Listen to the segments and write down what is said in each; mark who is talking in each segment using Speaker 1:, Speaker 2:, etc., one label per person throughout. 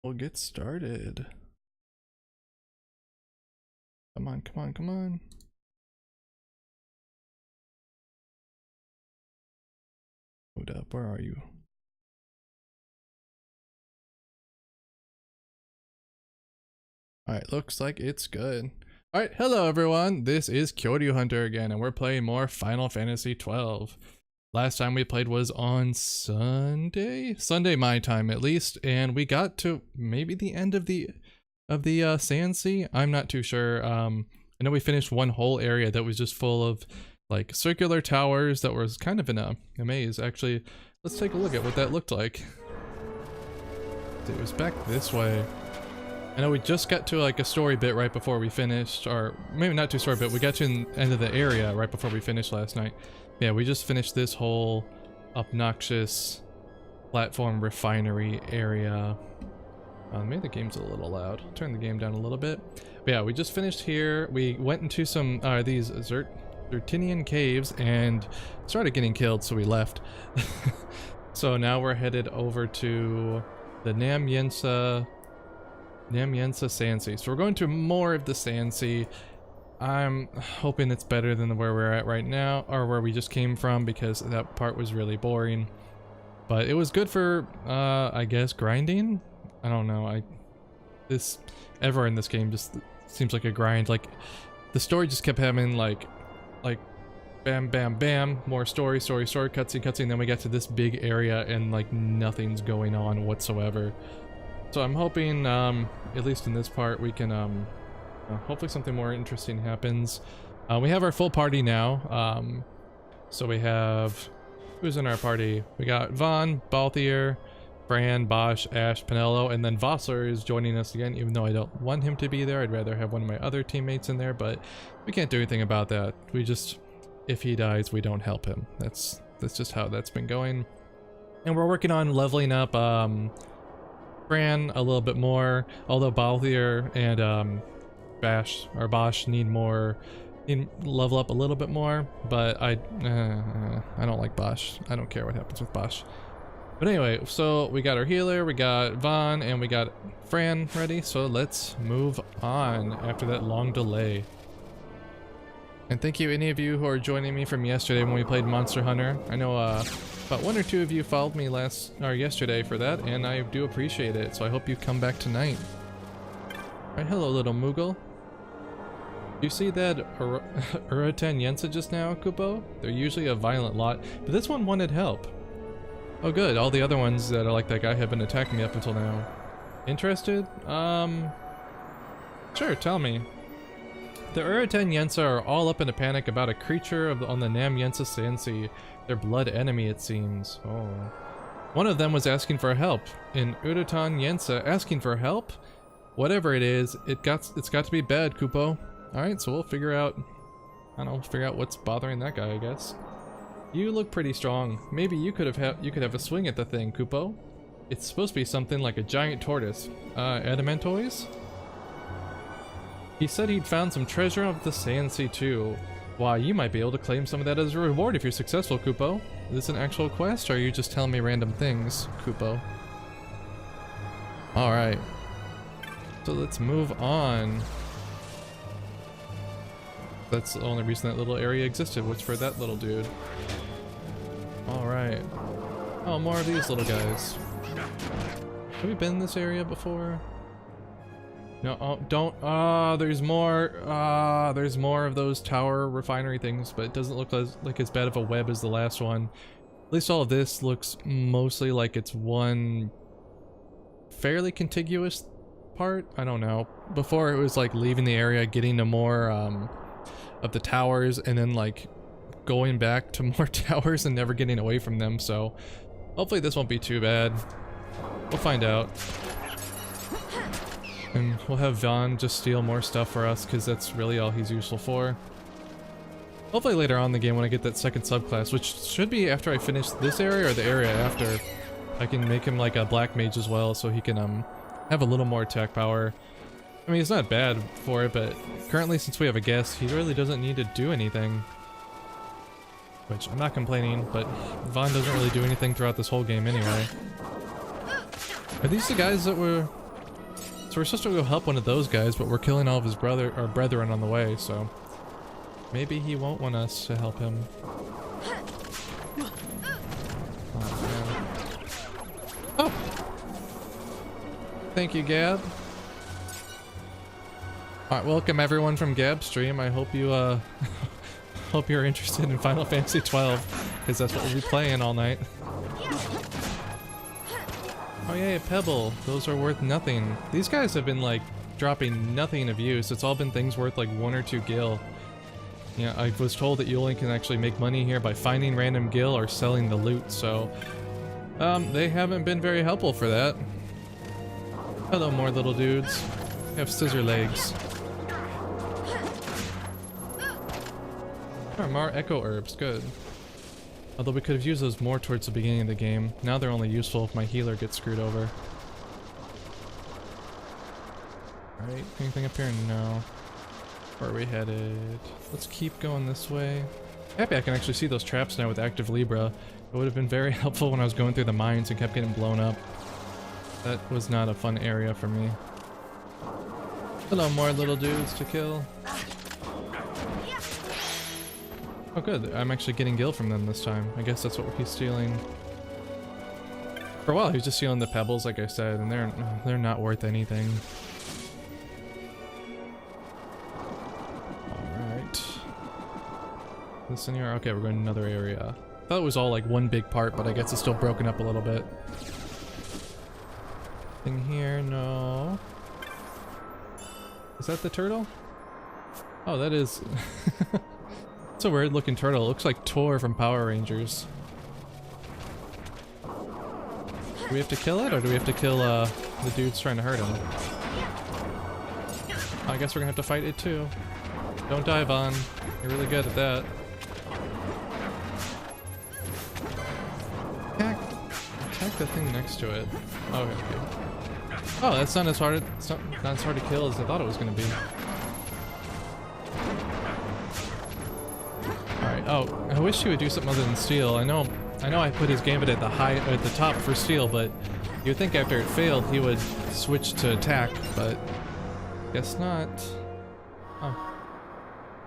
Speaker 1: We'll get started. Come on, come on, come on. Hold up, where are you? Alright, looks like it's good. Alright, hello everyone, this is Kyoryu Hunter again, and we're playing more Final Fantasy XII. Last time we played was on Sunday? Sunday my time at least, and we got to maybe the end of the Sand Sea? I'm not too sure. I know we finished one whole area that was just full of like circular towers that was kind of in a maze. Actually, let's take a look at what that looked like. It was back this way. I know we just got to like a story bit right before we finished, or maybe not to story bit, we got to the end of the area right before we finished last night. Yeah, we just finished this whole obnoxious platform refinery area. Maybe the game's a little loud. I'll turn the game down a little bit. But yeah, we just finished here. We went into some these Zertinian caves and started getting killed, so we left. So now we're headed over to the Namyensa Sand Sea. So we're going to more of the Sand Sea. I'm hoping it's better than where we're at right now, or where we just came from, because that part was really boring. But it was good for, I guess, grinding? I don't know, ever in this game just seems like a grind. Like, the story just kept having like, bam, bam, bam, more story, cutscene, then we got to this big area and like nothing's going on whatsoever. So I'm hoping, at least in this part, we can, hopefully something more interesting happens. We have our full party now. So we have, who's in our party? We got Vaughn, Balthier, Fran, Bosch, Ash, Pinello, and then Vossler is joining us again, even though I don't want him to be there. I'd rather have one of my other teammates in there, but we can't do anything about that. We just, if he dies, we don't help him. That's just how that's been going. And we're working on leveling up, Fran a little bit more, although Balthier and Bosch need level up a little bit more, but I don't like Bosch. I don't care what happens with Bosch. But anyway, so we got our healer, we got Vaughn, and we got Fran ready, so let's move on after that long delay. And thank you any of you who are joining me from yesterday when we played Monster Hunter. I know about one or two of you followed me yesterday for that, and I do appreciate it, so I hope you come back tonight. Alright, hello little Moogle. You see that Uratan Yensa just now, Kupo? They're usually a violent lot, but this one wanted help. Oh good, all the other ones that are like that guy have been attacking me up until now. Interested? Sure, tell me. The Uratan Yensa are all up in a panic about a creature on the Namyensa Sand Sea. Their blood enemy, it seems. Oh. One of them was asking for help. In Uratan Yensa asking for help? Whatever it is, it's got to be bad, Kupo. Alright, so we'll figure out, I don't know, figure out what's bothering that guy, I guess. You look pretty strong. Maybe you could have a swing at the thing, Kupo. It's supposed to be something like a giant tortoise. Adamantoise? He said he'd found some treasure of the Sand Sea too. Why, you might be able to claim some of that as a reward if you're successful, Kupo. Is this an actual quest, or are you just telling me random things, Kupo? Alright. So let's move on. That's the only reason that little area existed, was for that little dude. Alright. Oh, more of these little guys. Have we been in this area before? No, oh, don't. There's more. There's more of those tower refinery things, but it doesn't look like as bad of a web as the last one. At least all of this looks mostly like it's one fairly contiguous part. I don't know. Before it was like leaving the area, getting to more, of the towers, and then like going back to more towers and never getting away from them, so hopefully this won't be too bad. We'll find out. And we'll have Vaughn just steal more stuff for us, because that's really all he's useful for. Hopefully later on in the game when I get that second subclass, which should be after I finish this area or the area after, I can make him like a black mage as well, so he can have a little more attack power. I mean, it's not bad for it, but currently since we have a guest, he really doesn't need to do anything. Which, I'm not complaining, but Vaughn doesn't really do anything throughout this whole game anyway. Are these the guys that So we're supposed to go help one of those guys, but we're killing all of his brethren on the way, so maybe he won't want us to help him. Oh, man. Oh! Thank you, Gab. Alright, welcome everyone from Gab's stream. I hope you, hope you're interested in Final Fantasy XII, because that's what we'll be playing all night. Oh yeah, Pebble. Those are worth nothing. These guys have been, like, dropping nothing of use. It's all been things worth, like, 1 or 2 gil. Yeah, I was told that you only can actually make money here by finding random gil or selling the loot, so... they haven't been very helpful for that. Hello, more little dudes. They have scissor legs. Oh, more echo herbs, good. Although we could have used those more towards the beginning of the game. Now they're only useful if my healer gets screwed over. Alright, anything up here? No. Where are we headed? Let's keep going this way. Happy I can actually see those traps now with active Libra. It would have been very helpful when I was going through the mines and kept getting blown up. That was not a fun area for me. Hello, more little dudes to kill. Oh good, I'm actually getting gil from them this time. I guess that's what he's stealing. For a while he was just stealing the pebbles, like I said, and they're not worth anything. Alright. This in here? Okay, we're going to another area. I thought it was all like one big part, but I guess it's still broken up a little bit. Thing here? No. Is that the turtle? Oh, that is... It's a weird looking turtle. It looks like Tor from Power Rangers. Do we have to kill it, or do we have to kill the dudes trying to hurt him? I guess we're gonna have to fight it too. Don't die, Vaughn. You're really good at that. Attack the thing next to it. Oh, okay. Oh, that's not as hard. It's not as hard to kill as I thought it was gonna be. Alright, oh, I wish he would do something other than steal. I know I put his gambit at the top for steal, but you'd think after it failed he would switch to attack, but guess not. Oh.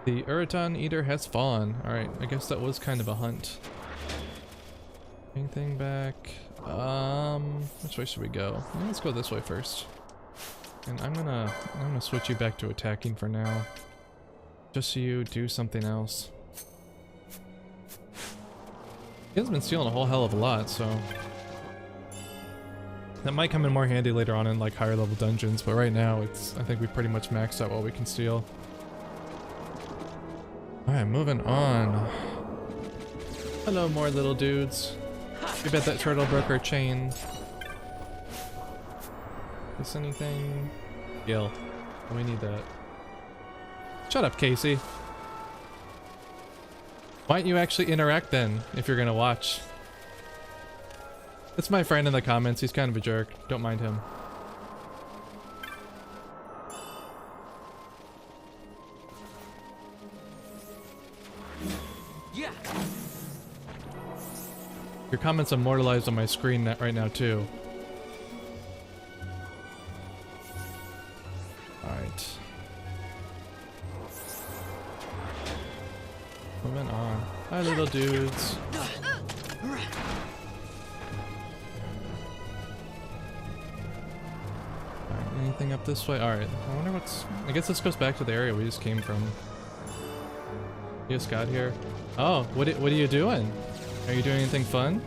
Speaker 1: The Uraton Eater has fallen. Alright, I guess that was kind of a hunt. Anything back? Which way should we go? Yeah, let's go this way first. And I'm gonna switch you back to attacking for now. Just so you do something else. He has been stealing a whole hell of a lot, so... That might come in more handy later on in like higher level dungeons, but right now I think we pretty much maxed out what we can steal. Alright, moving on. Hello, more little dudes. You bet that turtle broke our chain. Is anything? Gil. We need that. Shut up, Casey. Why don't you actually interact then, if you're gonna watch? It's my friend in the comments, he's kind of a jerk. Don't mind him. Yeah. Your comments immortalized on my screen right now too. Alright. Moving on. Hi little dudes. Alright, anything up this way? Alright, I wonder what's... I guess this goes back to the area we just came from. You just got here? Oh, what are you doing? Are you doing anything fun?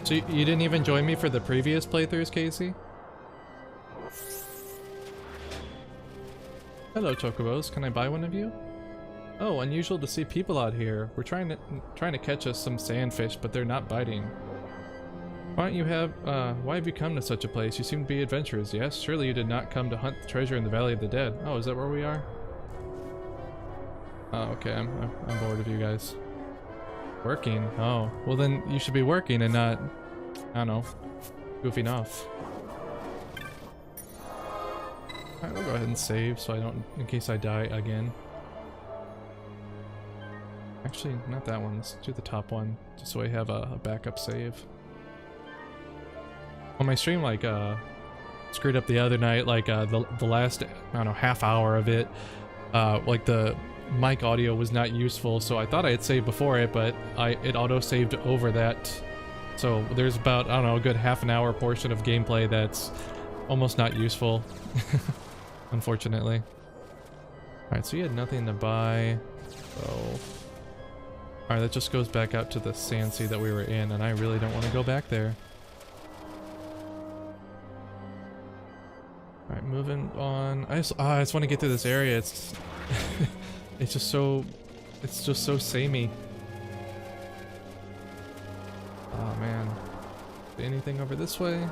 Speaker 1: So you didn't even join me for the previous playthroughs, Casey? Hello, Chocobos. Can I buy one of you? Oh, unusual to see people out here. We're trying to catch us some sandfish, but they're not biting. Why have you come to such a place? You seem to be adventurers, yes? Surely you did not come to hunt the treasure in the Valley of the Dead. Oh, is that where we are? Oh, okay. I'm bored of you guys. Working? Oh. Well then, you should be working and not, I don't know, goofing off. Alright, we'll go ahead and save so I don't, in case I die again. Actually, not that one. Let's do the top one, just so I have a backup save. When my stream like screwed up the other night, like the last, I don't know, half hour of it, like the mic audio was not useful, so I thought I had saved before it, but it auto saved over that. So there's about, I don't know, a good half an hour portion of gameplay that's almost not useful, unfortunately. Alright, so you had nothing to buy, so... Alright, that just goes back out to the sand sea that we were in, and I really don't want to go back there. Alright, moving on. I just want to get through this area. It's it's just so samey. Oh man. Anything over this way?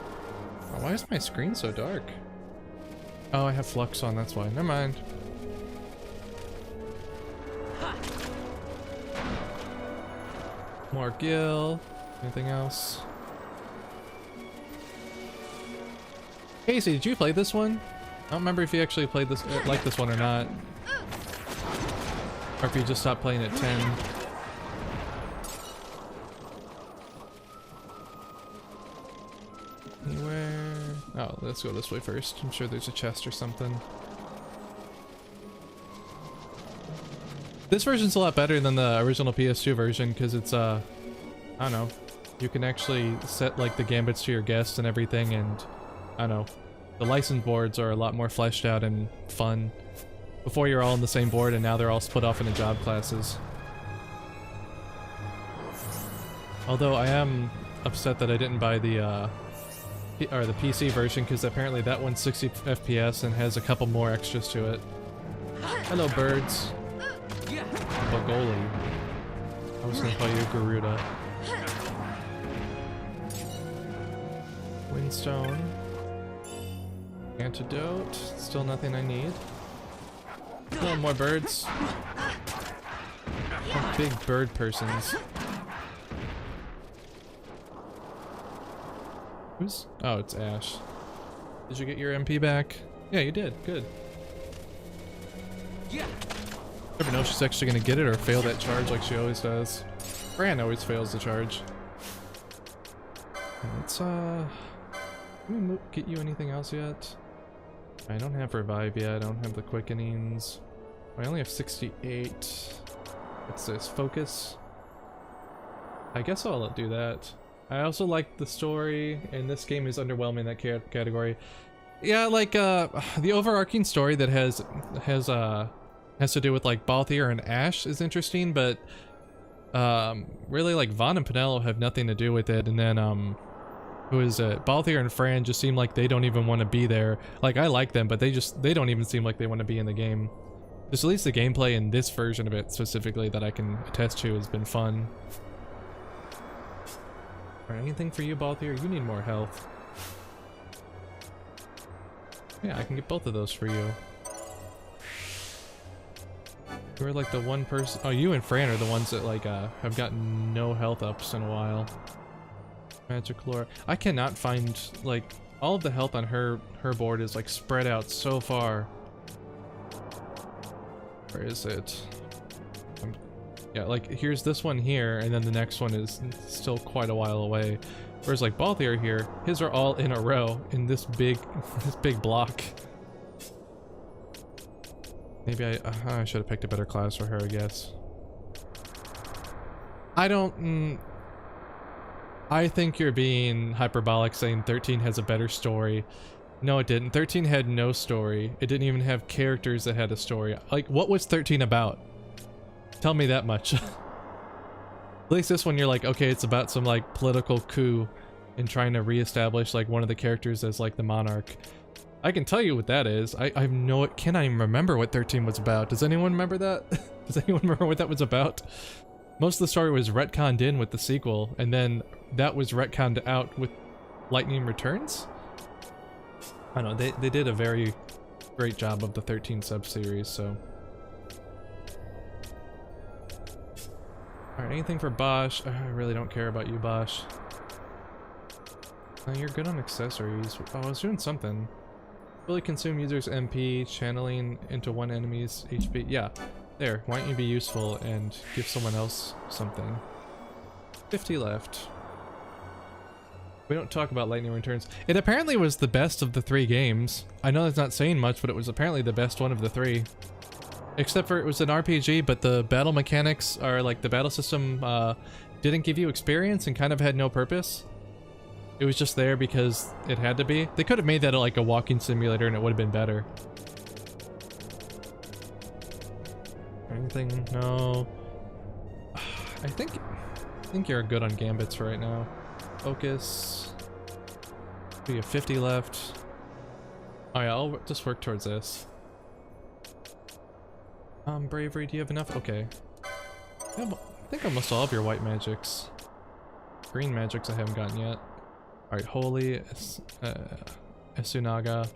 Speaker 1: Oh, why is my screen so dark? Oh, I have flux on, that's why. Never mind. More Gil. Anything else? Casey, did you play this one? I don't remember if you actually played this, like this one or not. Or if you just stopped playing at 10. Anywhere? Oh, let's go this way first. I'm sure there's a chest or something. This version's a lot better than the original PS2 version because it's, I don't know, you can actually set like the gambits to your guests and everything, and I don't know, the license boards are a lot more fleshed out and fun. Before you're all on the same board, and now they're all split off into job classes. Although I am upset that I didn't buy the PC version, because apparently that one's 60 FPS and has a couple more extras to it. Hello, birds. Bogoli. I was gonna call you Garuda. Windstone. Antidote. Still nothing I need. Oh, more birds. Oh, big bird persons. Who's? Oh, it's Ash. Did you get your MP back? Yeah, you did. Good. Never know if she's actually gonna get it or fail that charge like she always does. Fran always fails the charge. Let's can we get you anything else yet? I don't have revive yet. I don't have the quickenings. I only have 68. What's this? Focus. I guess I'll do that. I also like the story, and this game is underwhelming in that category. Yeah, like the overarching story that has to do with like Balthier and Ash is interesting, but really like Vaughn and Penelo have nothing to do with it, and then who is it? Balthier and Fran just seem like they don't even want to be there. Like, I like them, but they don't even seem like they want to be in the game. Just at least the gameplay in this version of it specifically that I can attest to has been fun. Alright, anything for you, Balthier? You need more health. Yeah, I can get both of those for you. You're like the one person. Oh, you and Fran are the ones that like have gotten no health ups in a while. Magic lore. I cannot find like all of the health on her board is like spread out so far. Where is it? Yeah, like here's this one here, and then the next one is still quite a while away. Whereas like Balthier here, his are all in a row in this big block. Maybe I should have picked a better class for her, I guess. I think you're being hyperbolic saying 13 has a better story. No, it didn't. 13 had no story. It didn't even have characters that had a story. Like, what was 13 about? Tell me that much. At least this one you're like, okay, it's about some like political coup and trying to reestablish like one of the characters as like the monarch. I can tell you what that is. I cannot even remember what 13 was about. Does anyone remember that? Does anyone remember what that was about? Most of the story was retconned in with the sequel, and then that was retconned out with Lightning Returns? I don't know, they did a very great job of the 13 sub-series, so... Alright, anything for Bosch? I really don't care about you, Bosch. You're good on accessories. Oh, I was doing something. Really consume users' MP, channeling into one enemy's HP. Yeah, there. Why don't you be useful and give someone else something? 50 left. We don't talk about lightning returns. It apparently was the best of the 3 games. I know that's not saying much, but it was apparently the best one of the 3. Except for it was an RPG, but the battle mechanics are like the battle system didn't give you experience and kind of had no purpose. It was just there because it had to be. They could have made that like a walking simulator and it would have been better. Anything? No. I think you're good on gambits for right now. Focus. We have 50 left. Oh yeah, I'll just work towards this. Bravery, do you have enough? Okay. I think almost all of your white magics. Green magics I haven't gotten yet. Alright, Holy, Esunaga.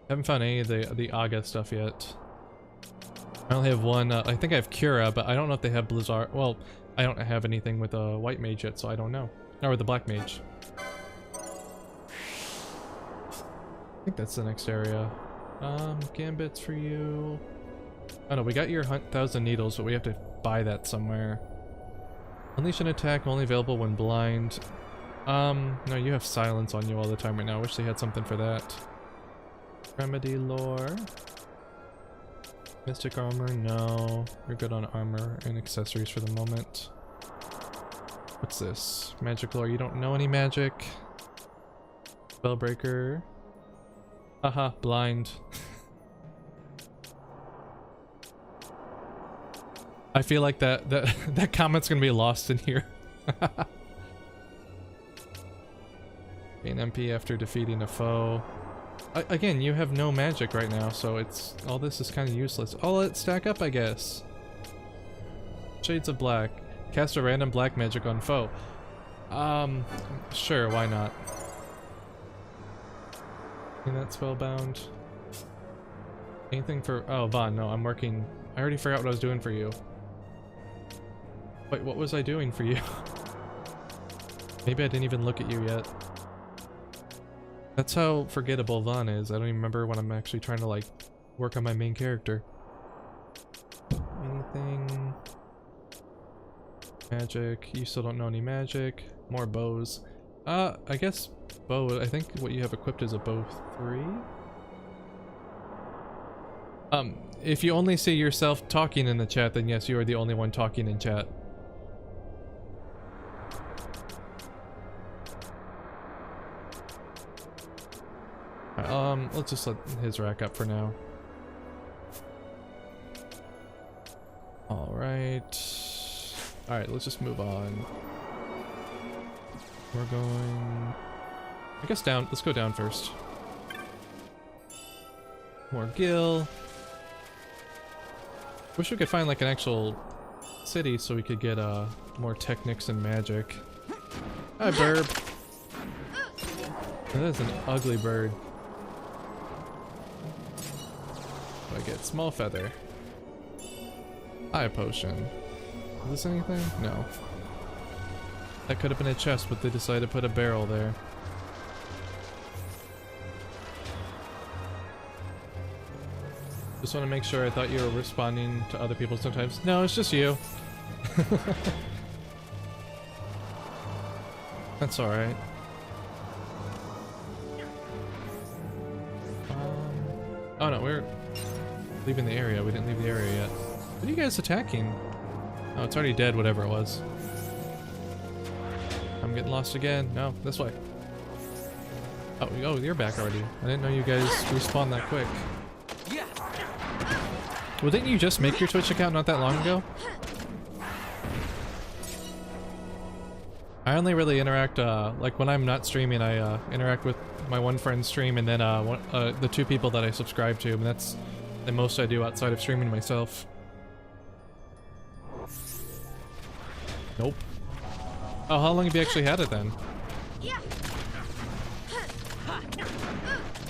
Speaker 1: Haven't found any of the Aga stuff yet. I only have one, I think I have Cura, but I don't know if they have Blizzard. Well, I don't have anything with a white mage yet, so I don't know. Or with the black mage. I think that's the next area. Gambits for you. Oh no, we got your 1,000 needles, but we have to buy that somewhere. Unleash an attack only available when blind. No, you have silence on you all the time right now. I wish they had something for that. Remedy lore. Mystic armor, no. You're good on armor and accessories for the moment. What's this? Magic lore, you don't know any magic. Spellbreaker. Haha, blind. I feel like that comment's gonna be lost in here. Gain MP after defeating a foe. Again, you have no magic right now, so it's all this is kind of useless. I'll let it stack up, I guess. Shades of Black. Cast a random black magic on foe. Sure, why not? And that's spellbound. Anything for... Oh, Vaughn, no, I'm working... I already forgot what I was doing for you. Wait, what was I doing for you? Maybe I didn't even look at you yet. That's how forgettable Vaughn is. I don't even remember when I'm actually trying to, like, work on my main character. Anything... Magic. You still don't know any magic. More bows. I guess bow, I think what you have equipped is a bow 3? If you only see yourself talking in the chat, then yes, you are the only one talking in chat. Let's just let his rack up for now. Alright. Alright, let's just move on. We're going... I guess down. Let's go down first. More gil. Wish we could find like an actual city so we could get more technics and magic. Hi, bird. That is an ugly bird. What do I get? Small feather. Eye potion. Is this anything? No. That could have been a chest, but they decided to put a barrel there. Just want to make sure. I thought you were responding to other people sometimes. No, it's just you. That's alright. Oh no, we're leaving the area. We didn't leave the area yet. What are you guys attacking? Oh, it's already dead, whatever it was. I'm getting lost again. No, this way. Oh, you're back already. I didn't know you guys respawned that quick. Well, didn't you just make your Twitch account not that long ago? I only really interact, like when I'm not streaming, I interact with my one friend's stream and then the 2 people that I subscribe to, and that's the most I do outside of streaming myself. Nope. Oh, how long have you actually had it then?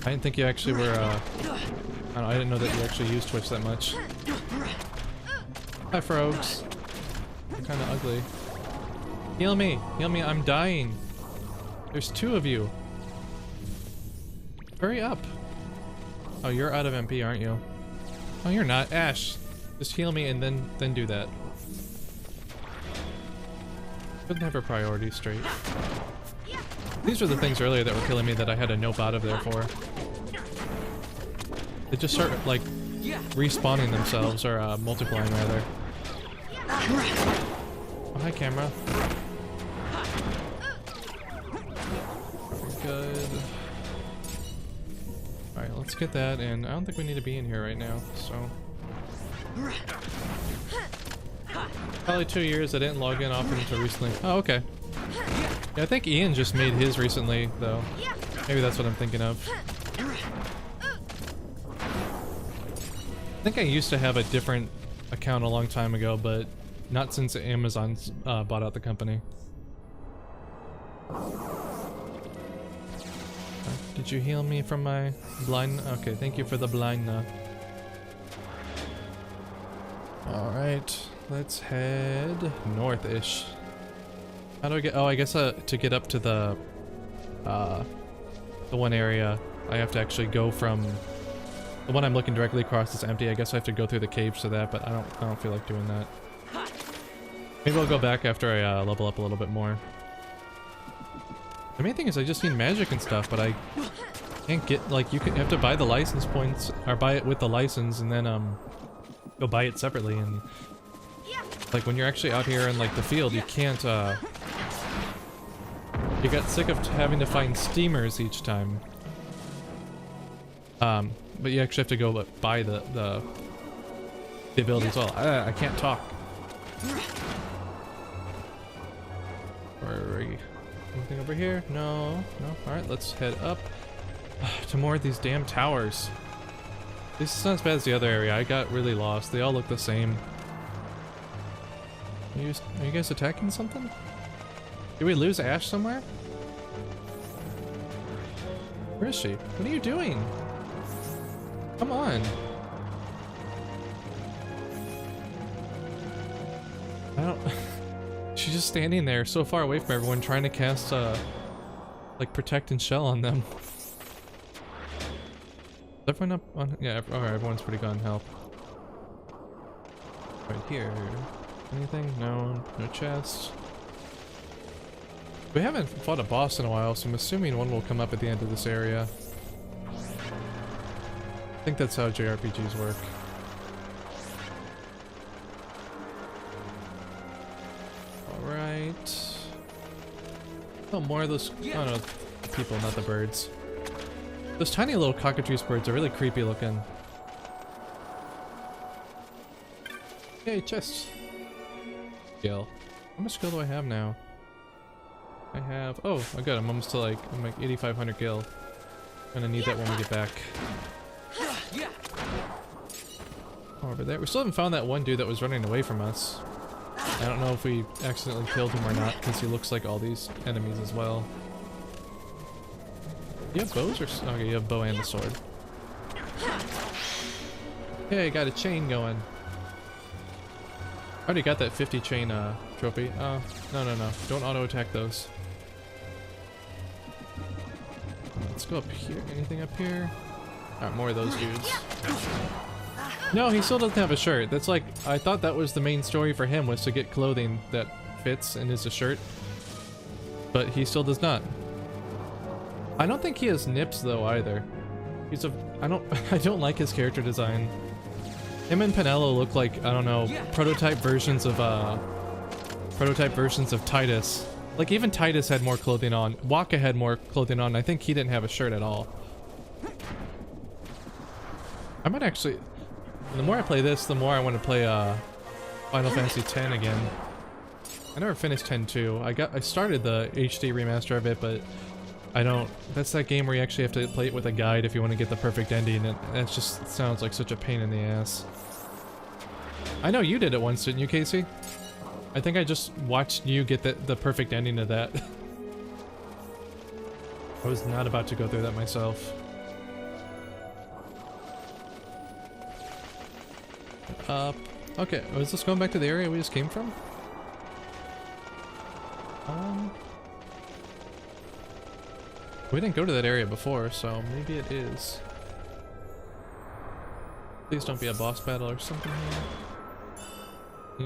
Speaker 1: I didn't think you actually were, I don't know, I didn't know that you actually used Twitch that much. Hi, frogs. You're kind of ugly. Heal me! Heal me, I'm dying! There's 2 of you! Hurry up! Oh, you're out of MP, aren't you? Oh, you're not. Ash! Just heal me and then do that. Couldn't have her priorities straight. These were the things earlier that were killing me that I had a nope out of there for. They just start, like, respawning themselves, or multiplying rather. Oh, hi, camera. Good. Alright, let's get that, and I don't think we need to be in here right now, so... Probably 2 years. I didn't log in often until recently. Oh, okay. Yeah, I think Ian just made his recently, though. Maybe that's what I'm thinking of. I think I used to have a different account a long time ago, but not since Amazon bought out the company. Did you heal me from my blind? Okay, thank you for the blind. Alright, let's head north-ish. How do I get? Oh, I guess to get up to the one area, I have to actually go from the one I'm looking directly across is empty. I guess I have to go through the caves to that, but I don't feel like doing that. Maybe I'll go back after I level up a little bit more. The main thing is I just need magic and stuff, but I can't get, like, you have to buy the license points, or buy it with the license, and then go buy it separately. And like when you're actually out here in like the field, you can't you got sick of having to find steamers each time. But you actually have to go buy the ability as well. I can't talk. Anything over here? No, no. All right, let's head up to more of these damn towers. This is not as bad as the other area. I got really lost. They all look the same. Are you guys attacking something? Did we lose Ash somewhere? Where is she? What are you doing? Come on. I don't... She's just standing there so far away from everyone trying to cast like protect and shell on them. Is everyone up on... Yeah, alright, everyone's pretty good on health. Right here. Anything? No. No chest. We haven't fought a boss in a while, so I'm assuming one will come up at the end of this area. I think that's how JRPGs work. Alright. Oh, more of those... Oh no, people, not the birds. Those tiny little cockatrice birds are really creepy looking. Yay, chest! Gil. How much gil do I have now? I have... Oh, I got. I'm almost to like... I'm like 8,500 gil. I'm gonna need that when we get back. Oh, over there. We still haven't found that one dude that was running away from us. I don't know if we accidentally killed him or not, because he looks like all these enemies as well. You have bows or... Okay, you have bow and the sword. Okay, I got a chain going. Already got that 50 chain trophy. Oh, no. Don't auto-attack those. Let's go up here. Anything up here? Alright, more of those dudes. No, he still doesn't have a shirt. That's like... I thought that was the main story for him, was to get clothing that fits and is a shirt. But he still does not. I don't think he has nips though either. He's a... I don't like his character design. Him and Penelo look like, I don't know, prototype versions of Titus. Like even Titus had more clothing on. Waka had more clothing on. I think he didn't have a shirt at all. I might actually... The more I play this, the more I want to play Final Fantasy X again. I never finished 10-2. I started the HD remaster of it, but I don't... That's that game where you actually have to play it with a guide if you want to get the perfect ending, and it just sounds like such a pain in the ass. I know you did it once, didn't you, Casey? I think I just watched you get the perfect ending of that. I was not about to go through that myself. Okay, was this going back to the area we just came from? We didn't go to that area before, so maybe it is. Please don't be a boss battle or something here.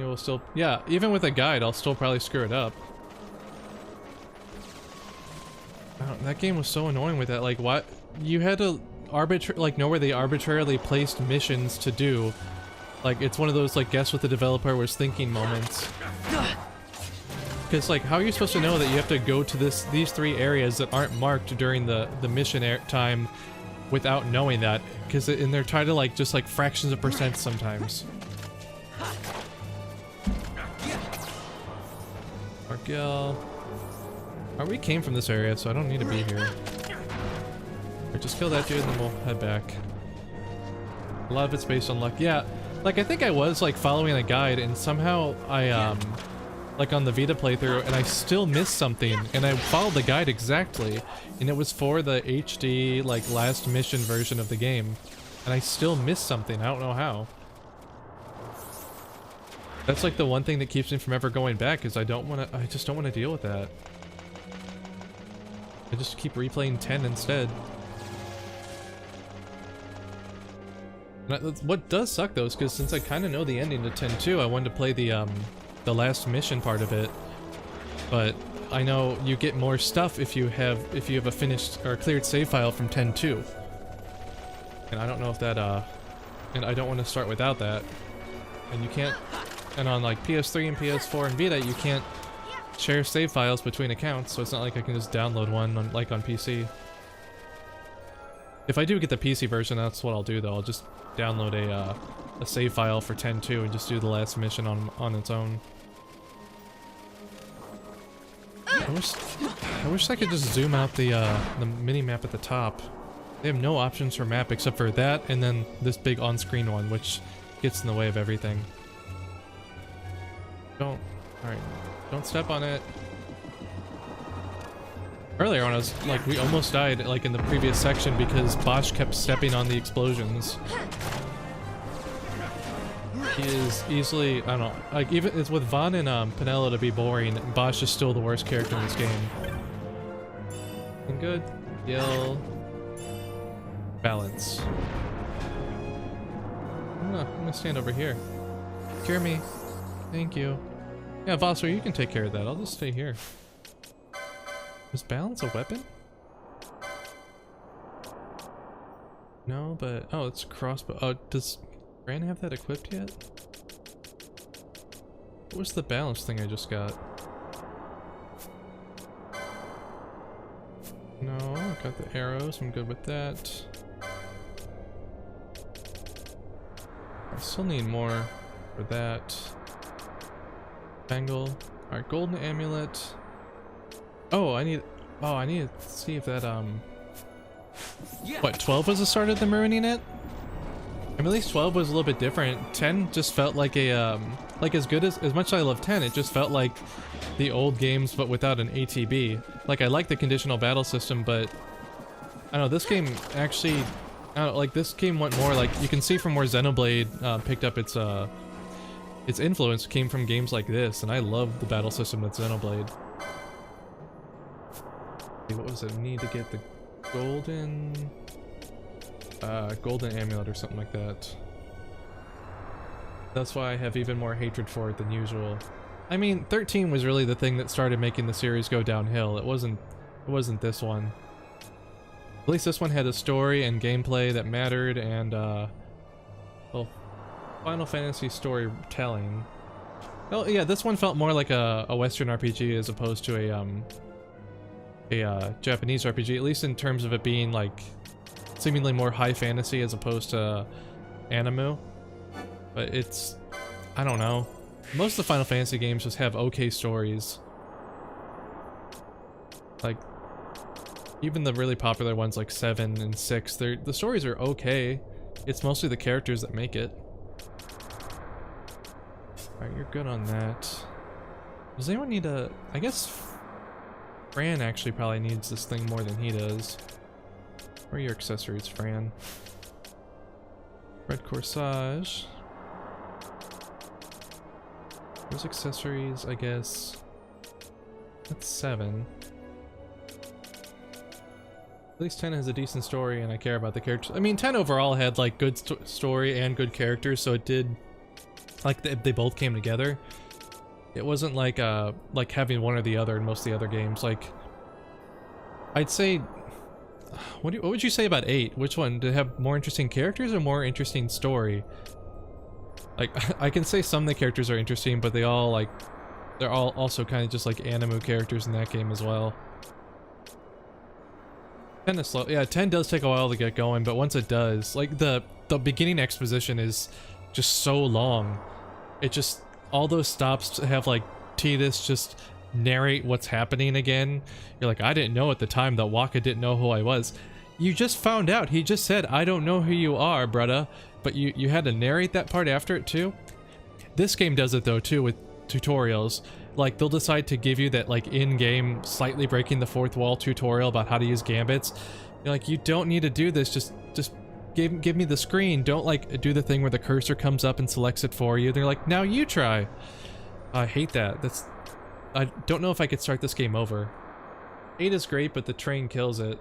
Speaker 1: You will still... Yeah, even with a guide, I'll still probably screw it up. that game was so annoying with that. Like, what? You had to know where they arbitrarily placed missions to do. Like, it's one of those, like, guess what the developer was thinking moments. Because, like, how are you supposed to know that you have to go to these 3 areas that aren't marked during the mission time without knowing that? Because, and they're trying to, like, just, like, fractions of percent sometimes. Argel. Oh, we came from this area, so I don't need to be here. Right, just kill that dude and then we'll head back. A lot of it's based on luck. Yeah, like, I think I was, like, following a guide and somehow I, like, on the Vita playthrough, and I still missed something, and I followed the guide exactly, and it was for the HD, like, last mission version of the game, and I still missed something. I don't know how. That's, like, the one thing that keeps me from ever going back, is I just don't want to deal with that. I just keep replaying 10 instead. And what does suck, though, is because since I kind of know the ending to 10 too, I wanted to play the last mission part of it, but I know you get more stuff if you have a finished or cleared save file from 10.2, and I don't know if that and I don't want to start without that, and you can't, and on like PS3 and PS4 and Vita you can't share save files between accounts, so it's not like I can just download one on, like on PC. If I do get the PC version, that's what I'll do though. I'll just download a save file for 10.2 and just do the last mission on its own. I wish I could just zoom out the mini-map at the top. They have no options for map except for that and then this big on-screen one, which gets in the way of everything. Alright, don't step on it. Earlier when I was, like, we almost died, like, in the previous section because Bosch kept stepping on the explosions. He is easily, I don't know, like, even it's with Vaughn and Pinello to be boring, Bosch is still the worst character in this game. And good. Yell. Balance. I'm gonna stand over here. Cure me. Thank you. Yeah, Vossler, you can take care of that. I'll just stay here. Is balance a weapon? No, but... oh, it's a crossbow. Oh, does Fran have that equipped yet? What was the balance thing I just got? No, I got the arrows. I'm good with that. I still need more for that. Bangle. Alright, golden amulet. Oh, I need to see if that, what, 12 was the start of them ruining it? I mean, at least 12 was a little bit different. 10 just felt like a, like as much as I love 10, it just felt like the old games, but without an ATB. Like, I like the conditional battle system, but, I don't know, this game actually, I don't know, like, this game went more, like, you can see from where Xenoblade, picked up its influence came from games like this, and I love the battle system that's Xenoblade. What was it? Need to get the golden amulet or something like that. That's why I have even more hatred for it than usual. I mean, 13 was really the thing that started making the series go downhill. It wasn't this one. At least this one had a story and gameplay that mattered, and well, Final Fantasy storytelling. Oh yeah, this one felt more like a Western RPG as opposed to a Japanese RPG, at least in terms of it being like seemingly more high fantasy as opposed to anime. But it's, I don't know, most of the Final Fantasy games just have okay stories. Like, even the really popular ones like 7 and 6, the stories are okay. It's mostly the characters that make it. Alright, you're good on that. Does anyone need a... I guess Fran actually probably needs this thing more than he does. Where are your accessories, Fran? Red corsage. Those accessories, I guess. That's 7. At least 10 has a decent story and I care about the characters. I mean, 10 overall had like good story and good characters, so it did, like, they both came together. It wasn't like having one or the other in most of the other games. Like I'd say, what would you say about 8? Which one? Did it have more interesting characters or more interesting story? Like, I can say some of the characters are interesting, but they all like, they're all also kind of just like anime characters in that game as well. 10 is slow. Yeah, 10 does take a while to get going, but once it does, like the beginning exposition is just so long. It just, all those stops have like Tidus just narrate what's happening again. You're like, I didn't know at the time that Waka didn't know who I was. You just found out. He just said, I don't know who you are, brudda. But you had to narrate that part after it too. This game does it though too with tutorials. Like they'll decide to give you that like in-game slightly breaking the fourth wall tutorial about how to use gambits. You're like, you don't need to do this, just give me the screen. Don't like do the thing where the cursor comes up and selects it for you. They're like, now you try. I hate that. I don't know if I could start this game over. 8 is great, but the train kills it.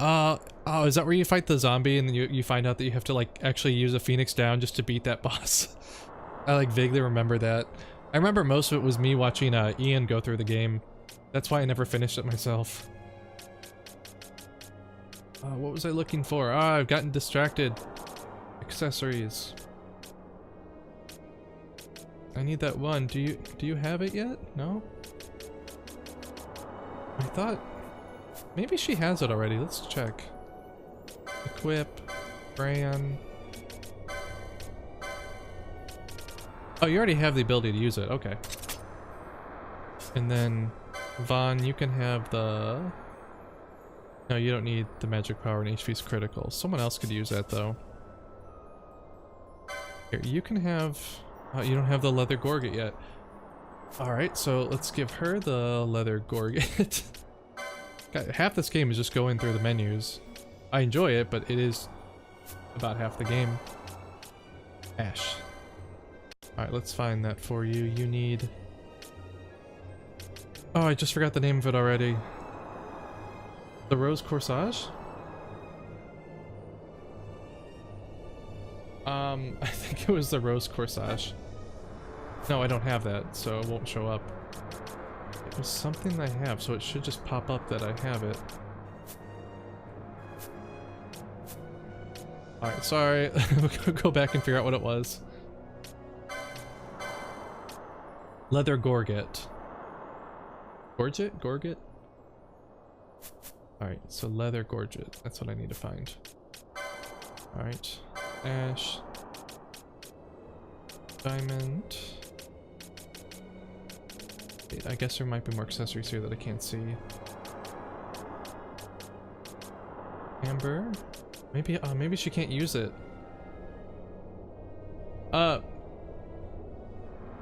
Speaker 1: Oh, is that where you fight the zombie and then you find out that you have to like actually use a Phoenix Down just to beat that boss? I like vaguely remember that. I remember most of it was me watching Ian go through the game. That's why I never finished it myself. What was I looking for? I've gotten distracted. Accessories. I need that one. Do you have it yet? No? I thought maybe she has it already. Let's check. Equip. Bran. Oh, you already have the ability to use it. Okay. And then, Vaughn, you can have the... No, you don't need the magic power and HP's critical. Someone else could use that, though. Here, you can have... Oh, you don't have the leather gorget yet. Alright, so let's give her the leather gorget. God, half this game is just going through the menus. I enjoy it, but it is about half the game. Ash. Alright, let's find that for you. You need... Oh, I just forgot the name of it already. The Rose Corsage? I think it was the Rose Corsage. No, I don't have that, so it won't show up. It was something I have, so it should just pop up that I have it. Alright, sorry. We'll go back and figure out what it was. Leather Gorget. Gorget? Gorget? Alright, so Leather Gorget. That's what I need to find. Alright. Ash. Diamond. I guess there might be more accessories here that I can't see. Amber? Maybe, maybe she can't use it.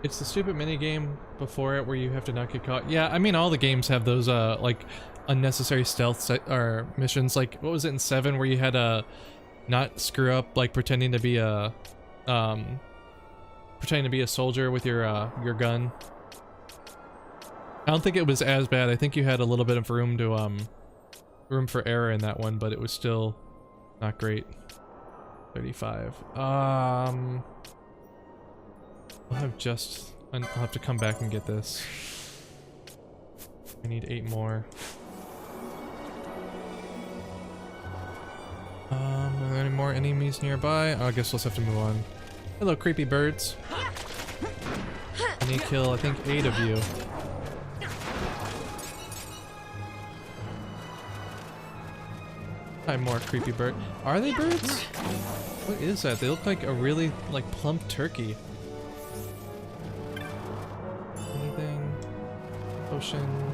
Speaker 1: It's the stupid minigame before it where you have to not get caught. Yeah, I mean all the games have those like unnecessary stealth or missions. Like what was it in 7 where you had to not screw up like pretending to be a soldier with your gun. I don't think it was as bad. I think you had a little bit of room to room for error in that one, but it was still not great. 35. I'll have to come back and get this. I need 8 more. Are there any more enemies nearby? Oh, I guess we'll just have to move on. Hello, creepy birds. I need to kill, I think, 8 of you. Hi, more creepy bird. Are they birds? What is that? They look like a really, like, plump turkey. Anything? Potion.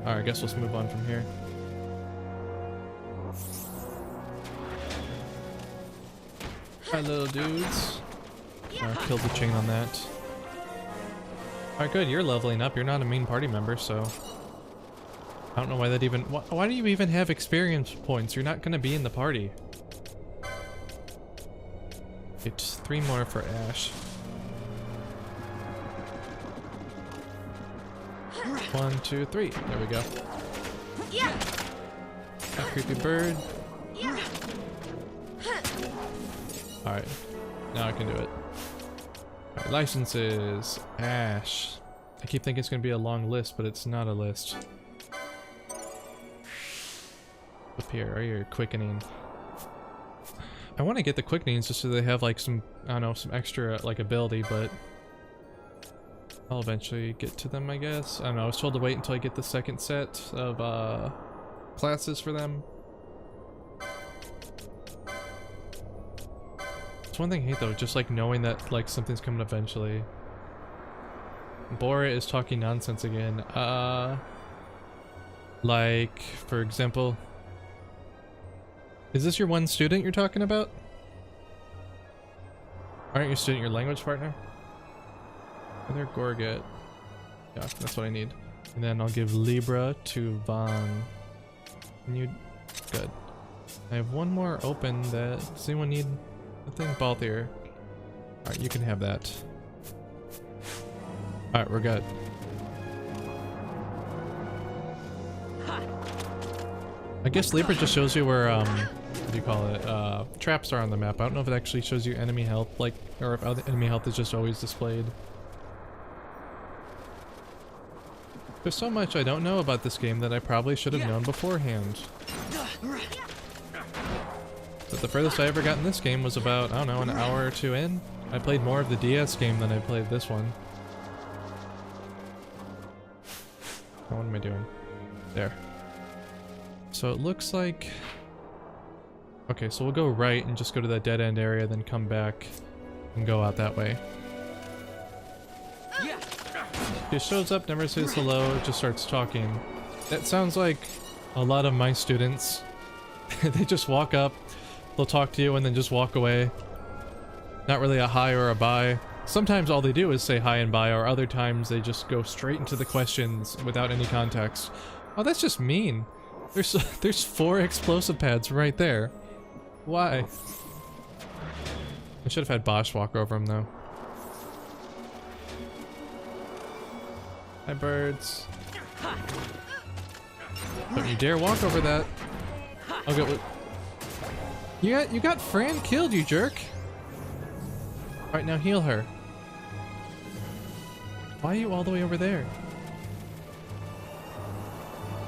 Speaker 1: Alright, I guess let's move on from here. Hi, little dudes. Killed the chain on that. Alright, good. You're leveling up. You're not a main party member, so... I don't know why that even... Why do you even have experience points? You're not going to be in the party. Okay, just 3 more for Ash. 1, 2, 3. There we go. A creepy bird. Alright. Now I can do it. Alright, licenses. Ash. I keep thinking it's going to be a long list, but it's not a list. Up here, are your quickening? I want to get the quickenings just so they have like some, I don't know, some extra like ability, but I'll eventually get to them, I guess. I don't know, I was told to wait until I get the second set of classes for them. It's one thing I hate though, just like knowing that like something's coming eventually. Bora is talking nonsense again. Like, for example, is this your one student you're talking about? Aren't your student your language partner? Other Gorget. Yeah, that's what I need. And then I'll give Libra to Von. And you... Good. I have one more open that... Does anyone need a thing? Balthier. Alright, you can have that. Alright, we're good. I guess Libra just shows you where, what do you call it? Traps are on the map. I don't know if it actually shows you enemy health, like, or if enemy health is just always displayed. There's so much I don't know about this game that I probably should have known beforehand. But the furthest I ever got in this game was about, I don't know, an hour or two in. I played more of the DS game than I played this one. Oh, what am I doing? There. So it looks like... Okay, so we'll go right and just go to that dead end area, then come back and go out that way. He shows up, never says hello, just starts talking. That sounds like a lot of my students. They just walk up, they'll talk to you and then just walk away. Not really a hi or a bye. Sometimes all they do is say hi and bye, or other times they just go straight into the questions without any context. Oh, that's just mean. There's 4 explosive pads right there. Why? I should have had Bosch walk over them though. Hi, birds. Don't you dare walk over that. I'll get what... You got Fran killed, you jerk. Alright, now heal her. Why are you all the way over there?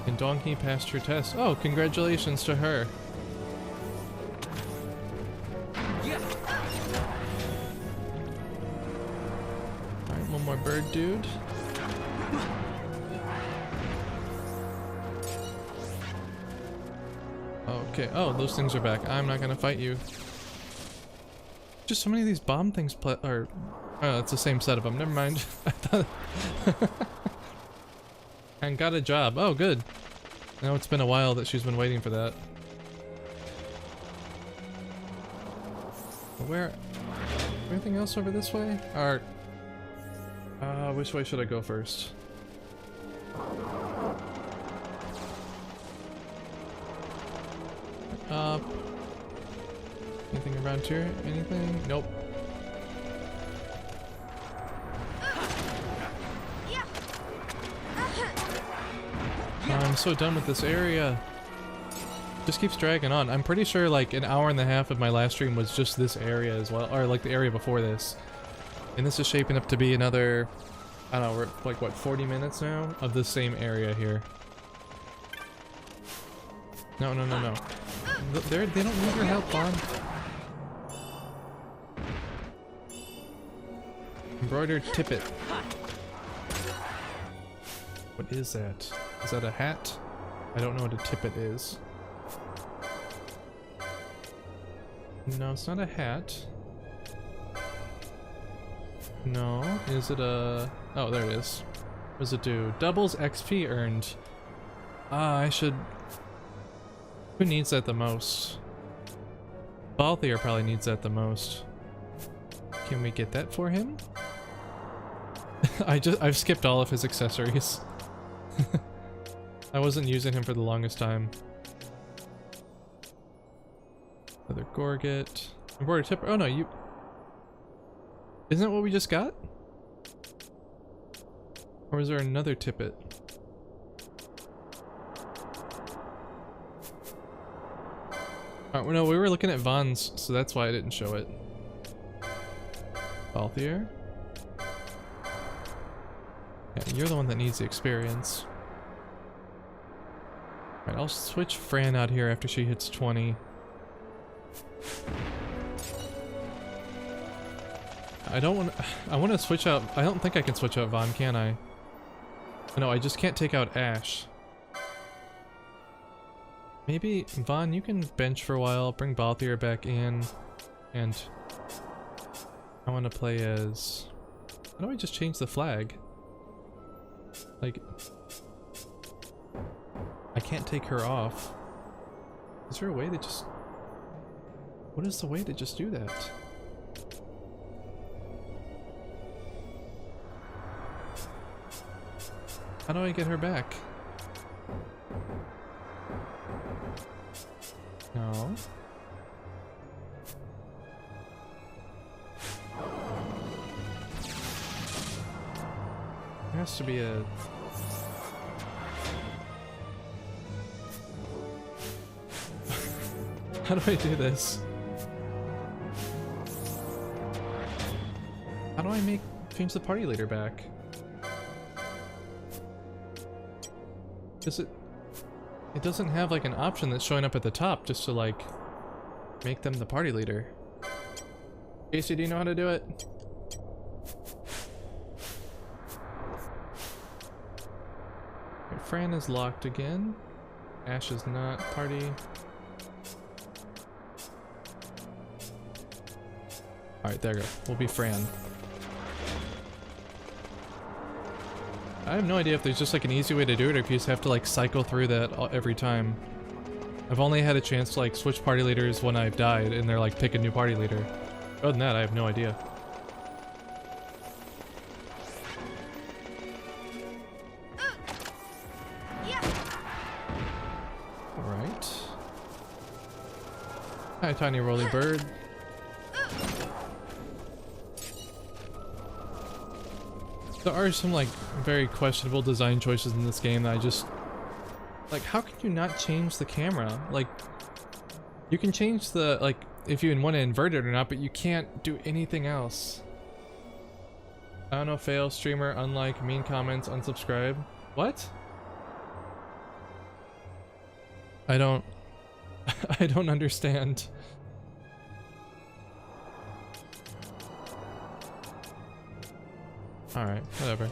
Speaker 1: And Donkey passed her test. Oh, congratulations to her. Alright, one more bird dude. Okay, oh, those things are back. I'm not gonna fight you. Just so many of these bomb things oh, it's the same set of them. Never mind. I thought... And got a job. Oh, good. I know it's been a while that she's been waiting for that. Where... Anything else over this way? Or... which way should I go first? Anything around here? Anything? Nope. I'm so done with this area. Just keeps dragging on. I'm pretty sure like an hour and a half of my last stream was just this area as well, or like the area before this. And this is shaping up to be another, I don't know, we're like what, 40 minutes now of the same area here. No, no, no, no. They don't need your help, Bond. Embroidered tippet. What is that? Is that a hat? I don't know what a tippet is. No, it's not a hat. No, is it a... Oh, there it is. What does it do? Doubles XP earned. Ah, I should... Who needs that the most? Balthier probably needs that the most. Can we get that for him? I've skipped all of his accessories. I wasn't using him for the longest time. Another Gorget. Embroidered tipper. Oh no, you... Isn't that what we just got? Or is there another tippet? Oh, no, we were looking at Von's, so that's why I didn't show it. Balthier. Yeah, you're the one that needs the experience. Alright, I'll switch Fran out here after she hits 20. I want to switch out. I don't think I can switch out Vaughn, can I? No, I just can't take out Ash. Maybe, Vaughn, you can bench for a while, bring Balthier back in, and I want to play as... How do I just change the flag? Like... I can't take her off. Is there a way to just... What is the way to just do that? How do I get her back? No. There has to be a... How do I do this? How do I change the party leader back? Does it... It doesn't have like an option that's showing up at the top just to like make them the party leader. Casey, do you know how to do it? Okay, Fran is locked again. Ash is not party. Alright, there we go. We'll be Fran. I have no idea if there's just like an easy way to do it or if you just have to like cycle through that every time. I've only had a chance to like switch party leaders when I've died and they're like pick a new party leader. Other than that, I have no idea. Alright. Hi, tiny roly bird. There are some like very questionable design choices in this game that I just like. How can you not change the camera? Like, you can change the like if you want to invert it or not, but you can't do anything else. I don't know. Fail streamer, unlike, mean comments, unsubscribe. What? I don't I don't understand. Alright, whatever.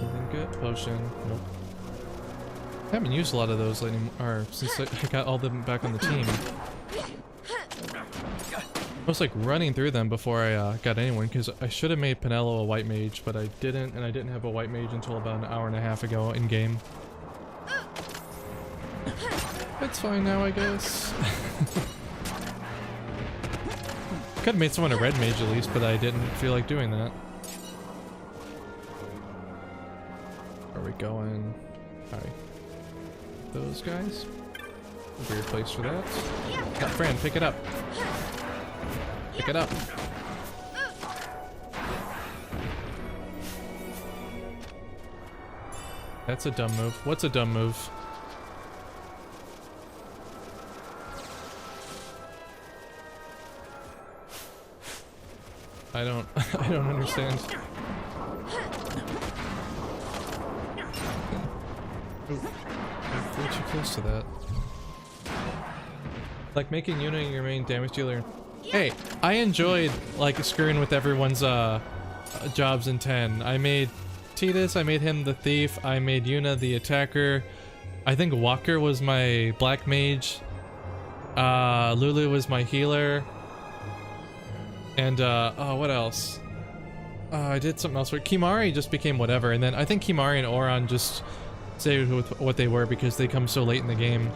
Speaker 1: Anything good? Potion. Nope. I haven't used a lot of those lately, or since I got all of them back on the team. I was like running through them before I got anyone, because I should have made Penelo a white mage, but I didn't, and I didn't have a white mage until about an hour and a half ago in game. It's fine now, I guess. Could have made someone a red mage at least, but I didn't feel like doing that. Where are we going? Alright. Those guys? A weird place for that. Oh, Fran, pick it up. Pick it up. That's a dumb move. What's a dumb move? I don't understand. Ooh, I'm way too close to that. Like making Yuna your main damage dealer. Hey, I enjoyed like screwing with everyone's jobs in 10. I made Tidus, I made him the thief, I made Yuna the attacker. I think Walker was my black mage. Lulu was my healer. And oh, what else? I did something else where Kimari just became whatever, and then I think Kimari and Oron just stayed with what they were because they come so late in the game.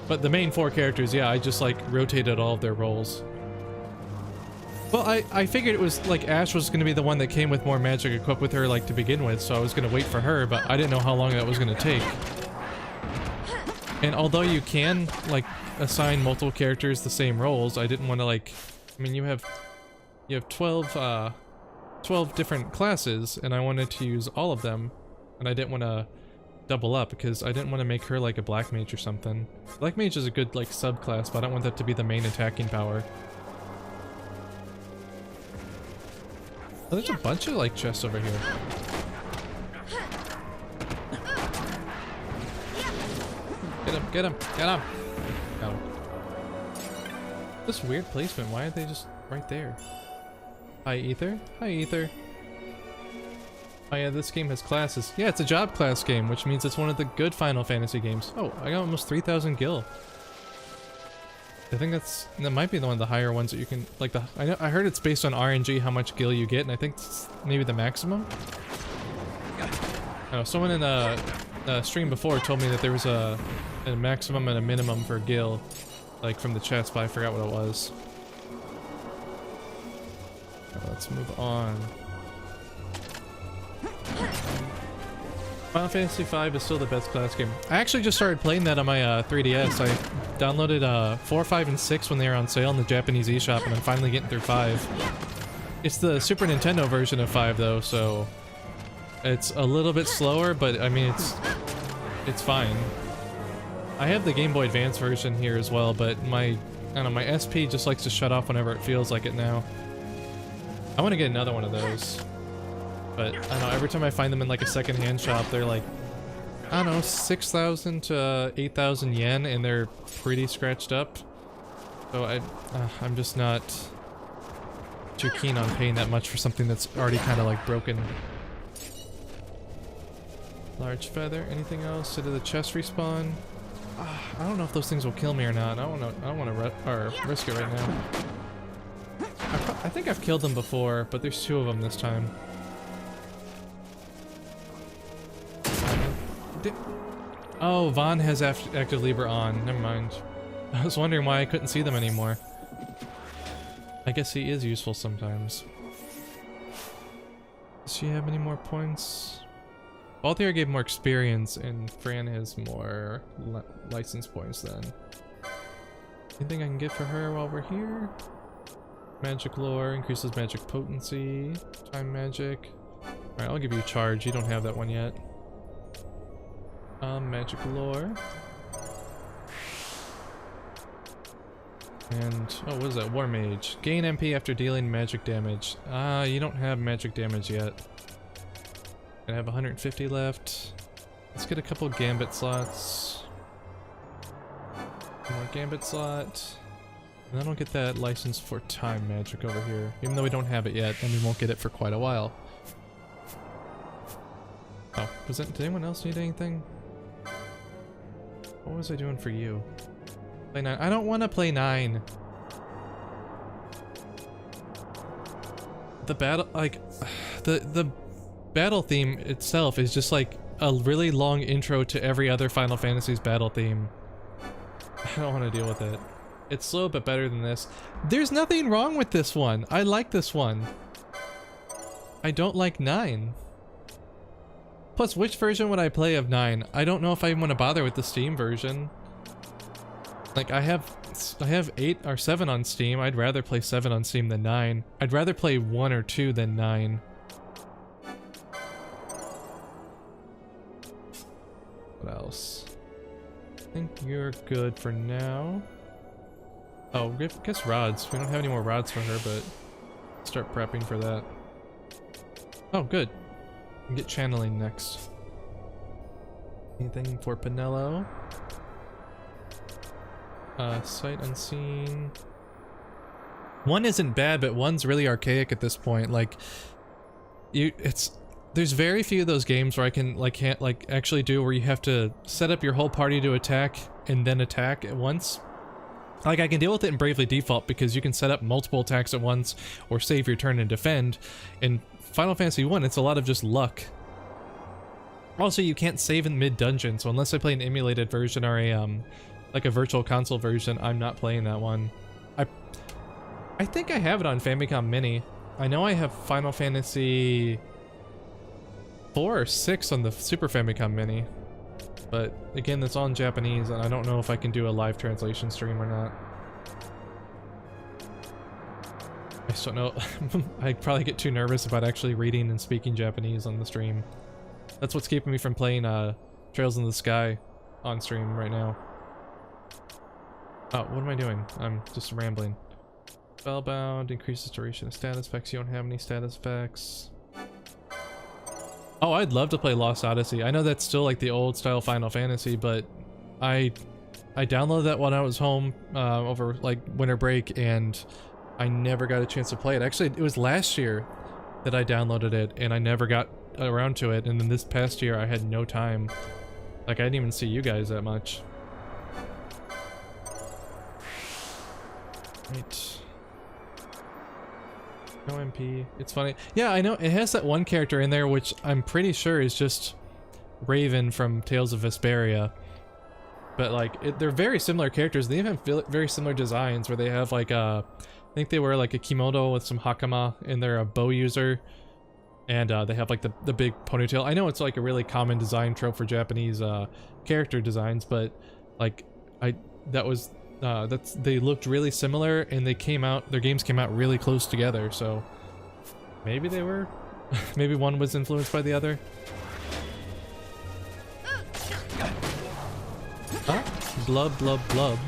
Speaker 1: But the main four characters, yeah, I just like rotated all of their roles. Well, I figured it was like Ash was going to be the one that came with more magic equipped with her like to begin with, so I was going to wait for her, but I didn't know how long that was going to take. And although you can like assign multiple characters the same roles, I didn't want to like, I mean you have 12 12 different classes, and I wanted to use all of them, and I didn't want to double up because I didn't want to make her like a black mage or something. Black mage is a good like subclass, but I don't want that to be the main attacking power. Oh, there's a bunch of like chests over here. Get him, get him, get him! Got him. This weird placement, why aren't they just right there? Hi Ether? Hi Ether. Oh yeah, this game has classes. Yeah, it's a job class game, which means it's one of the good Final Fantasy games. Oh, I got almost 3,000 gil. I think that might be one of the higher ones that you can, like I heard it's based on RNG how much gil you get, and I think it's maybe the maximum? Oh, someone in a stream before told me that there was a maximum and a minimum for gil, like from the chest, but I forgot what it was. Let's move on. Final Fantasy V is still the best class game. I actually just started playing that on my 3DS. I downloaded 4, 5, and 6 when they were on sale in the Japanese eShop, and I'm finally getting through 5. It's the Super Nintendo version of 5 though, so it's a little bit slower, but I mean it's fine. I have the Game Boy Advance version here as well, but I don't know, my SP just likes to shut off whenever it feels like it now. I want to get another one of those. But, I don't know, every time I find them in like a second-hand shop, they're like, I don't know, 6,000 to 8,000 yen, and they're pretty scratched up. So I'm just not too keen on paying that much for something that's already kind of like broken. Large feather, anything else? So did the chest respawn? I don't know if those things will kill me or not. I don't want to risk it right now. I think I've killed them before, but there's 2 of them this time. Oh, Vaughn has active Libra on. Never mind. I was wondering why I couldn't see them anymore. I guess he is useful sometimes. Does she have any more points? Balthier gave more experience, and Fran has more license points then. Anything I can get for her while we're here? Magic lore, increases magic potency, time magic. Alright, I'll give you a charge, you don't have that one yet. Magic lore. And, oh, what is that? War Mage. Gain MP after dealing magic damage. You don't have magic damage yet. I have 150 left. Let's get a couple Gambit slots. One more Gambit slot. And then I'll get that license for time magic over here. Even though we don't have it yet, and we won't get it for quite a while. Oh, did anyone else need anything? What was I doing for you? Play 9. I don't want to play 9. The battle, like, the battle theme itself is just like a really long intro to every other Final Fantasy's battle theme. I don't want to deal with it. It's slow but better than this. There's nothing wrong with this one. I like this one. I don't like 9. Plus, which version would I play of 9? I don't know if I even want to bother with the Steam version. Like, I have 8 or 7 on Steam. I'd rather play 7 on Steam than 9. I'd rather play 1 or 2 than 9. What else? I think you're good for now. Oh, guess rods. We don't have any more rods for her, but start prepping for that. Oh, good. We can get channeling next. Anything for Pinello? Sight unseen. 1 isn't bad, but 1's really archaic at this point. Like, there's very few of those games where I can can't actually do where you have to set up your whole party to attack and then attack at once. Like, I can deal with it in Bravely Default because you can set up multiple attacks at once or save your turn and defend. In Final Fantasy 1, it's a lot of just luck. Also, you can't save in mid-dungeon, so unless I play an emulated version or a like a virtual console version, I'm not playing that one. I think I have it on Famicom Mini. I know I have Final Fantasy 4 or 6 on the Super Famicom Mini. But again, that's all in Japanese, and I don't know if I can do a live translation stream or not. just don't know. I probably get too nervous about actually reading and speaking Japanese on the stream. That's what's keeping me from playing Trails in the Sky on stream right now. Oh, what am I doing? I'm just rambling. Spellbound, increases duration of status effects. You don't have any status effects. Oh, I'd love to play Lost Odyssey. I know that's still like the old style Final Fantasy, but I downloaded that when I was home over like winter break, and I never got a chance to play it. Actually, it was last year that I downloaded it, and I never got around to it. And then this past year, I had no time. Like, I didn't even see you guys that much. Right. No MP. It's funny. Yeah, I know. It has that one character in there, which I'm pretty sure is just Raven from Tales of Vesperia. But, like, they're very similar characters. They even have very similar designs, where they have, like, I think they wear, like, a kimono with some hakama, and they're a bow user. And, they have, like, the big ponytail. I know it's, like, a really common design trope for Japanese, character designs, but, like, they looked really similar, and their games came out really close together, so maybe they were, maybe one was influenced by the other. Huh? Blub, blub, blub.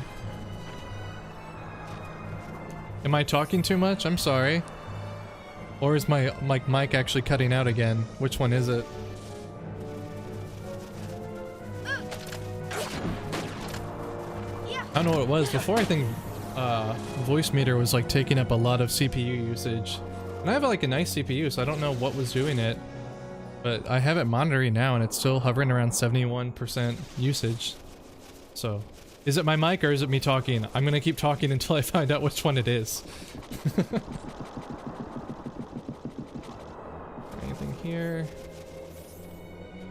Speaker 1: Am I talking too much? I'm sorry. Or is my mic actually cutting out again? Which one is it? I don't know what it was. Before, I think voice meter was like taking up a lot of CPU usage. And I have like a nice CPU, so I don't know what was doing it. But I have it monitoring now, and it's still hovering around 71% usage. So, is it my mic or is it me talking? I'm gonna keep talking until I find out which one it is. Anything here?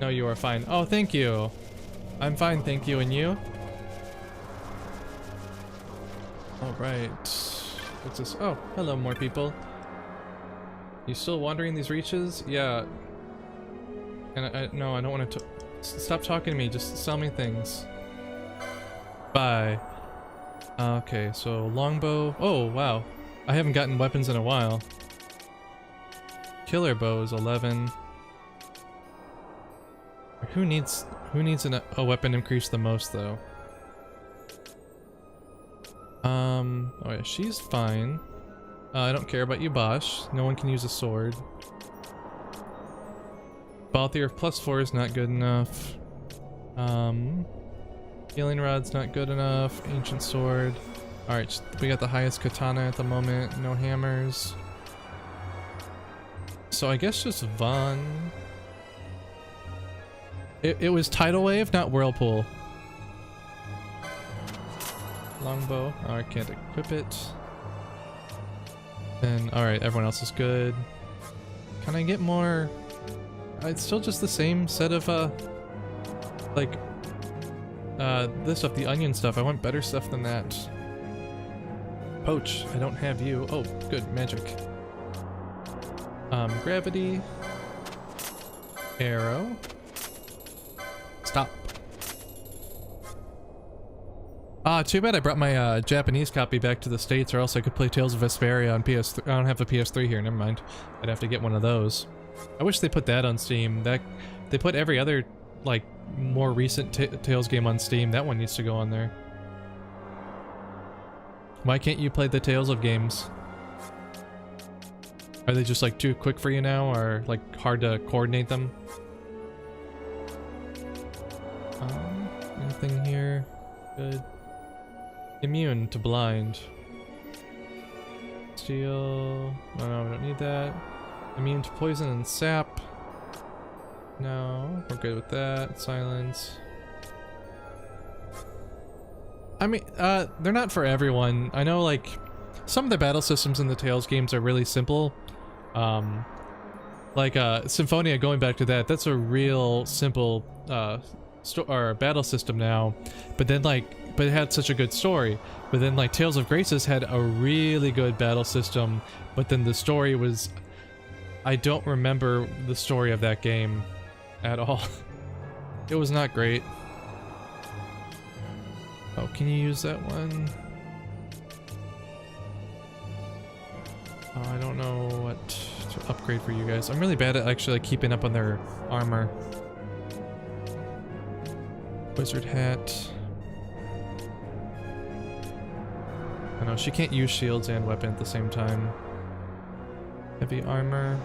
Speaker 1: No, you are fine. Oh, thank you. I'm fine, thank you. And you? Alright. What's this? Oh, hello, more people. You still wandering these reaches? Yeah. And no, I don't want to stop talking to me, just sell me things. Bye. Okay, so longbow. Oh, wow. I haven't gotten weapons in a while. Killer bow is 11. Who needs a weapon increase the most, though? Oh yeah, she's fine. I don't care about you, Bosch. No one can use a sword. Balthier of +4 is not good enough. Healing rod's not good enough. Ancient sword. Alright, we got the highest katana at the moment. No hammers. So I guess just Vaughn. It was Tidal Wave, not Whirlpool. Longbow. Oh, I can't equip it. And alright, everyone else is good. Can I get more? It's still just the same set of this stuff, the onion stuff. I want better stuff than that. Poach, I don't have you. Oh, good, magic. Gravity. Arrow. Stop. Too bad I brought my Japanese copy back to the States, or else I could play Tales of Vesperia on PS3. I don't have a PS3 here, never mind. I'd have to get one of those. I wish they put that on Steam. They put every other, like, more recent Tales game on Steam. That one needs to go on there. Why can't you play the Tales of games? Are they just, like, too quick for you now, or, like, hard to coordinate them? Anything here? Good. Immune to blind. Steel. No, we don't need that. Immune to poison and sap. No, we're good with that. Silence. I mean, they're not for everyone. I know, like, some of the battle systems in the Tales games are really simple. Like, Symphonia, going back to that, that's a real simple, battle system now. But then, like, but it had such a good story. But then, like, Tales of Graces had a really good battle system, but then the story was... I don't remember the story of that game at all. It was not great. Oh, can you use that one? Oh, I don't know what to upgrade for you guys. I'm really bad at actually like, keeping up on their armor. Wizard hat. I know she can't use shields and weapon at the same time. Heavy armor.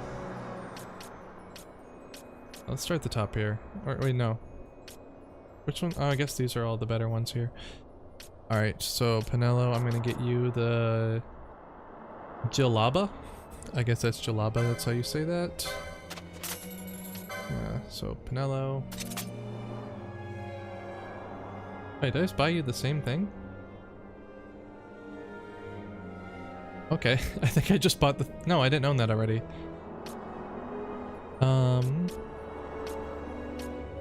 Speaker 1: Let's start at the top here. Or wait, no. Which one? Oh, I guess these are all the better ones here. Alright, so Pinello, I'm gonna get you the Jalaba. I guess that's Jalaba, that's how you say that. Yeah, so Pinello. Wait, did I just buy you the same thing? Okay, I think I just bought the... No, I didn't own that already.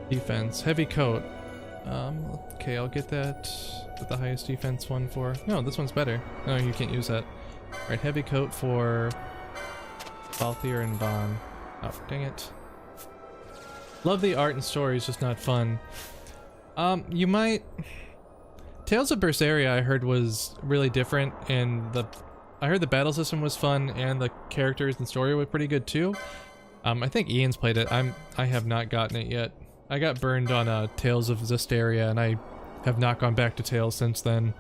Speaker 1: Defense. Heavy coat. Okay, I'll get that with the highest defense one for... No, this one's better. No, you can't use that. Alright, heavy coat for... Balthier and Vaughn. Oh, dang it. Love the art and story, it's just not fun. You might... Tales of Berseria I heard was really different, and I heard the battle system was fun, and the characters and story were pretty good too. I think Ian's played it. I have not gotten it yet. I got burned on Tales of Zestiria, and I have not gone back to Tales since then.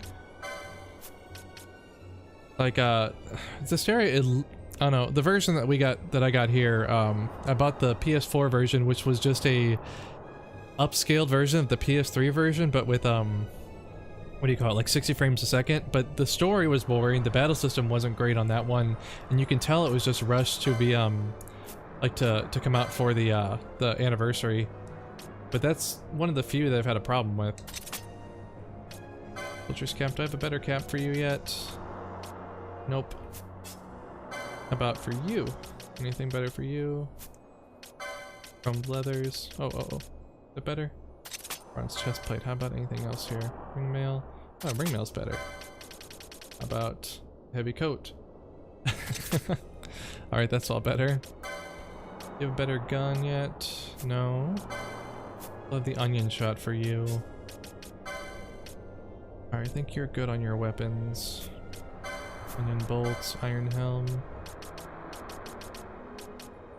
Speaker 1: Like, Zestiria, I don't know, the version that I got here, I bought the PS4 version, which was just a upscaled version of the PS3 version, but with, what do you call it, like 60 frames a second, but the story was boring, the battle system wasn't great on that one, and you can tell it was just rushed to be, like to come out for the anniversary. But that's one of the few that I've had a problem with. Vulture's cap, do I have a better cap for you yet? Nope. How about for you? Anything better for you? Chromed leathers. Oh. Is it better? Bronze chest plate. How about anything else here? Ringmail. Oh, ringmail's better. How about heavy coat? Alright, that's all better. You have a better gun yet? No. Love the onion shot for you. Alright, I think you're good on your weapons. Onion bolts, iron helm.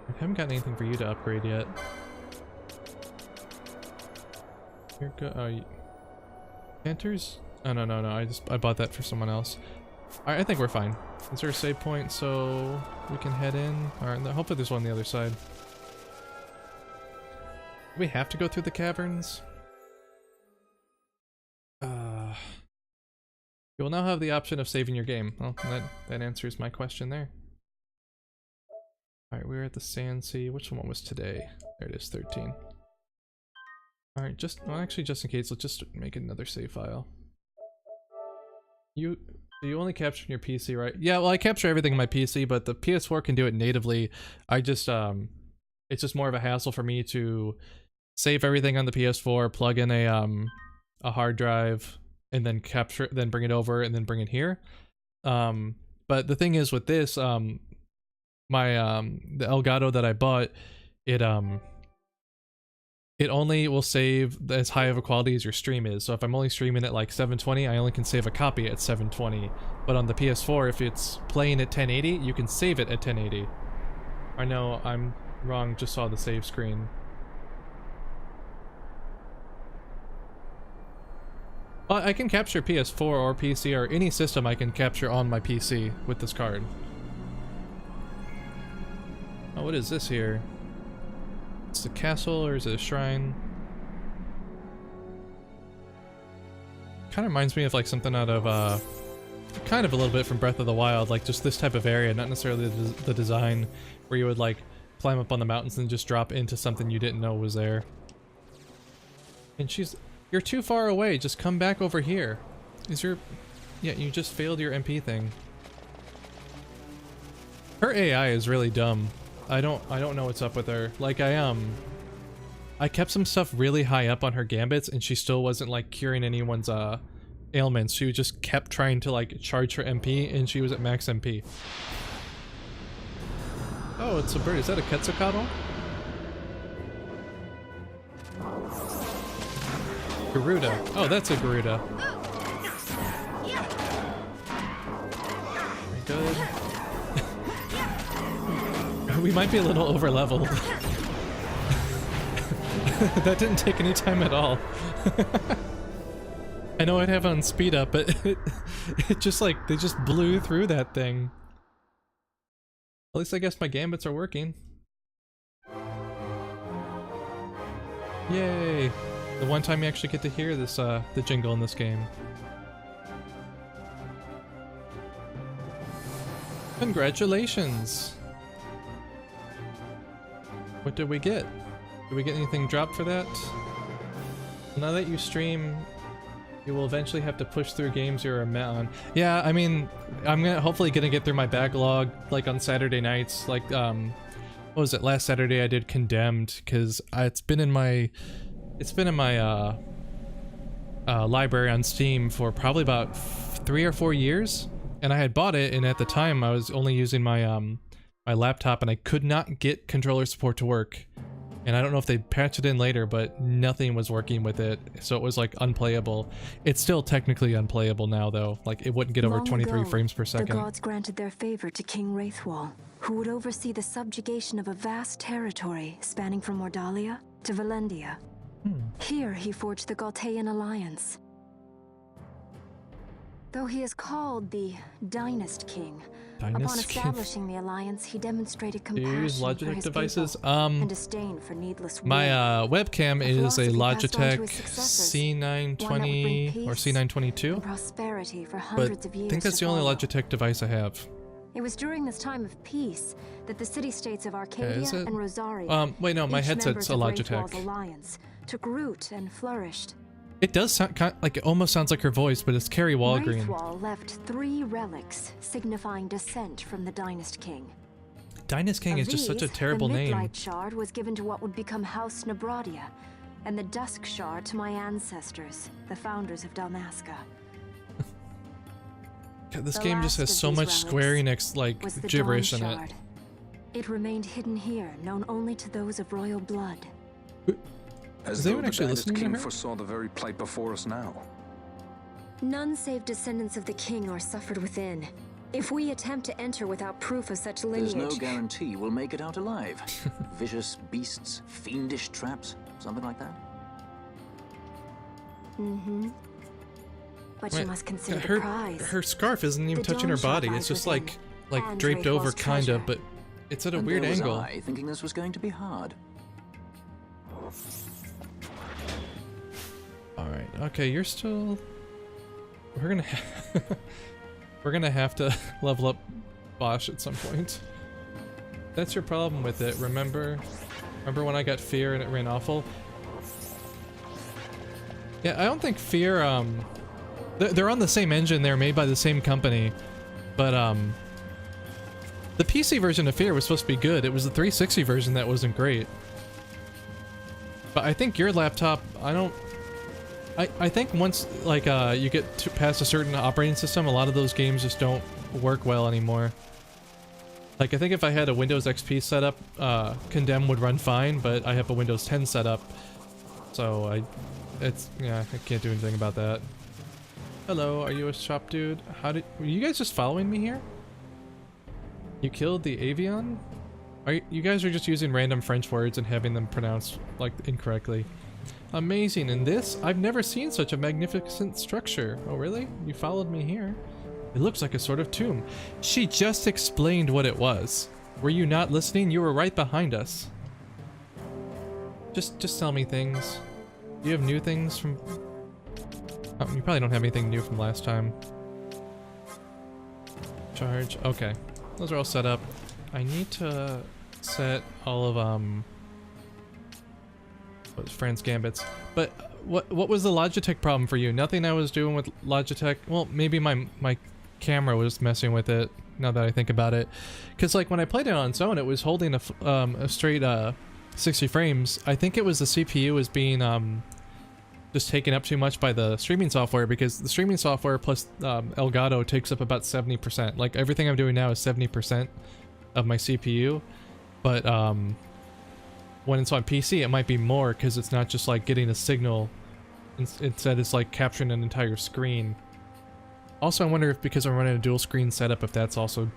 Speaker 1: I haven't got anything for you to upgrade yet. You're good. Oh, Planters? Oh, no. I bought that for someone else. Alright, I think we're fine. Is there a save point so we can head in? Alright, hopefully there's one on the other side. Do we have to go through the caverns? You will now have the option of saving your game. Well, that answers my question there. Alright, we're at the Sand Sea. Which one was today? There it is, 13. Alright, well, actually, just in case, let's just make another save file. You only capture on your PC, right? Yeah, well, I capture everything on my PC, but the PS4 can do it natively. I just, it's just more of a hassle for me to save everything on the PS4, plug in a hard drive, and then then bring it over, and then bring it here. But the thing is with this, the Elgato that I bought, it only will save as high of a quality as your stream is. So if I'm only streaming at like 720, I only can save a copy at 720. But on the PS4, if it's playing at 1080, you can save it at 1080. I know I'm wrong, just saw the save screen. Well, I can capture PS4 or PC or any system I can capture on my PC with this card. Oh, what is this here? It's a castle or is it a shrine? Kind of reminds me of like something out of kind of a little bit from Breath of the Wild, like just this type of area, not necessarily the design where you would like climb up on the mountains and just drop into something you didn't know was there. And you're too far away, just come back over here. Yeah, you just failed your MP thing. Her AI is really dumb. I don't know what's up with her. Like I kept some stuff really high up on her gambits and she still wasn't like curing anyone's ailments. She just kept trying to like charge her MP and she was at max MP. Oh, it's a bird. Is that a Quetzalcoatl? Garuda. Oh, that's a Garuda. Very good. We might be a little over leveled. That didn't take any time at all. I know I'd have on speed up, but it just like, they just blew through that thing. At least I guess my gambits are working. Yay! The one time you actually get to hear this, the jingle in this game. Congratulations! What did we get? Did we get anything dropped for that? Now that you stream, you will eventually have to push through games you're a met on. Yeah, I mean, I'm hopefully gonna get through my backlog, like on Saturday nights. Like, what was it? Last Saturday I did Condemned, because it's been in my library on Steam for probably about 3 or 4 years, and I had bought it, and at the time I was only using my my laptop, and I could not get controller support to work. And I don't know if they patched it in later, but nothing was working with it, so it was like unplayable. It's still technically unplayable now, though. Like, it wouldn't get over 23 frames per second.
Speaker 2: The gods granted their favor to King Wraithwall, who would oversee the subjugation of a vast territory spanning from Mordalia to Valendia. Here he forged the Galtean Alliance. Though he is called the Dynast King, upon establishing the alliance, he demonstrated compassion for his
Speaker 1: devices.
Speaker 2: people and disdain for needless war.
Speaker 1: My webcam is a Logitech C920 or C922,
Speaker 2: prosperity for
Speaker 1: but
Speaker 2: hundreds of years
Speaker 1: I think that's the only Logitech device I have.
Speaker 2: It was during this time of peace that the city-states of Arcadia and Rosaria,
Speaker 1: wait, no, my headset's a Logitech.
Speaker 2: Alliance, took root and flourished.
Speaker 1: It does sound kind of, like, it almost sounds like her voice, but it's Carrie Walgreen.
Speaker 2: Wraithwall left 3 relics signifying descent from the Dynast King.
Speaker 1: Dynast King is just such a terrible name.
Speaker 2: The Midlight Shard was given to what would become House Nabradia, and the Dusk Shard to my ancestors, the founders of Dalmasca.
Speaker 1: God, this game just has so much Square Enix, like, gibberish in it.
Speaker 2: It remained hidden here, known only to those of royal blood.
Speaker 3: As though the Dynast King foresaw the very plight before us now.
Speaker 2: None save descendants of the king are suffered within. If we attempt to enter without proof of such lineage...
Speaker 4: There's no guarantee we'll make it out alive. Vicious beasts, fiendish traps, something like that?
Speaker 2: Mm-hmm. But you must consider the prize.
Speaker 1: Her scarf isn't even touching her body. It's just like draped over, kind of, but it's at a weird angle.
Speaker 4: I thinking this was going to be hard.
Speaker 1: Alright, okay, you're still... We're gonna have to level up Bosch at some point. That's your problem with it, remember? Remember when I got Fear and it ran awful? Yeah, I don't think Fear, they're on the same engine, they're made by the same company, but, the PC version of Fear was supposed to be good. It was the 360 version that wasn't great. But I think your laptop, I think once, like, you get past a certain operating system, a lot of those games just don't work well anymore. Like, I think if I had a Windows XP setup, Condemn would run fine, but I have a Windows 10 setup, so yeah, I can't do anything about that. Hello, are you a shop dude? Were you guys just following me here? You killed the Avion? You guys are just using random French words and having them pronounced, like, incorrectly. Amazing, and this? I've never seen such a magnificent structure. Oh really? You followed me here. It looks like a sort of tomb. She just explained what it was. Were you not listening? You were right behind us. Just tell me things. Do you have new things from... you probably don't have anything new from last time. Charge. Okay. Those are all set up. I need to set all of, Fran's Gambits. But what was the Logitech problem for you? Nothing I was doing with Logitech. Well, maybe my camera was messing with it, now that I think about it. Because, like, when I played it on its own, it was holding a straight 60 frames. I think it was the CPU was being just taken up too much by the streaming software, because the streaming software plus Elgato takes up about 70%. Like, everything I'm doing now is 70% of my CPU. But when it's on PC, it might be more, because it's not just like getting a signal. Instead, it's like capturing an entire screen. Also, I wonder if, because I'm running a dual screen setup, if that's also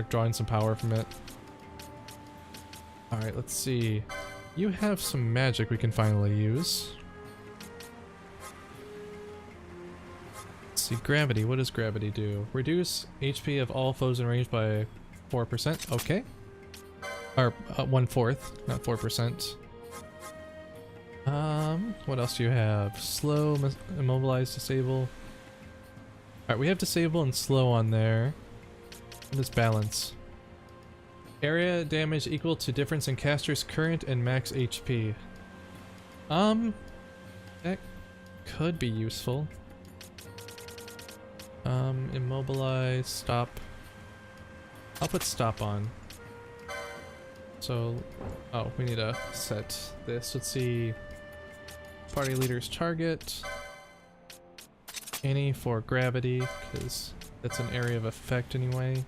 Speaker 1: drawing some power from it. Alright, let's see. You have some magic we can finally use. Let's see, gravity. What does gravity do? Reduce HP of all foes in range by 4%. Okay. Or 1/4, not 4%. What else do you have? Slow, immobilize, disable. Alright, we have disable and slow on there. What is balance? Area damage equal to difference in caster's current and max HP. That could be useful. Immobilize, stop. I'll put stop on. So, oh, we need to set this. Let's see. Party leader's target. Any for gravity, because that's an area of effect anyway.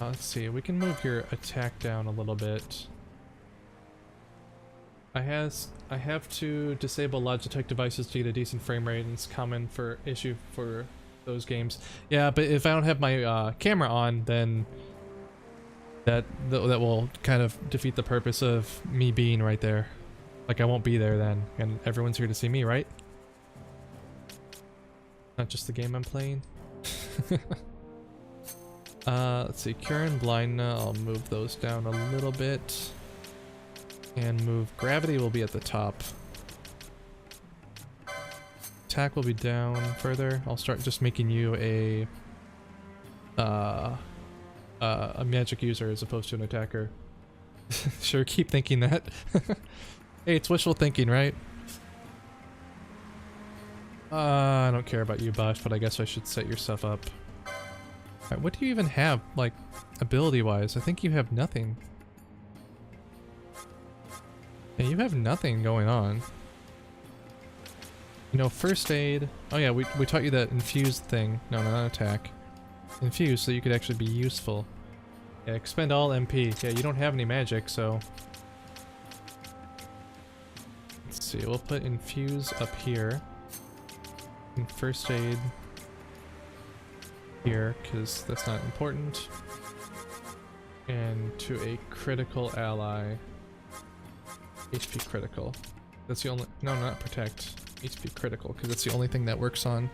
Speaker 1: Let's see, we can move your attack down a little bit. I have to disable Logitech devices to get a decent frame rate, and it's common for issue for those games. Yeah, but if I don't have my camera on, then that will kind of defeat the purpose of me being right there. Like, I won't be there then, and everyone's here to see me, right? Not just the game I'm playing. Let's see, Cure and Blindna, I'll move those down a little bit. And move Gravity will be at the top. Attack will be down further. I'll start just making you a magic user as opposed to an attacker. Sure, keep thinking that. Hey, it's wishful thinking, right? I don't care about you, Bosch, but I guess I should set your stuff up. Alright, what do you even have, like, ability-wise? I think you have nothing. Yeah, you have nothing going on. You know, first aid... Oh yeah, we taught you that infused thing. No, not attack. Infuse, so you could actually be useful. Yeah, expend all MP. Yeah, you don't have any magic, so... Let's see, we'll put infuse up here. And first aid here, because that's not important. And to a critical ally. HP critical. That's the only... No, not protect. HP critical, because that's the only thing that works on.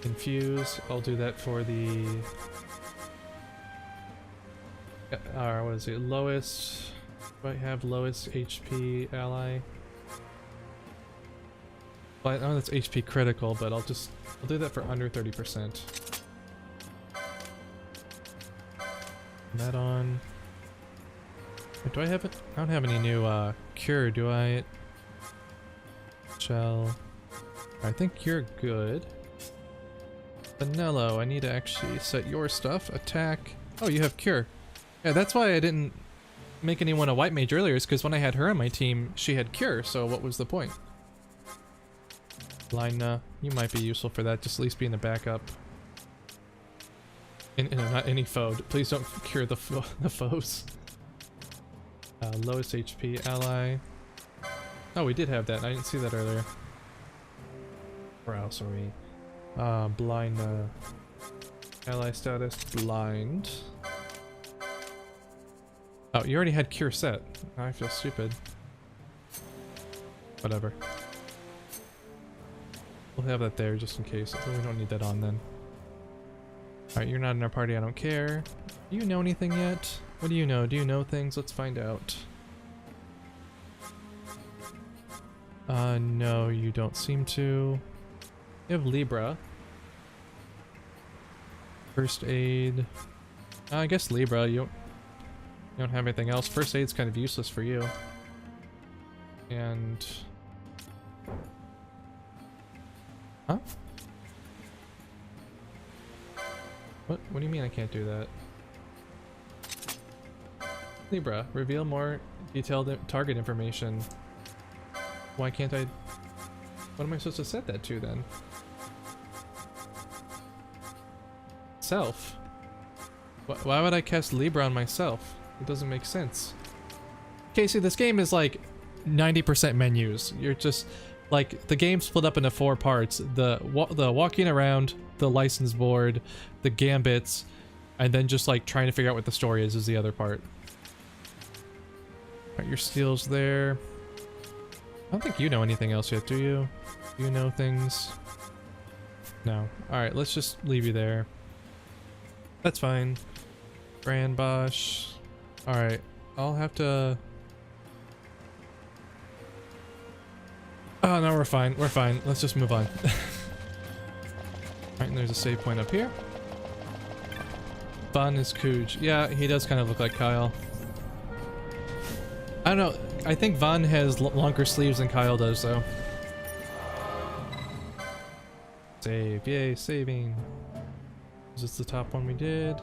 Speaker 1: Infuse. I'll do that for the... what is it? Lowest... Do I have lowest HP ally? Well, I know that's HP critical, but I'll do that for under 30%. That on. Wait, do I have it? I don't have any new cure, do I? Shell. I think you're good. Vanello, I need to actually set your stuff. Attack. Oh, you have cure. Yeah, that's why I didn't make anyone a white mage earlier, is because when I had her on my team, she had cure, so what was the point? Blindna, you might be useful for that, just at least be in the backup. Not any foe. Please don't cure the foes. Lowest HP ally. Oh, we did have that. I didn't see that earlier. Where else are we? Blind. Ally status. Blind. Oh, you already had cure set. I feel stupid. Whatever. We'll have that there just in case. We don't need that on then. Alright, you're not in our party, I don't care. Do you know anything yet? What do you know? Do you know things? Let's find out. No, you don't seem to. You have Libra. First aid. I guess Libra, you don't have anything else. First aid's kind of useless for you. And... Huh? What do you mean I can't do that? Libra, reveal more detailed target information. Why can't I... What am I supposed to set that to then? Self. Why would I cast Libra on myself? It doesn't make sense. Casey, this game is like 90% menus. You're just... Like, the game's split up into 4 parts. The walking around, the license board, the gambits, And then just like trying to figure out what the story is the other part. Alright, your steel's there. I don't think you know anything else yet, do you? Do you know things? No. Alright, let's just leave you there. That's fine. Grand Bosch. Alright, I'll have to... Oh no, we're fine. We're fine. Let's just move on. Alright, and there's a save point up here. Van is Cooge. Yeah, he does kind of look like Kyle. I don't know. I think Van has longer sleeves than Kyle does, though. Save. Yay, saving. Is this the top one we did?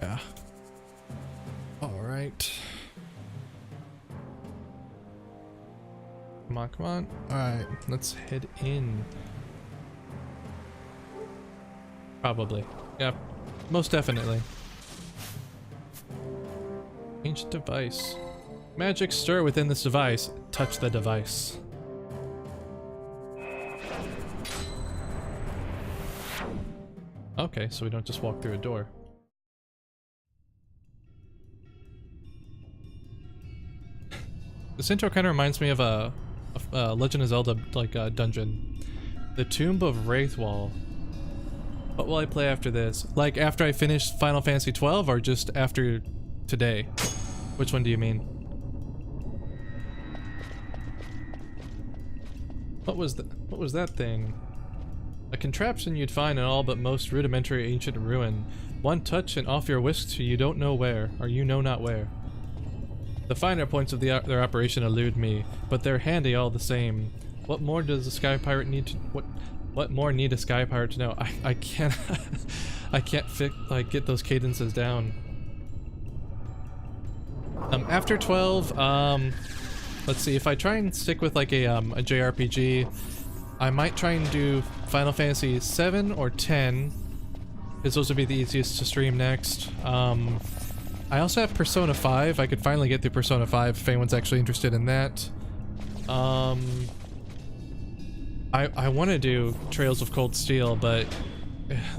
Speaker 1: Yeah. Alright. Come on, come on. Alright, let's head in. Probably. Yep. Most definitely. Ancient device. Magic stir within this device. Touch the device. Okay, so we don't just walk through a door. This intro kind of reminds me of a Legend of Zelda like dungeon. The Tomb of Wraithwall. What will I play after this? Like after I finish Final Fantasy XII or just after today? Which one do you mean? What was that thing? A contraption you'd find in all but most rudimentary ancient ruin. One touch and off your whisk to you don't know where, or you know not where. The finer points of their operation elude me, but they're handy all the same. What more does a sky pirate need to what more need a sky pirate to know? I can't I can't get those cadences down. After 12, let's see, if I try and stick with like a JRPG, I might try and do Final Fantasy 7 or 10, because those would be the easiest to stream next. I also have Persona 5. I could finally get through Persona 5 if anyone's actually interested in that. I want to do Trails of Cold Steel, but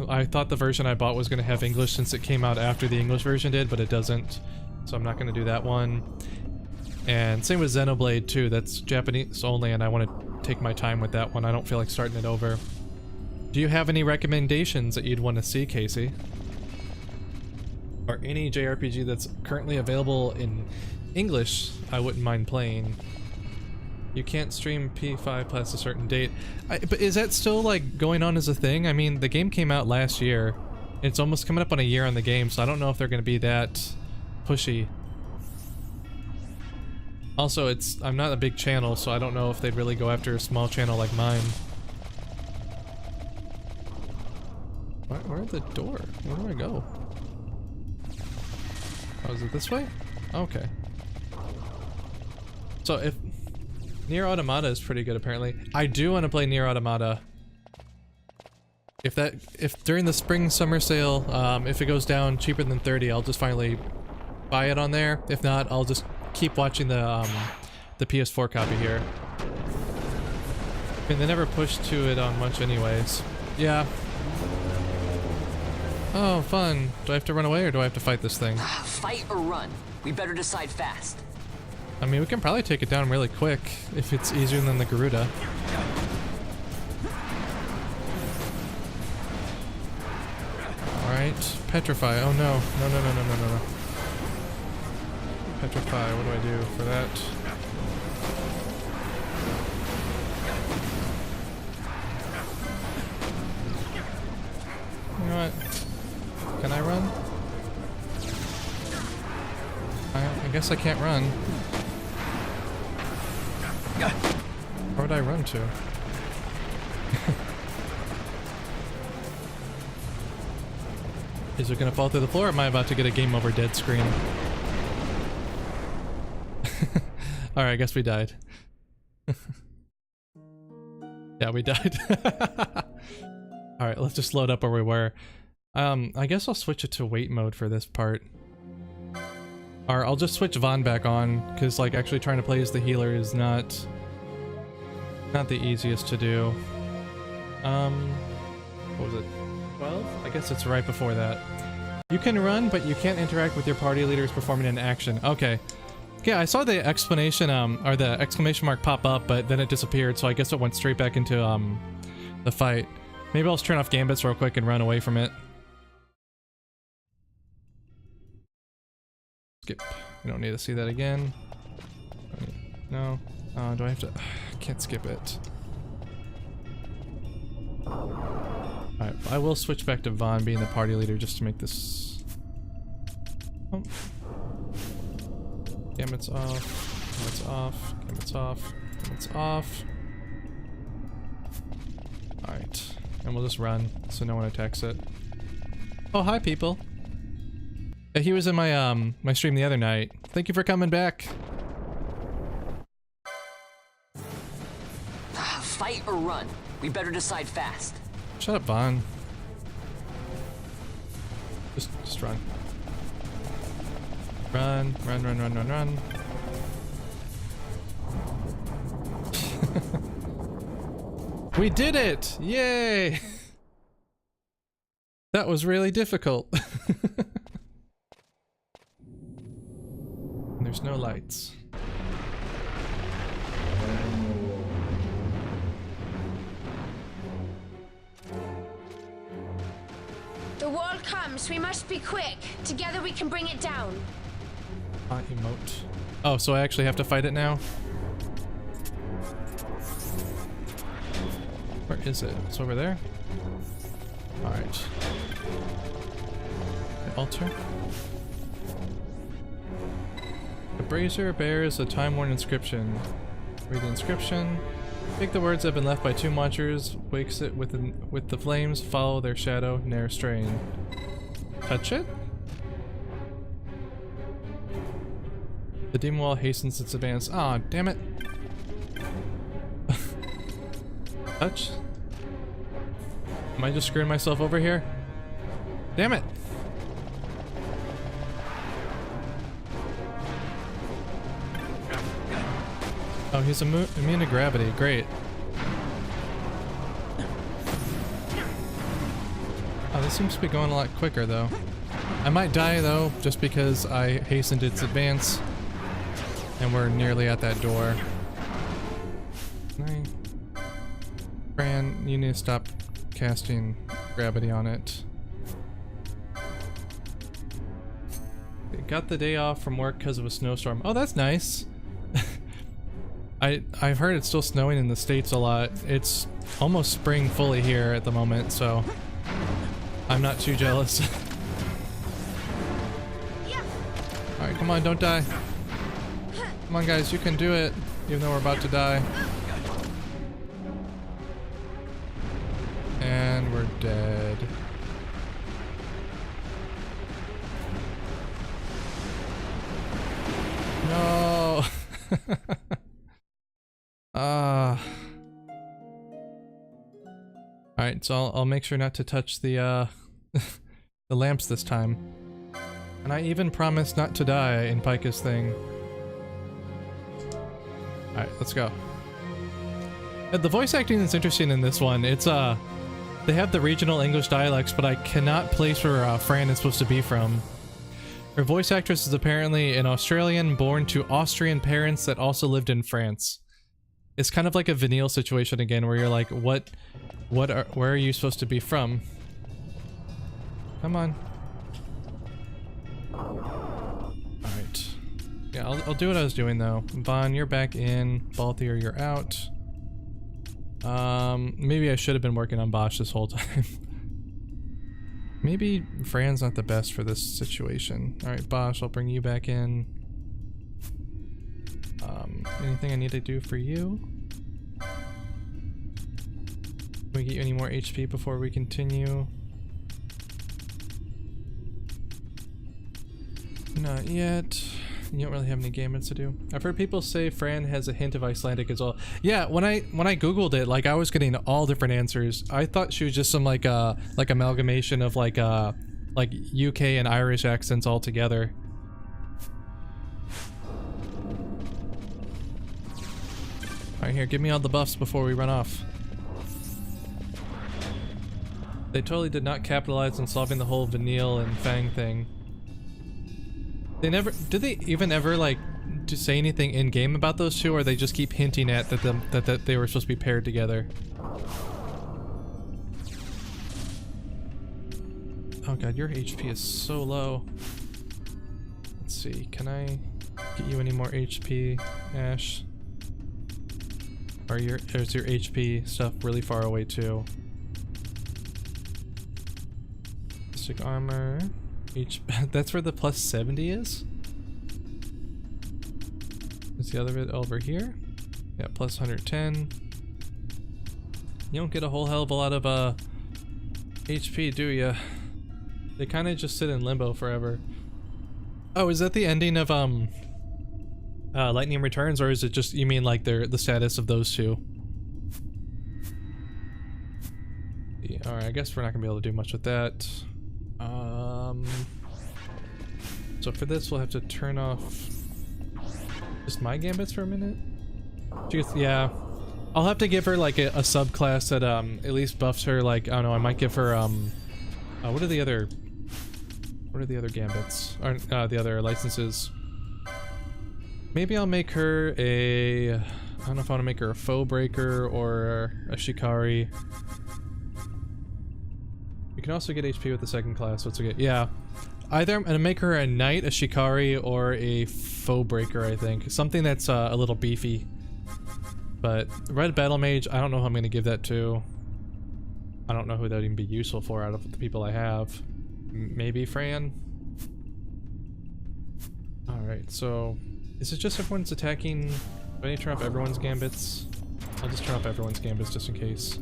Speaker 1: I thought the version I bought was going to have English since it came out after the English version did, but it doesn't. So I'm not going to do that one. And same with Xenoblade 2. That's Japanese only, and I want to take my time with that one. I don't feel like starting it over. Do you have any recommendations that you'd want to see, Casey? Or any JRPG that's currently available in English I wouldn't mind playing. You can't stream P5 past a certain date. But is that still like going on as a thing? I mean, the game came out last year. It's almost coming up on a year on the game, so I don't know if they're going to be that pushy. Also, I'm not a big channel, so I don't know if they'd really go after a small channel like mine. Where's the door? Where do I go? Oh, is it this way? Okay. So if Nier Automata is pretty good apparently. I do want to play Nier Automata. If during the spring summer sale, if it goes down cheaper than 30, I'll just finally buy it on there. If not, I'll just keep watching the PS4 copy here. I mean, they never pushed to it on much anyways. Yeah. Oh, fun. Do I have to run away or do I have to fight this thing?
Speaker 5: Fight or run? We better decide fast.
Speaker 1: I mean, we can probably take it down really quick if it's easier than the Garuda. Alright. Petrify. Oh no. No. Petrify. What do I do for that? You know what? Can I run? I guess I can't run. Where would I run to? Is it gonna fall through the floor or am I about to get a game over dead screen? Alright, I guess we died. Yeah, we died. Alright, let's just load up where we were. I guess I'll switch it to wait mode for this part. Or I'll just switch Vaughn back on, because like actually trying to play as the healer is not the easiest to do. What was it? 12? I guess it's right before that. You can run, but you can't interact with your party leaders performing an action. Okay. Yeah, I saw the explanation, or the exclamation mark pop up, but then it disappeared, so I guess it went straight back into, the fight. Maybe I'll just turn off gambits real quick and run away from it. Skip. We don't need to see that again. No. Do I have to? I can't skip it. Alright, I will switch back to Vaughn being the party leader just to make this... Oh. Gambit's off. Gambit's off. Gambit's off. Gambit's off. Alright. And we'll just run so no one attacks it. Oh, hi people. He was in my my stream the other night. Thank you for coming back.
Speaker 5: Fight or run? We better decide fast.
Speaker 1: Shut up, Vaughn. Just run. Run, run, run, run, run, run. We did it! Yay! That was really difficult. There's no lights.
Speaker 6: The wall comes. We must be quick. Together we can bring it down.
Speaker 1: Emote. Oh, so I actually have to fight it now? Where is it? It's over there? Alright. The altar. The brazier bears a time-worn inscription. Read the inscription. Take the words that have been left by two watchers, wakes it with the flames, follow their shadow, ne'er straying. Touch it? The demon wall hastens its advance. Aw, oh, damn it. Touch? Am I just screwing myself over here? Damn it! Oh, he's immune to gravity. Great. Oh, this seems to be going a lot quicker, though. I might die, though, just because I hastened its advance. And we're nearly at that door. Fran, you need to stop casting gravity on it. They got the day off from work because of a snowstorm. Oh, that's nice. I've heard it's still snowing in the States a lot. It's almost spring fully here at the moment, so I'm not too jealous. Alright, come on, don't die. Come on guys, you can do it, even though we're about to die. And we're dead. No! Alright, so I'll make sure not to touch the the lamps this time. And I even promise not to die in Pika's thing. Alright, let's go. The voice acting is interesting in this one. It's they have the regional English dialects, but I cannot place where Fran is supposed to be from. Her voice actress is apparently an Australian born to Austrian parents that also lived in France. It's kind of like a Vanille situation again, where you're like, where are you supposed to be from? Come on. Alright. Yeah, I'll do what I was doing though. Vaughn, you're back in. Balthier, you're out. Maybe I should have been working on Bosch this whole time. Maybe Fran's not the best for this situation. Alright, Bosch, I'll bring you back in. Anything I need to do for you? Can we get you any more HP before we continue? Not yet. You don't really have any gambits to do. I've heard people say Fran has a hint of Icelandic as well. Yeah, when I googled it, like I was getting all different answers. I thought she was just some like amalgamation of like UK and Irish accents all together. Alright, here, give me all the buffs before we run off. They totally did not capitalize on solving the whole Vanille and Fang thing. They never... Did they even ever, like, to say anything in-game about those two, or they just keep hinting at that they were supposed to be paired together? Oh god, your HP is so low. Let's see, can I get you any more HP, Ash? Or is your HP stuff really far away too? Basic armor. That's where the plus 70 is? Is the other bit over here? Yeah, plus 110. You don't get a whole hell of a lot of HP, do ya? They kind of just sit in limbo forever. Oh, is that the ending of Lightning Returns, or is it just, you mean like the status of those two? Yeah, alright, I guess we're not gonna be able to do much with that. So for this we'll have to turn off just my gambits for a minute. Yeah, I'll have to give her like a subclass that at least buffs her. Like, I don't know, I might give her what are the other gambits, or the other licenses? Maybe I'll make her a, I don't know if I want to make her a foe breaker or a Shikari. You can also get HP with the second class, so it's okay. Yeah, either I'm gonna make her a knight, a Shikari, or a foe breaker. I think something that's a little beefy. But red battle mage, I don't know who I'm gonna give that to. I don't know who that would even be useful for out of the people I have. Maybe Fran. All right, so is it just everyone's attacking? Do I need to turn off everyone's gambits? I'll just turn off everyone's gambits just in case.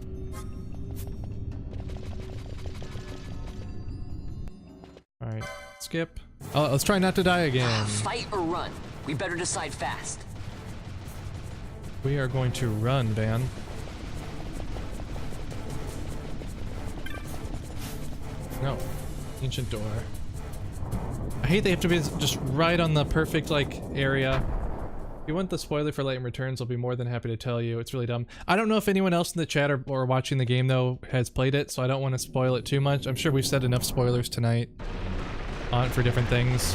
Speaker 1: Alright, skip. Oh, let's try not to die again.
Speaker 5: Fight or run? We better decide fast.
Speaker 1: We are going to run, Van. No. Ancient door. I hate they have to be just right on the perfect, like, area. If you want the spoiler for Lightning Returns, I'll be more than happy to tell you. It's really dumb. I don't know if anyone else in the chat or watching the game, though, has played it, so I don't want to spoil it too much. I'm sure we've said enough spoilers tonight on for different things.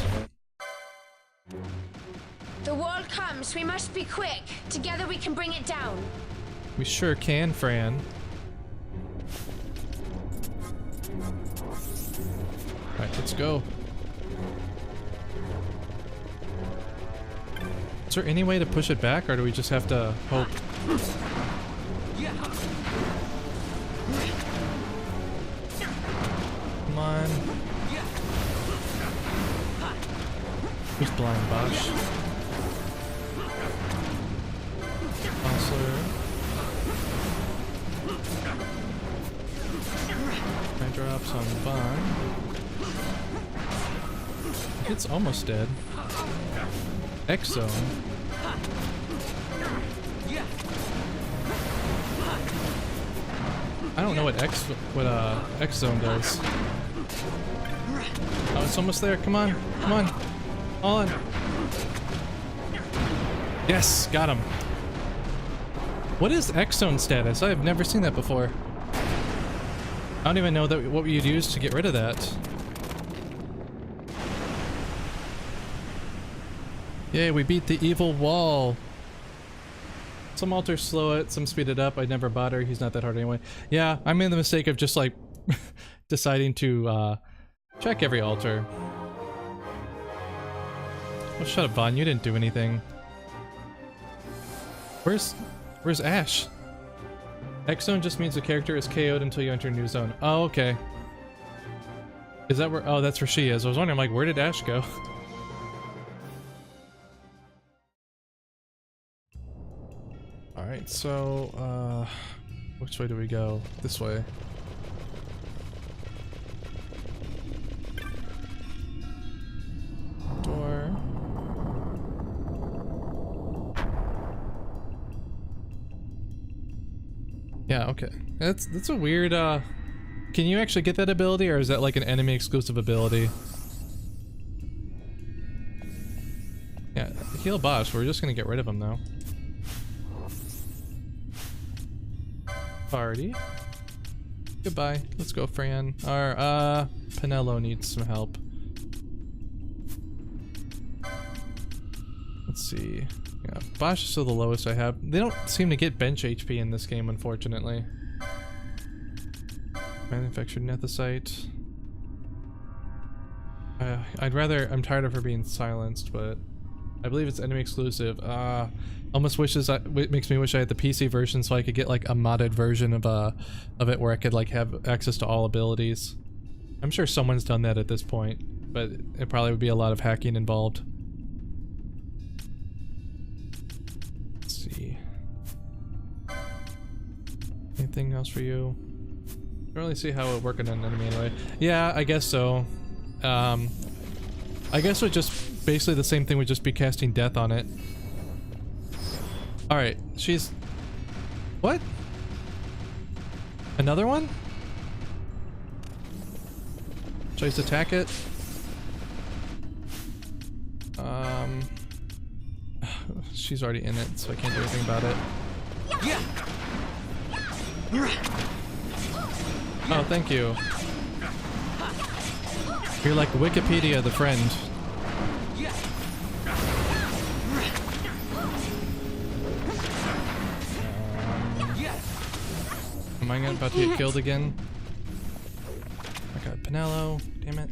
Speaker 6: The wall comes. We must be quick. Together we can bring it down.
Speaker 1: We sure can, Fran. Alright, let's go. Is there any way to push it back, or do we just have to hope? Come on. Who's blind, Bosch? Counselor. I drop some Vaughn. It's almost dead. XII. I don't know what XII does. Oh, it's almost there. Come on, come on, on. Yes, got him. What is XII status? I have never seen that before. I don't even know that what you'd use to get rid of that. Yay, we beat the evil wall. Some altars slow it, some speed it up. I'd never bother. He's not that hard anyway. Yeah, I made the mistake of just like deciding to check every altar. Oh, shut up, Vaughn. You didn't do anything. Where's Ash? X zone just means the character is KO'd until you enter a new zone. Oh, okay. Is that where? Oh, that's where she is. I was wondering, like, where did Ash go? Alright, so, which way do we go? This way. Door. Yeah, okay. That's a weird, can you actually get that ability, or is that like an enemy exclusive ability? Yeah, heal Bosch. We're just gonna get rid of him though. Party. Goodbye. Let's go, Fran. Our, Pinello needs some help. Let's see. Yeah, Bosch is still the lowest I have. They don't seem to get bench HP in this game, unfortunately. Manufactured Nethicite. I'm tired of her being silenced, but I believe it's enemy exclusive. Almost makes me wish I had the PC version so I could get like a modded version of it where I could like have access to all abilities. I'm sure someone's done that at this point, but it probably would be a lot of hacking involved. Let's see. Anything else for you? I don't really see how it would work on an enemy anyway. Yeah, I guess so. I guess it would just basically the same thing, would just be casting death on it. Alright, she's... What? Another one? Should I just attack it? She's already in it, so I can't do anything about it. Oh, thank you. You're like Wikipedia, the friend. Am I about to get killed again? I got Pinello. Damn it.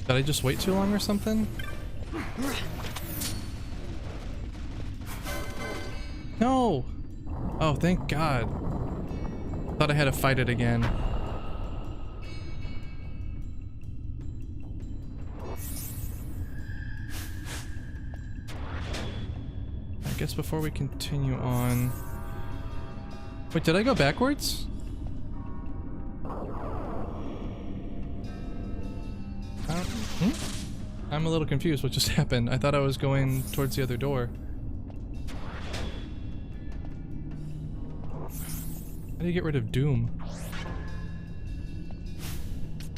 Speaker 1: Did I just wait too long or something? No! Oh, thank God. Thought I had to fight it again. I guess before we continue on... Wait, did I go backwards? I'm a little confused what just happened. I thought I was going towards the other door. How do you get rid of Doom?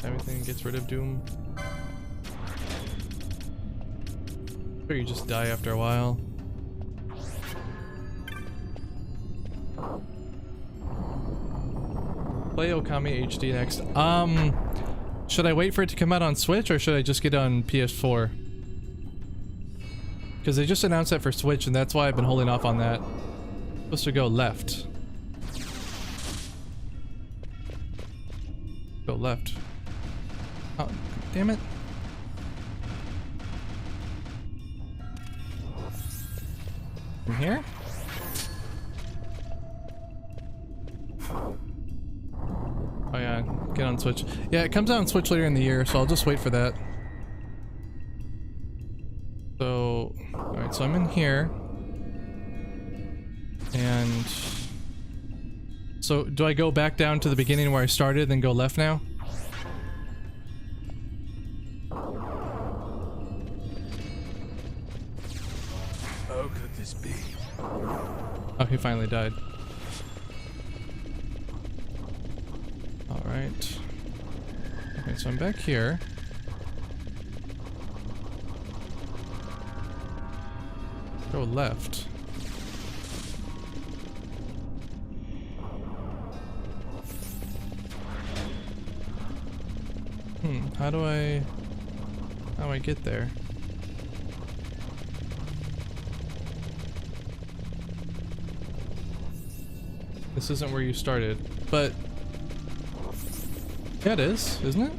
Speaker 1: Everything gets rid of Doom. Or you just die after a while. Play Okami HD next. Should I wait for it to come out on Switch or should I just get it on PS4? Because they just announced that for Switch and that's why I've been holding off on that. Supposed to go left. Go left. Oh, damn it. From here? Oh yeah, get on Switch. Yeah, it comes out on Switch later in the year, so I'll just wait for that. So, alright, so I'm in here. And... So, do I go back down to the beginning where I started, then go left now?
Speaker 3: How could this be?
Speaker 1: Oh, he finally died. Alright. Okay, so I'm back here. Go left. How do I get there? This isn't where you started, but yeah, it is, isn't it?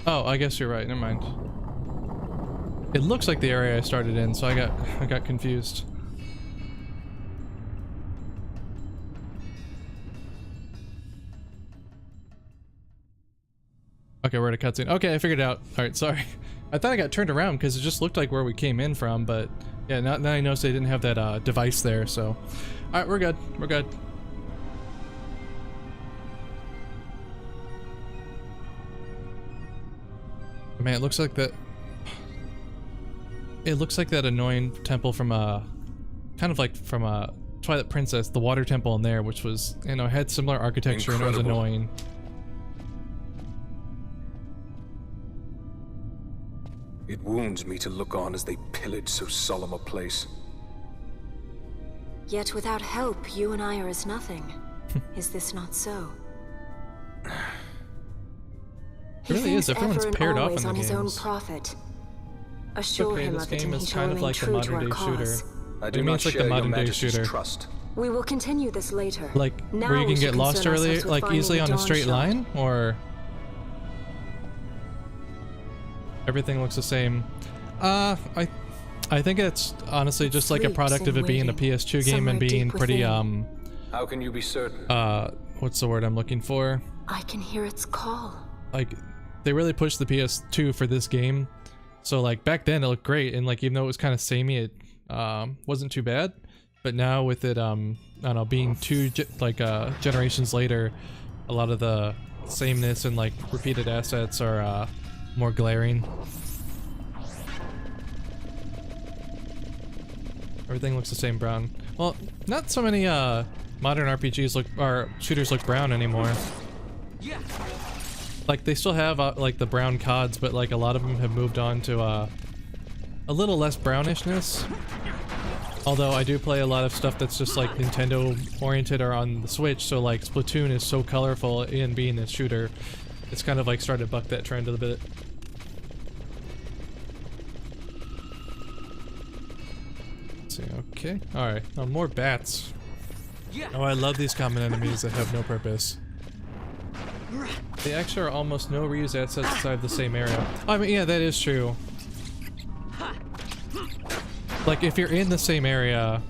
Speaker 1: Oh, I guess you're right. Never mind. It looks like the area I started in, so I got confused. Okay, we're at a cutscene. Okay, I figured it out. Alright, sorry. I thought I got turned around because it just looked like where we came in from, but yeah, now I noticed they didn't have that device there, so. Alright, we're good. We're good. Man, it looks like that. It looks like that annoying temple from kind of like from Twilight Princess, the water temple in there, which was, you know, had similar architecture. Incredible. And it was annoying.
Speaker 3: It wounds me to look on as they pillage so solemn a place.
Speaker 2: Yet without help, you and I are as nothing. Is this not so?
Speaker 1: It really is. Everyone's paired off in the
Speaker 2: on
Speaker 1: games.
Speaker 2: his own profit. Assure
Speaker 1: Okay,
Speaker 2: him
Speaker 1: this
Speaker 2: of it,
Speaker 1: game
Speaker 2: and
Speaker 1: is
Speaker 2: he
Speaker 1: kind
Speaker 2: shall
Speaker 1: of like the
Speaker 2: remain true to our
Speaker 1: modern day shooter.
Speaker 2: cause.
Speaker 3: I
Speaker 1: It
Speaker 3: do
Speaker 1: means
Speaker 3: not
Speaker 1: like the
Speaker 3: share your
Speaker 1: modern day
Speaker 3: majesty's
Speaker 1: shooter.
Speaker 3: trust.
Speaker 2: We will continue this later.
Speaker 1: Like
Speaker 2: Now
Speaker 1: where you
Speaker 2: we
Speaker 1: can get
Speaker 2: should
Speaker 1: lost
Speaker 2: concern
Speaker 1: early,
Speaker 2: ourselves with
Speaker 1: like
Speaker 2: finding
Speaker 1: easily
Speaker 2: the
Speaker 1: on a
Speaker 2: dawn
Speaker 1: straight
Speaker 2: shot.
Speaker 1: line, or everything looks the same. I think it's honestly just like a
Speaker 2: Sleeps
Speaker 1: product of
Speaker 2: in
Speaker 1: it being a
Speaker 2: waiting,
Speaker 1: PS2 game
Speaker 2: somewhere
Speaker 1: and being
Speaker 2: deep
Speaker 1: pretty
Speaker 2: within.
Speaker 3: How can you be certain?
Speaker 1: what's the word I'm looking for?
Speaker 2: I can hear its call.
Speaker 1: Like they really pushed the PS2 for this game. So like back then it looked great, and like even though it was kind of samey, it wasn't too bad. But now with it I don't know, being generations later, a lot of the sameness and like repeated assets are more glaring. Everything looks the same brown. Well, not so many modern RPGs shooters look brown anymore. Like they still have like the brown CODs, but like a lot of them have moved on to a little less brownishness. Although I do play a lot of stuff that's just like Nintendo oriented or on the Switch, so like Splatoon is so colorful in being a shooter. It's kind of like starting to buck that trend a bit. Let's see, okay. Alright, more bats. Oh, I love these common enemies that have no purpose. They actually are almost no reused assets inside the same area. I mean, yeah, that is true. Like, if you're in the same area...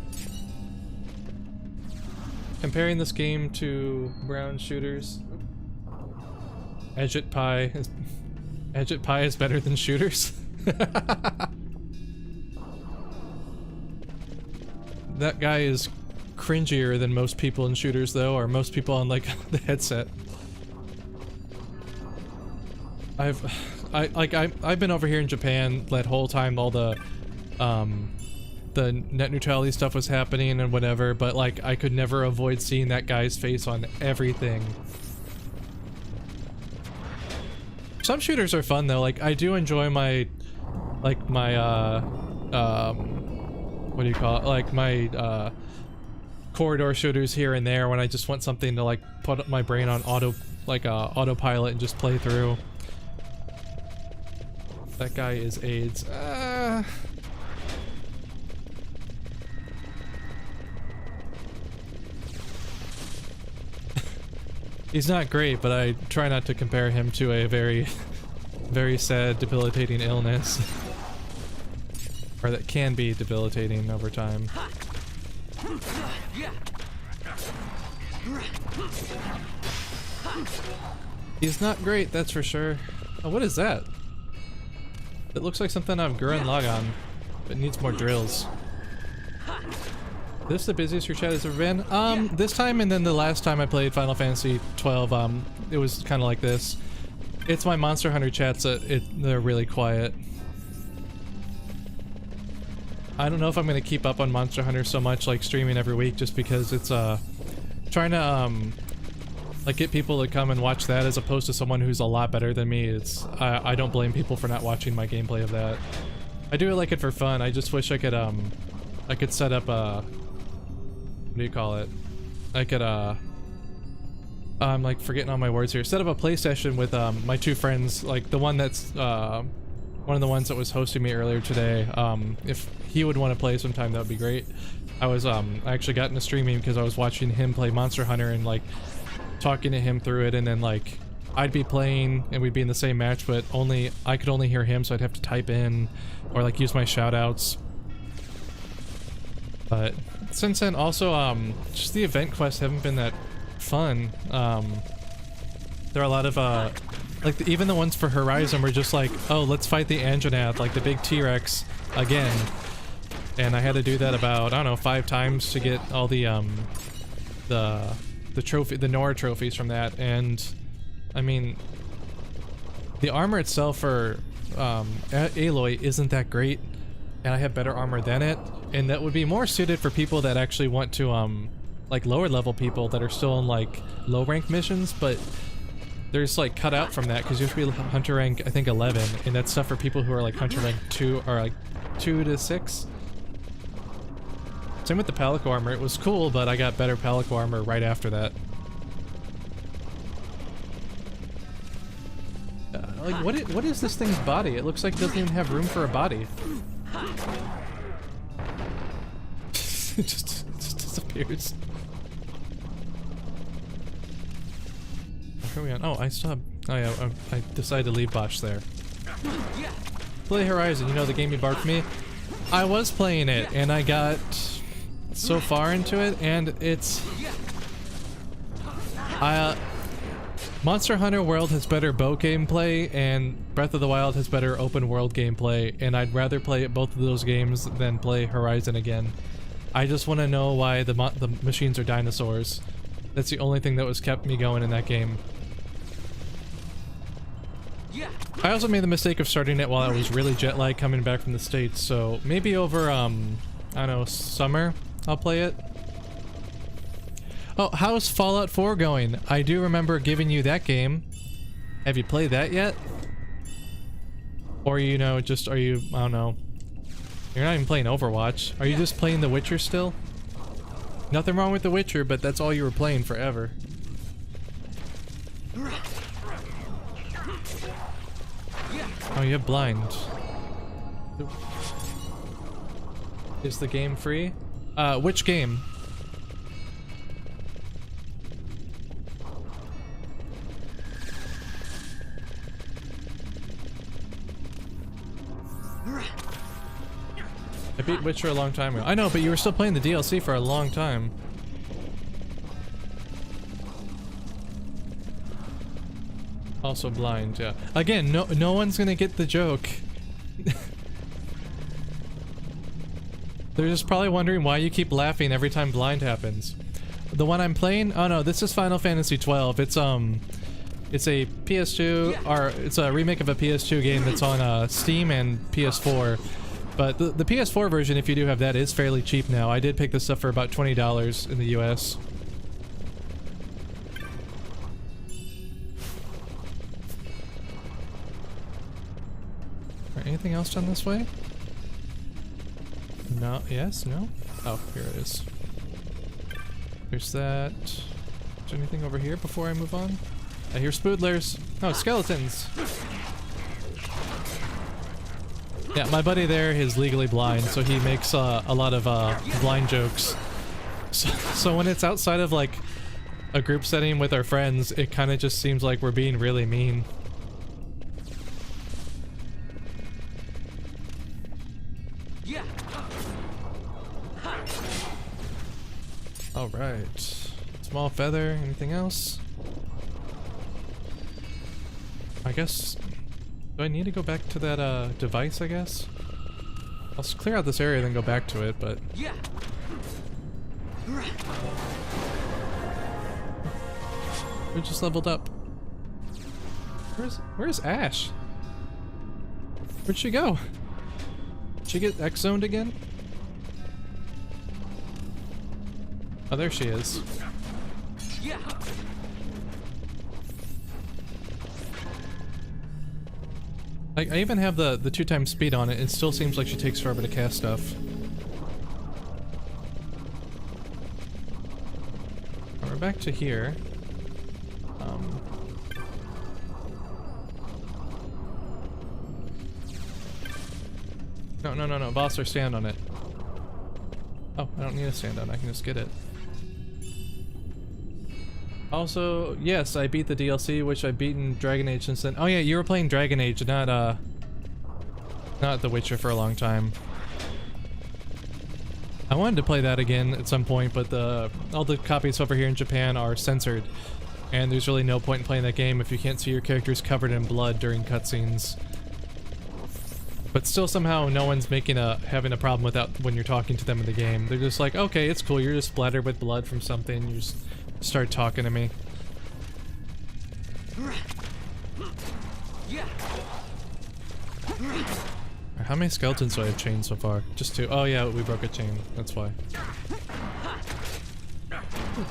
Speaker 1: Comparing this game to brown shooters... Edget Pie is better than shooters? That guy is cringier than most people in shooters, though, or most people on, like, the headset. I've been over here in Japan that whole time all the net neutrality stuff was happening and whatever, but like I could never avoid seeing that guy's face on everything. Some shooters are fun though. Like I do enjoy my what do you call it? Like my corridor shooters here and there when I just want something to like put my brain on autopilot and just play through. That guy is AIDS. He's not great, but I try not to compare him to a very, very sad, debilitating illness. Or that can be debilitating over time. He's not great, that's for sure. Oh, what is that? It looks like something on Gurren Lagann, but needs more drills. This the busiest your chat has ever been? This time and then the last time I played Final Fantasy XII, it was kind of like this. It's my Monster Hunter chats they're really quiet. I don't know if I'm gonna keep up on Monster Hunter so much, like streaming every week, just because it's trying to like get people to come and watch that as opposed to someone who's a lot better than me. I don't blame people for not watching my gameplay of that. I do like it for fun. I just wish I could set up what do you call it? I could I'm like forgetting all my words here. Set up a play session with my two friends, like the one that's one of the ones that was hosting me earlier today. If he would want to play sometime, that would be great. I actually got into streaming because I was watching him play Monster Hunter and like talking to him through it, and then like I'd be playing and we'd be in the same match, but I could only hear him, so I'd have to type in or like use my shout outs. But since then, also just the event quests haven't been that fun. There are a lot of like even the ones for Horizon were just like, oh, let's fight the Anjanath, like the big T-Rex again. And I had to do that about, I don't know, 5 times to get all the Nora trophies from that. And I mean, the armor itself for Aloy isn't that great, and I have better armor than it, and that would be more suited for people that actually want to like lower level people that are still in like low rank missions. But there's like cut out from that because you have to be hunter rank, I think 11, and that's stuff for people who are like hunter rank 2 or like 2 to 6. Same with the Palico armor. It was cool, but I got better Palico armor right after that. Like, what is this thing's body? It looks like it doesn't even have room for a body. It just disappears. Where are we on? Oh, I still have... Oh yeah, I decided to leave Bosch there. Play Horizon, you know the game you barked me? I was playing it, and I got so far into it, and it's... Monster Hunter World has better boat gameplay, and Breath of the Wild has better open world gameplay, and I'd rather play both of those games than play Horizon again. I just want to know why the machines are dinosaurs. That's the only thing that was kept me going in that game. I also made the mistake of starting it while I was really jet lagged coming back from the States, so maybe over, I don't know, summer I'll play it. Oh, how's Fallout 4 going? I do remember giving you that game. Have you played that yet? Or, you know, just, are you, I don't know. You're not even playing Overwatch. Are you just playing The Witcher still? Nothing wrong with The Witcher, but that's all you were playing forever. Oh, you have blind. Is the game free? Which game? I beat Witcher a long time ago. I know, but you were still playing the DLC for a long time. Also blind, yeah. Again, no one's gonna get the joke. They're just probably wondering why you keep laughing every time blind happens. The one I'm playing? Oh no, this is Final Fantasy XII. It's a PS2, or it's a remake of a PS2 game that's on Steam and PS4. But the PS4 version, if you do have that, is fairly cheap now. I did pick this up for about $20 in the US. Alright, anything else done this way? No, yes, no? Oh, here it is. There's that. Is there anything over here before I move on? I hear spoodlers. Oh, skeletons. Yeah, my buddy there is legally blind, so he makes a lot of blind jokes. So when it's outside of like a group setting with our friends, it kind of just seems like we're being really mean. Yeah. All right. Small feather. Anything else? I guess. Do I need to go back to that device, I guess? I'll clear out this area then go back to it, but... Yeah. We just leveled up. Where's Ash? Where'd she go? Did she get X-zoned again? Oh, there she is. Yeah. I even have the 2x speed on it. It still seems like she takes forever to cast stuff. We're back to here. No, boss, or stand on it. Oh, I don't need to stand on it. I can just get it. Also, yes, I beat the DLC, which I've beaten Dragon Age since then. Oh yeah, you were playing Dragon Age, not The Witcher for a long time. I wanted to play that again at some point, but all the copies over here in Japan are censored. And there's really no point in playing that game if you can't see your characters covered in blood during cutscenes. But still somehow no one's having a problem with that when you're talking to them in the game. They're just like, okay, it's cool, you're just splattered with blood from something, you just start talking to me. How many skeletons do I have chained so far? Just 2. Oh yeah, we broke a chain, that's why.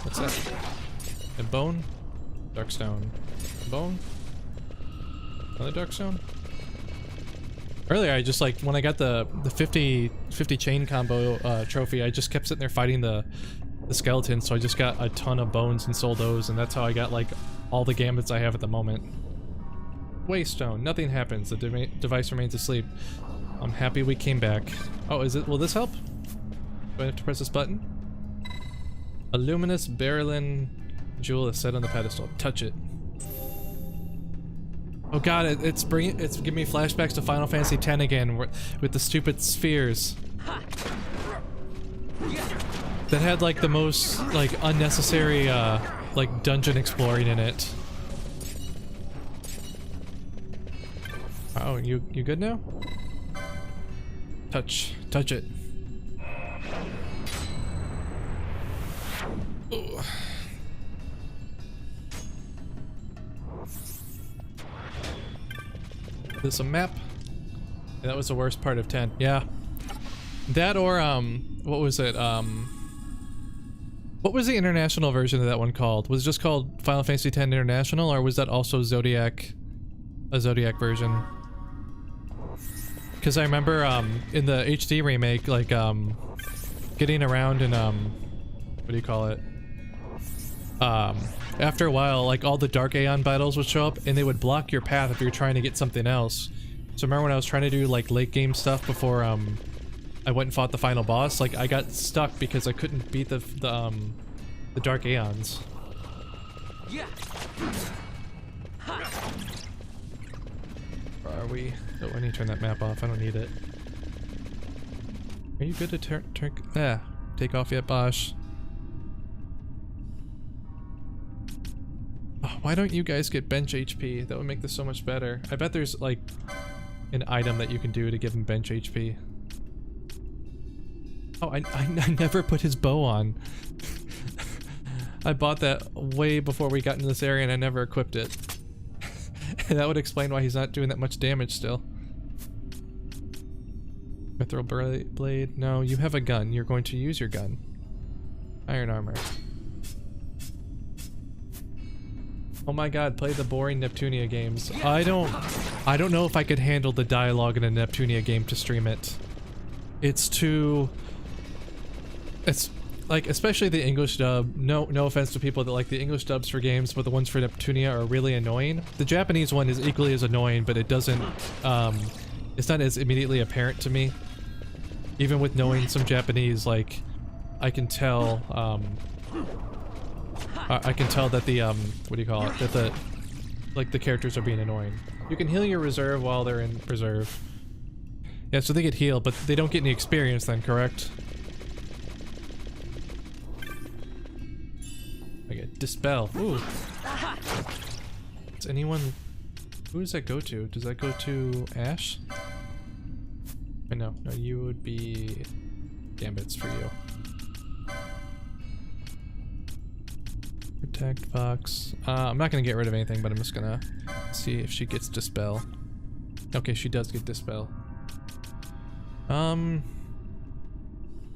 Speaker 1: What's that? A bone? Darkstone. Bone. Another dark stone. Earlier, I just like when I got the 50 chain combo trophy, I just kept sitting there fighting the skeletons, so I just got a ton of bones and sold those, and that's how I got like all the gambits I have at the moment. Waystone. Nothing happens. The device remains asleep. I'm happy we came back. Oh, is it? Will this help? Do I have to press this button? A luminous berylline jewel is set on the pedestal. Touch it. Oh god, it's giving me flashbacks to Final Fantasy X again, with the stupid spheres. That had like the most like unnecessary like dungeon exploring in it. Oh, you good now? Touch it. Ugh. This a map? Yeah, that was the worst part of 10. Yeah. That or what was it? What was the international version of that one called? Was it just called Final Fantasy X International, or was that also Zodiac, a Zodiac version? Because I remember in the HD remake, like getting around and what do you call it? After a while, like all the Dark Aeon battles would show up and they would block your path if you're trying to get something else. So remember when I was trying to do like late game stuff before I went and fought the final boss, like I got stuck because I couldn't beat the Dark Aeons.
Speaker 5: Yeah.
Speaker 1: Where are we? Oh, I need to turn that map off. I don't need it. Are you good to take off yet, Bosch? Oh, why don't you guys get bench HP? That would make this so much better. I bet there's like an item that you can do to give him bench HP. Oh, I never put his bow on. I bought that way before we got into this area and I never equipped it. And that would explain why he's not doing that much damage still. Mithril blade. No, you have a gun. You're going to use your gun. Iron armor. Oh my god, play the boring Neptunia games. I don't know if I could handle the dialogue in a Neptunia game to stream it. It's like, especially the English dub. No offense to people that like the English dubs for games, but the ones for Neptunia are really annoying. The Japanese one is equally as annoying, but it doesn't, it's not as immediately apparent to me. Even with knowing some Japanese, like, I can tell, I can tell that the, what do you call it? That the characters are being annoying. You can heal your reserve while they're in reserve. Yeah, so they get healed, but they don't get any experience then, correct? Okay, dispel. Ooh. Does anyone... Who does that go to? Does that go to Ash? No, you would be... Gambits for you. Protect Fox. I'm not gonna get rid of anything, but I'm just gonna see if she gets Dispel. Okay, she does get Dispel.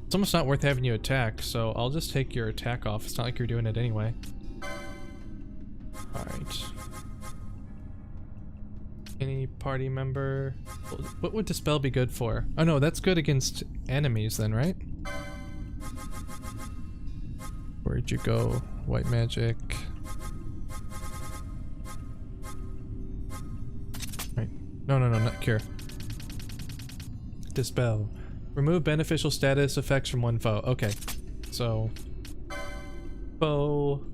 Speaker 1: It's almost not worth having you attack, so I'll just take your attack off. It's not like you're doing it anyway. Alright. Any party member? What would Dispel be good for? Oh no, that's good against enemies then, right? Where'd you go? White magic. Right. No, not cure. Dispel. Remove beneficial status effects from one foe. Okay. So foe.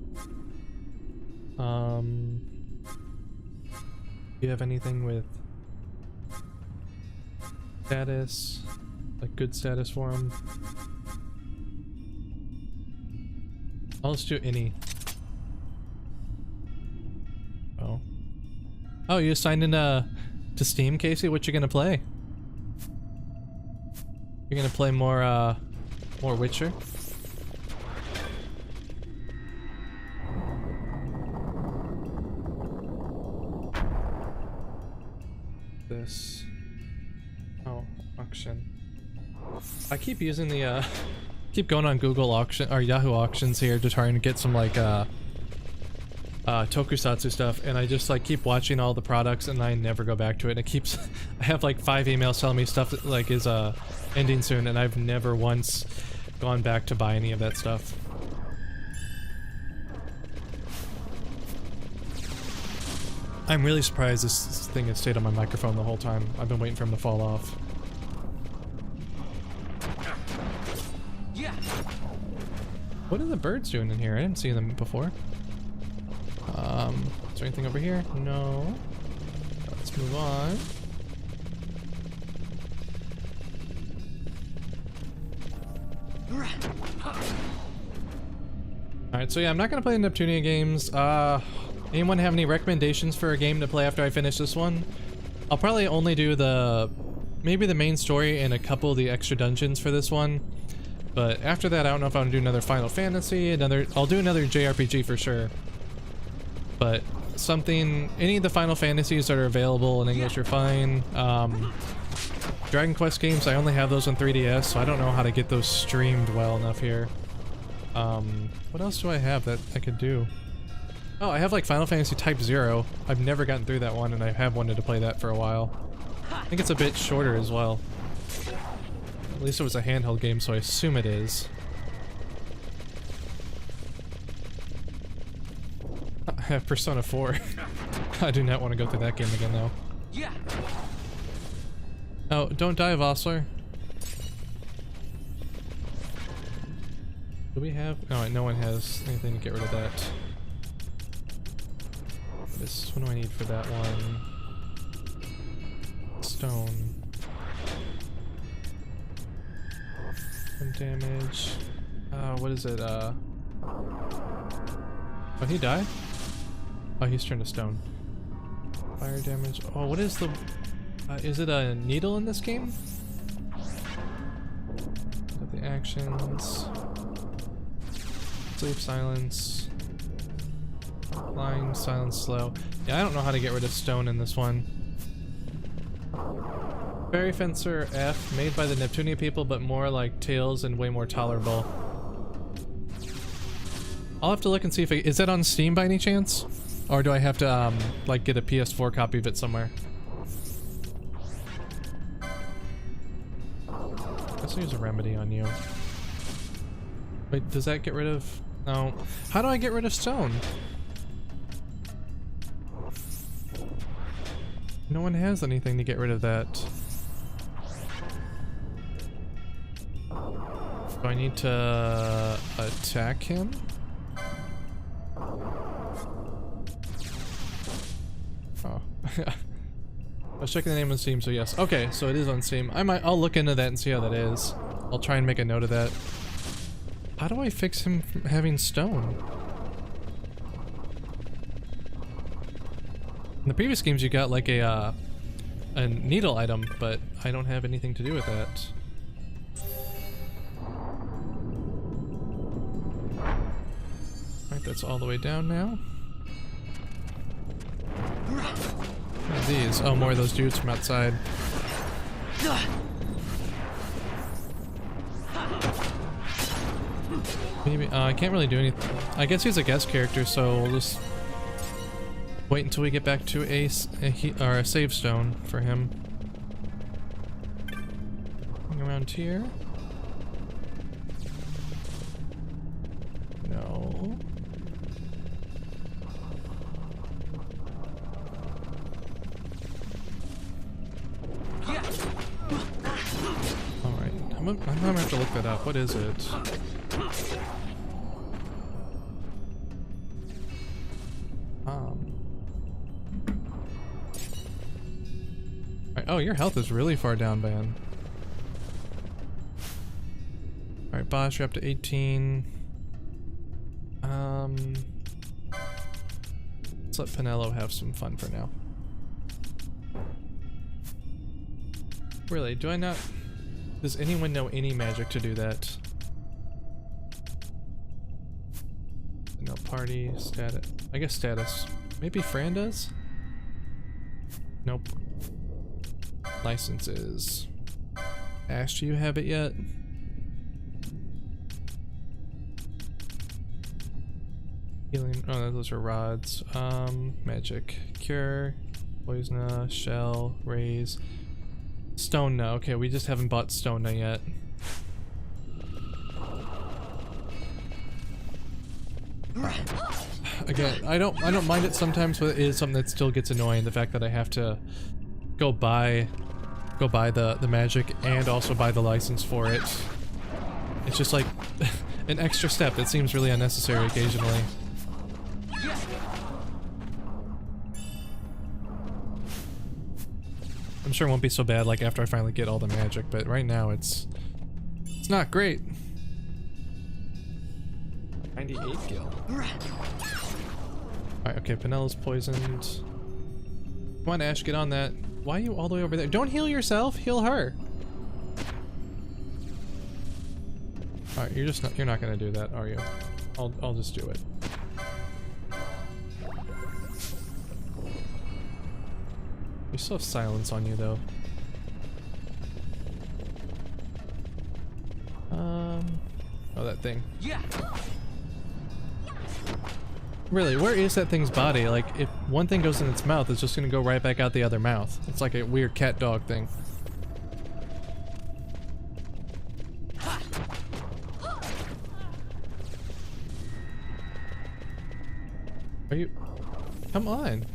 Speaker 1: Do you have anything with status? Like good status for him? I'll just do any. Oh. Oh, you signed in to Steam, Casey? What you gonna play? You're gonna play more Witcher? This. Oh, auction. I keep using the keep going on Google auction or Yahoo auctions here to try and get some like tokusatsu stuff, and I just like keep watching all the products and I never go back to it, and it keeps I have like 5 emails telling me stuff that, like, is ending soon, and I've never once gone back to buy any of that stuff. I'm really surprised this thing has stayed on my microphone the whole time. I've been waiting for him to fall off.
Speaker 5: Yeah.
Speaker 1: What are the birds doing in here? I didn't see them before. Is there anything over here? No. Let's move on. Alright, so yeah, I'm not gonna play the Neptunia games. Anyone have any recommendations for a game to play after I finish this one? I'll probably only do maybe the main story and a couple of the extra dungeons for this one. But after that, I don't know if I want to do another Final Fantasy, I'll do another JRPG for sure. But any of the Final Fantasies that are available in English are fine. Dragon Quest games, I only have those on 3DS, so I don't know how to get those streamed well enough here. What else do I have that I could do? Oh, I have like Final Fantasy Type 0. I've never gotten through that one, and I have wanted to play that for a while. I think it's a bit shorter as well. At least it was a handheld game, so I assume it is. I have Persona 4. I do not want to go through that game again, though.
Speaker 5: Yeah.
Speaker 1: Oh, don't die, Vossler. Do we have... No, no one has anything to get rid of that. What do I need for that one? Stone. Some damage. What is it? Oh, he died? Oh, he's turned to stone. Fire damage. Oh, what is the... is it a needle in this game? Got the actions. Sleep, silence. Line, silence, slow. Yeah, I don't know how to get rid of stone in this one. Fairy Fencer F, made by the Neptunia people, but more like Tails and way more tolerable. I'll have to look and see if is that on Steam by any chance? Or do I have to, like, get a PS4 copy of it somewhere? Let's use a remedy on you. Wait, does that get rid of... No. How do I get rid of stone? No one has anything to get rid of that. Do I need to attack him? Oh. I was checking the name on Steam, so yes. Okay, so it is on Steam. I'll look into that and see how that is. I'll try and make a note of that. How do I fix him from having stone? In the previous games you got like a needle item, but I don't have anything to do with that. Alright, that's all the way down now. What are these? Oh, more of those dudes from outside. Maybe, I can't really do anything. I guess he's a guest character, so we'll just wait until we get back to a save stone for him. Hang around here. No. Alright, I'm gonna have to look that up. What is it? Right. Oh, your health is really far down, man. Alright, boss, you're up to 18. Let's let Penelo have some fun for now. Really, do I not... Does anyone know any magic to do that? No party, status. I guess status. Maybe Fran does? Nope. Licenses. Ash, do you have it yet? Healing. Oh, those are rods. Magic. Cure. Poison. Shell. Raise. Stone. No. Okay, we just haven't bought stone yet. Again, I don't mind it sometimes, but it is something that still gets annoying. The fact that I have to go buy the magic and also buy the license for it. It's just like an extra step that seems really unnecessary occasionally. I'm sure it won't be so bad like after I finally get all the magic, but right now it's not great. 98 gil. Alright, okay, Penella's poisoned. Come on, Ash, get on that. Why are you all the way over there? Don't heal yourself, heal her. Alright, you're not gonna do that, are you? I'll just do it. You still have silence on you though. Oh, that thing.
Speaker 5: Yeah.
Speaker 1: Really, where is that thing's body? Like, if one thing goes in its mouth, it's just gonna go right back out the other mouth. It's like a weird cat-dog thing. Are you... Come on.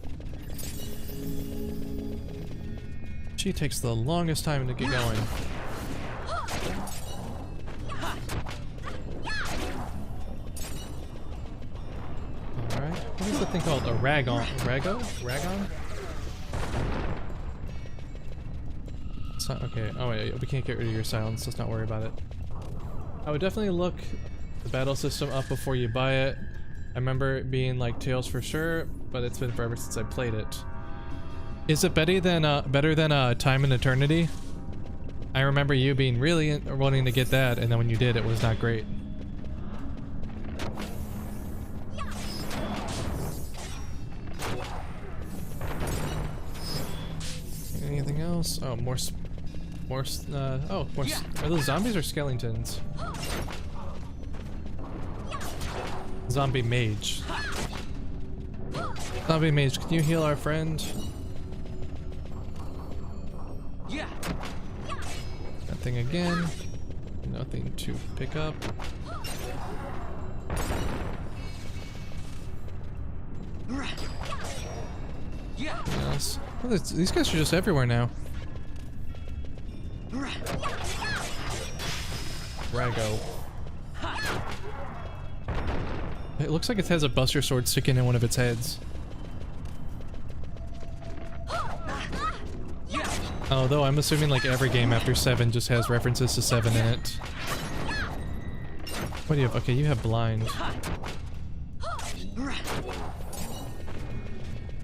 Speaker 1: She takes the longest time to get going. Alright. What is the thing called? A ragon? Rago? Ragon? It's not okay. Oh wait, we can't get rid of your silence. Let's not worry about it. I would definitely look the battle system up before you buy it. I remember it being like Tails for sure, but it's been forever since I played it. Is it better than Time and Eternity? I remember you being really wanting to get that, and then when you did, it was not great. Anything else? Oh, more. Are those zombies or skeletons? Zombie mage. Zombie mage, can you heal our friend?
Speaker 5: Yeah.
Speaker 1: That thing again. Nothing to pick up.
Speaker 5: Yeah.
Speaker 1: Anything else? Oh, these guys are just everywhere now. Rago. It looks like it has a Buster Sword sticking in one of its heads. Although I'm assuming like every game after 7 just has references to 7 in it. What do you have? Okay, you have blind.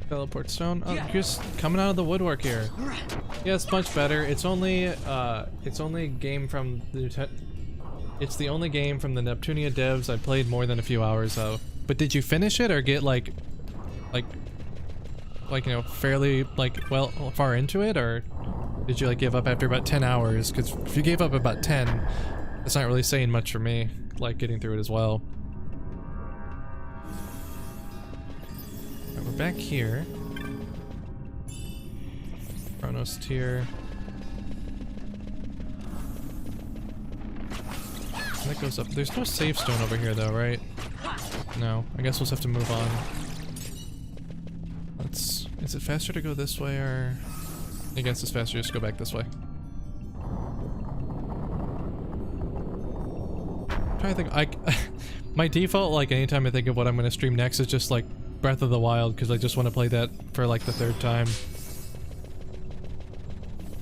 Speaker 1: Teleport stone. Oh, you're just coming out of the woodwork here. Yeah, it's much better. It's only game from the it's the only game from the Neptunia devs I played more than a few hours of. But did you finish it or get like you know, fairly like well far into it, or did you like give up after about 10 hours? Because if you gave up about 10, that's not really saying much for me, like getting through it as well. Alright, we're back here. Chronos tier. That goes up. There's no save stone over here though, right? No. I guess we'll just have to move on. Let's... Is it faster to go this way, or... I guess it's faster just to go back this way. I'm trying to think... my default, like, anytime I think of what I'm going to stream next is just, like, Breath of the Wild, because I just want to play that for, like, the 3rd time.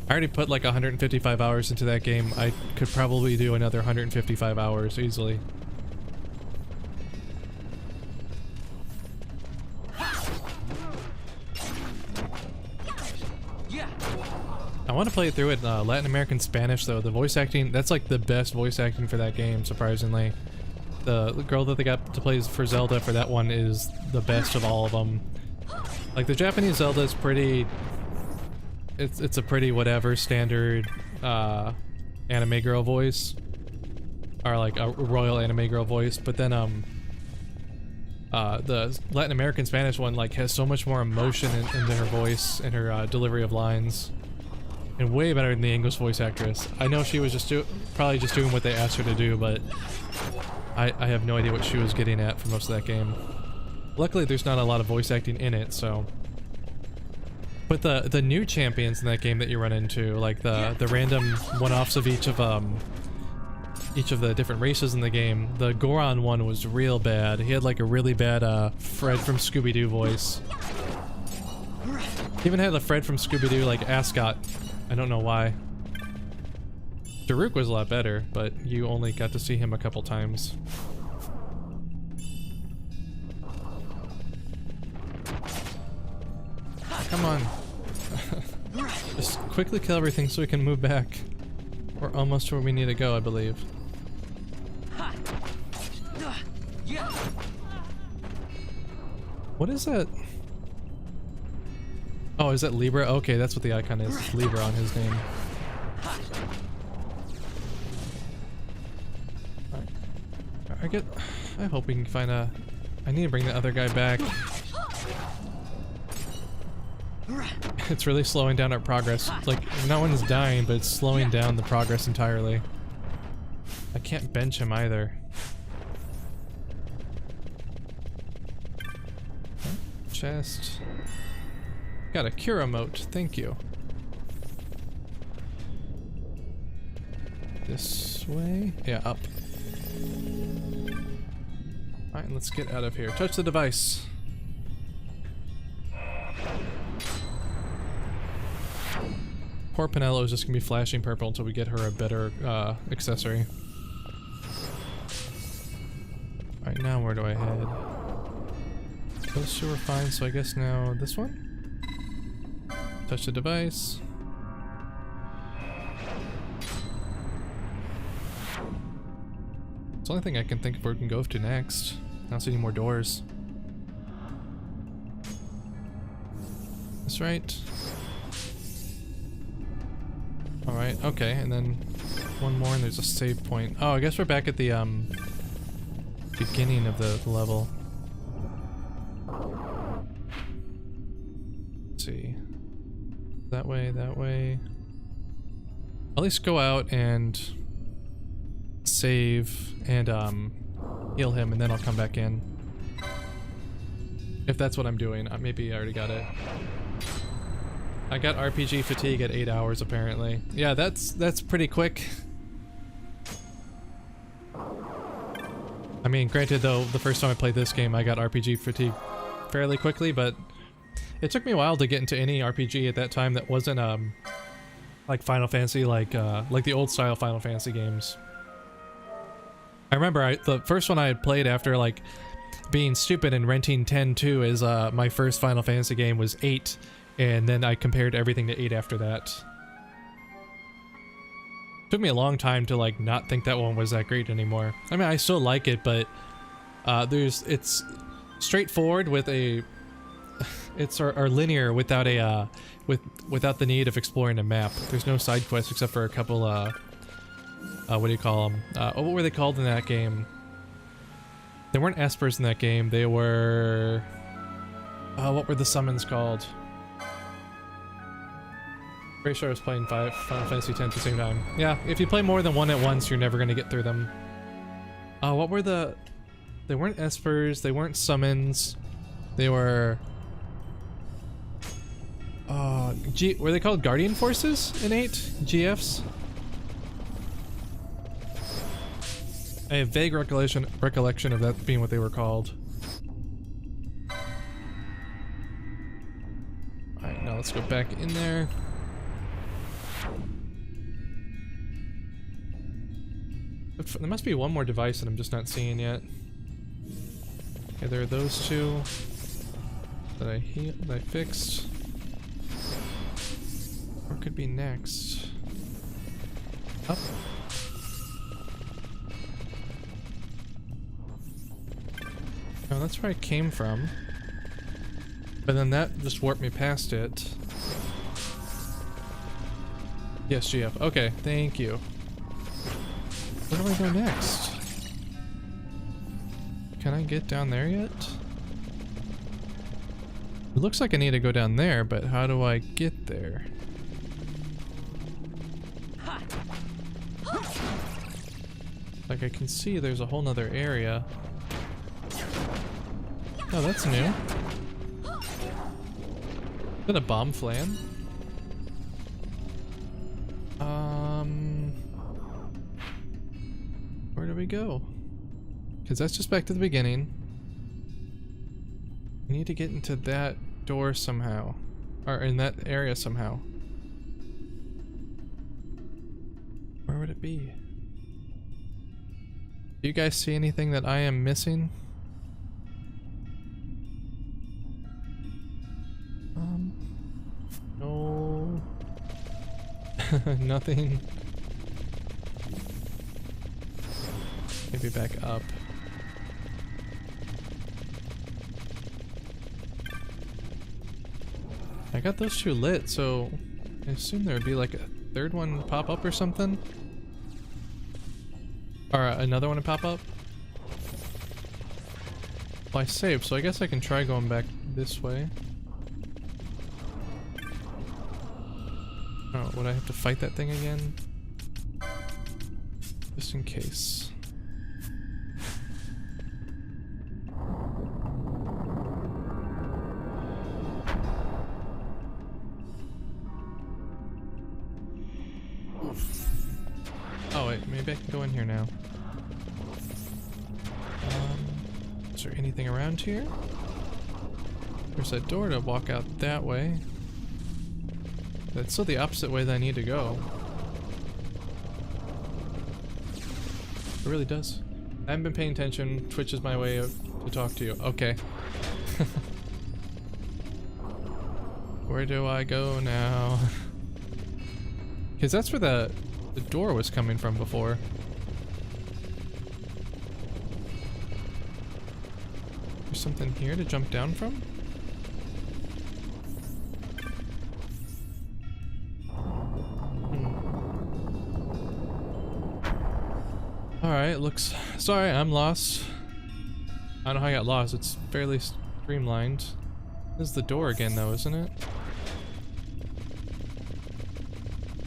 Speaker 1: I already put, like, 155 hours into that game. I could probably do another 155 hours easily. I want to play it through in Latin American Spanish though. The voice acting, that's like the best voice acting for that game, surprisingly. The girl that they got to play for Zelda for that one is the best of all of them. Like the Japanese Zelda is pretty... It's a pretty whatever standard anime girl voice. Or like a royal anime girl voice, but then the Latin American Spanish one like has so much more emotion into her voice and her delivery of lines, and way better than the English voice actress. I know she was just probably just doing what they asked her to do, but I have no idea what she was getting at for most of that game. Luckily, there's not a lot of voice acting in it, so. But the new champions in that game that you run into, like the random one-offs of each of the different races in the game, the Goron one was real bad. He had like a really bad Fred from Scooby-Doo voice. He even had a Fred from Scooby-Doo like ascot. I don't know why. Daruk was a lot better, but you only got to see him a couple times. Come on. Just quickly kill everything so we can move back. We're almost to where we need to go, I believe. What is that? Oh, is that Libra? Okay, that's what the icon is. It's Libra on his name. Alright. I hope we can find a... I need to bring the other guy back. It's really slowing down our progress. It's like, no one's dying, but it's slowing down the progress entirely. I can't bench him either. Chest. Got a cure emote, thank you. This way? Yeah, up. Alright, let's get out of here. Touch the device. Poor Pinello is just gonna be flashing purple until we get her a better accessory. Alright, now where do I head? Those two were fine, so I guess now this one? Touch the device. It's the only thing I can think of where we can go to next. I don't see any more doors. That's right. Alright, okay, and then one more and there's a save point. Oh, I guess we're back at the beginning of the level. Let's see. That way, that way. At least go out and save and heal him, and then I'll come back in. If that's what I'm doing. Maybe I already got it. I got RPG fatigue at 8 hours apparently. Yeah, that's pretty quick. I mean, granted though, the first time I played this game I got RPG fatigue fairly quickly, but it took me a while to get into any RPG at that time that wasn't like Final Fantasy, like the old style Final Fantasy games. I remember the first one I had played after like being stupid and renting 10-2 as my first Final Fantasy game was 8. And then I compared everything to 8 after that. Took me a long time to like not think that one was that great anymore. I mean, I still like it, but it's straightforward with a or linear without a without the need of exploring a map. There's no side quests except for a couple what do you call them? What were they called in that game? They weren't espers in that game. They were what were the summons called? Pretty sure I was playing Final Fantasy X at the same time. Yeah, if you play more than one at once, you're never gonna get through them. What were the... They weren't espers, they weren't summons. They were... were they called Guardian Forces in 8? GFs? I have vague recollection of that being what they were called. Alright, now let's go back in there. There must be one more device that I'm just not seeing yet. Okay, there are those two that I fixed. Or could be next. Up. Oh, that's where I came from. But then that just warped me past it. Yes, GF. Okay, thank you. Where do I go next? Can I get down there yet? It looks like I need to go down there, but how do I get there? Like I can see there's a whole nother area. Oh, that's new. Is that a bomb flan? Where do we go? Because that's just back to the beginning. We need to get into that door somehow. Or in that area somehow. Where would it be? Do you guys see anything that I am missing? No. Nothing. Maybe back up. I got those two lit, so I assume there would be like a third one pop up or something. Or another one to pop up. Well, I saved, so I guess I can try going back this way. Oh, would I have to fight that thing again? Just in case. Oh wait, maybe I can go in here now. Is there anything around here? There's a door to walk out that way. That's still the opposite way that I need to go. It really does. I haven't been paying attention. Twitch is my way to talk to you. Okay. Where do I go now? Because that's where the door was coming from before. There's something here to jump down from? Alright, looks... Sorry, I'm lost. I don't know how I got lost. It's fairly streamlined. This is the door again though, isn't it?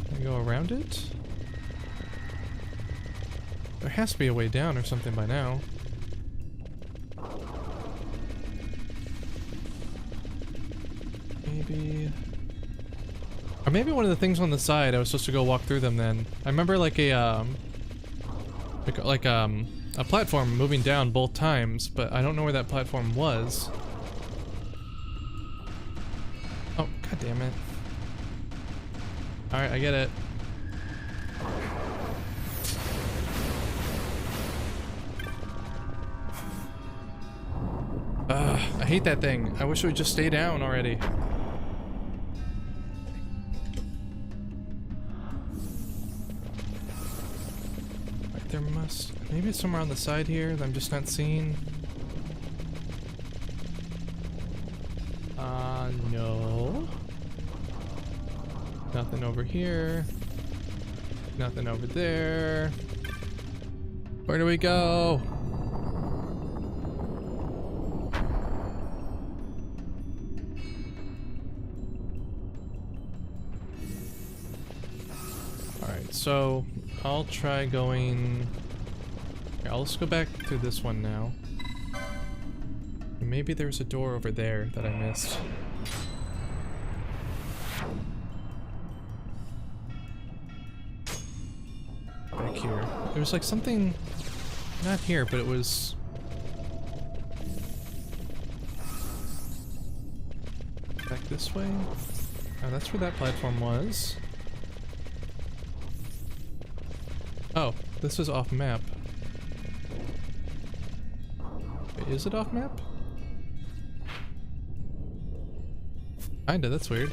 Speaker 1: Can I go around it? There has to be a way down or something by now. Maybe... Or maybe one of the things on the side, I was supposed to go walk through them then. I remember like a platform moving down both times, but I don't know where that platform was. Oh, god damn it. Alright, I get it. I hate that thing. I wish it would just stay down already. Right, there must... Maybe it's somewhere on the side here that I'm just not seeing. No. Nothing over here. Nothing over there. Where do we go? Alright, so I'll try going... Here, I'll just go back through this one now. Maybe there's a door over there that I missed. Back here. There was like something... Not here, but it was... Back this way? Oh, that's where that platform was. Oh, this is off map. Wait, is it off map? Kinda, that's weird.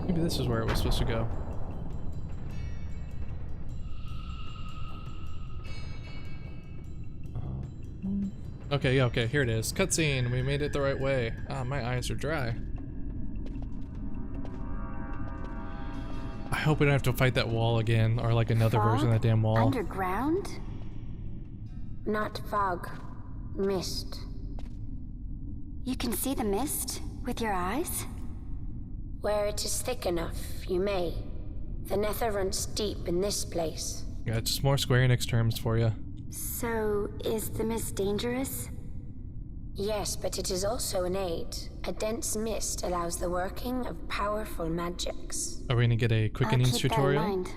Speaker 1: Maybe this is where it was supposed to go. Okay, yeah, okay, here it is. Cutscene, we made it the right way. Ah, my eyes are dry. I hope we don't have to fight that wall again, or like another version of that damn wall.
Speaker 6: Underground? Not fog.
Speaker 7: Mist. You can see the mist with your eyes?
Speaker 6: Where it is thick enough, you may. The nether runs deep in this place.
Speaker 1: Yeah, just more Square Enix terms for you.
Speaker 7: So, is the mist dangerous?
Speaker 6: Yes, but it is also an aid. A dense mist allows the working of powerful magics.
Speaker 1: Are we gonna get a quickenings
Speaker 7: I'll keep
Speaker 1: tutorial?
Speaker 7: that in mind.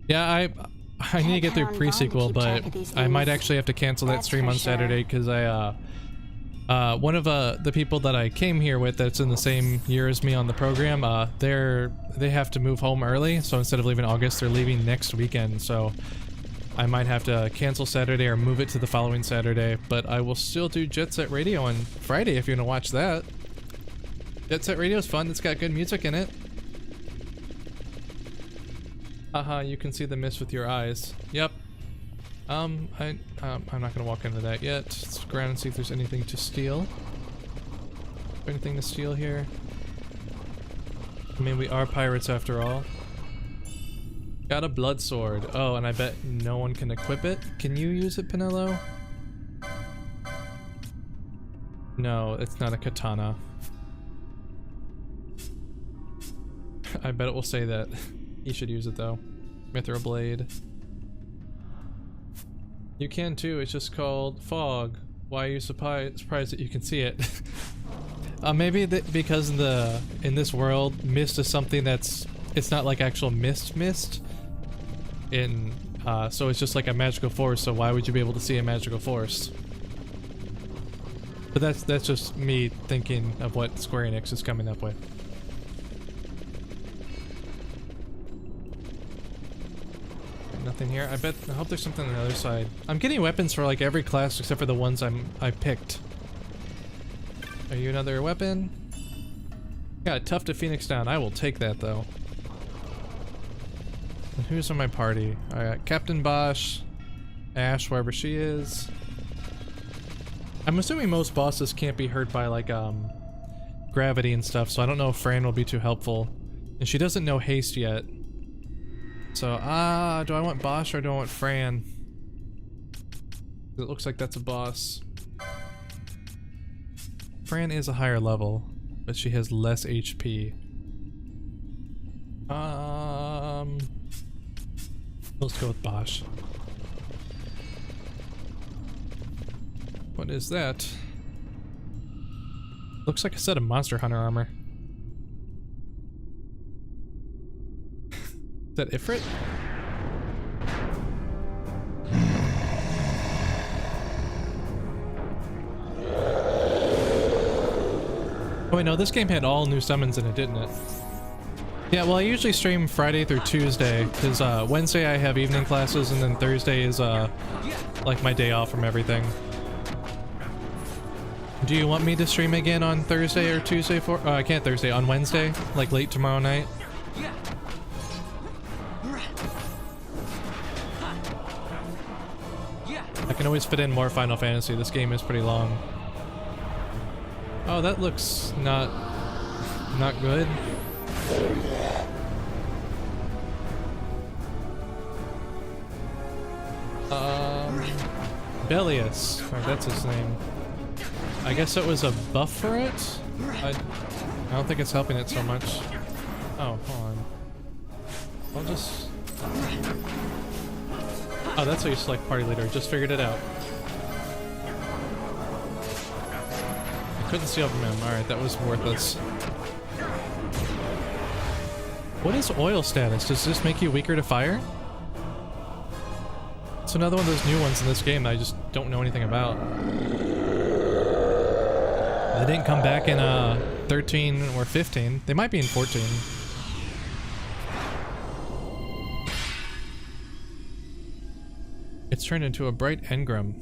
Speaker 1: Yeah, I need to get through
Speaker 7: Count on
Speaker 1: pre-sequel,
Speaker 7: Vaughn to keep track of
Speaker 1: but
Speaker 7: these
Speaker 1: I might
Speaker 7: things.
Speaker 1: actually have to cancel that
Speaker 7: That's
Speaker 1: stream
Speaker 7: for
Speaker 1: on
Speaker 7: sure.
Speaker 1: Saturday because one of the people that I came here with that's in the same year as me on the program, they have to move home early, so instead of leaving August, they're leaving next weekend, so I might have to cancel Saturday or move it to the following Saturday, but I will still do Jet Set Radio on Friday if you want to watch that. Jet Set Radio is fun, it's got good music in it. Haha, you can see the mist with your eyes. Yep. I'm not gonna walk into that yet. Let's go around and see if there's anything to steal. Anything to steal here? I mean, we are pirates after all. Got a blood sword. Oh, and I bet no one can equip it. Can you use it, Pinello? No, it's not a katana. I bet it will say that. You should use it though. Mithril blade. You can too, it's just called fog. Why are you surprised that you can see it? Maybe because in this world, mist is something it's not like actual mist. So it's just like a magical force, so why would you be able to see a magical force? But that's just me thinking of what Square Enix is coming up with. Nothing here. I hope there's something on the other side. I'm getting weapons for like every class except for the ones I picked. Are you another weapon? Yeah, tough to Phoenix down. I will take that though. And who's on my party? I got Captain Bosch, Ash, wherever she is. I'm assuming most bosses can't be hurt by like gravity and stuff, so I don't know if Fran will be too helpful. And she doesn't know haste yet. So, do I want Bosch or do I want Fran? It looks like that's a boss. Fran is a higher level, but she has less HP. Let's go with Bosch. What is that? Looks like a set of Monster Hunter armor. Is that Ifrit? Oh wait, no, this game had all new summons in it, didn't it? Yeah, well I usually stream Friday through Tuesday, because Wednesday I have evening classes, and then Thursday is like my day off from everything. Do you want me to stream again on Thursday or Tuesday for- I can't Thursday, on Wednesday? Like late tomorrow night? I can always fit in more Final Fantasy. This game is pretty long. Oh, that looks not good. Belius. Or that's his name. I guess it was a buff for it? I don't think it's helping it so much. Oh, hold on. I'll just... Oh, that's how you select party leader. Just figured it out. I couldn't steal from him. Alright, that was worthless. What is oil status? Does this make you weaker to fire? It's another one of those new ones in this game that I just don't know anything about. They didn't come back in 13 or 15. They might be in 14. It's turned into a bright engram.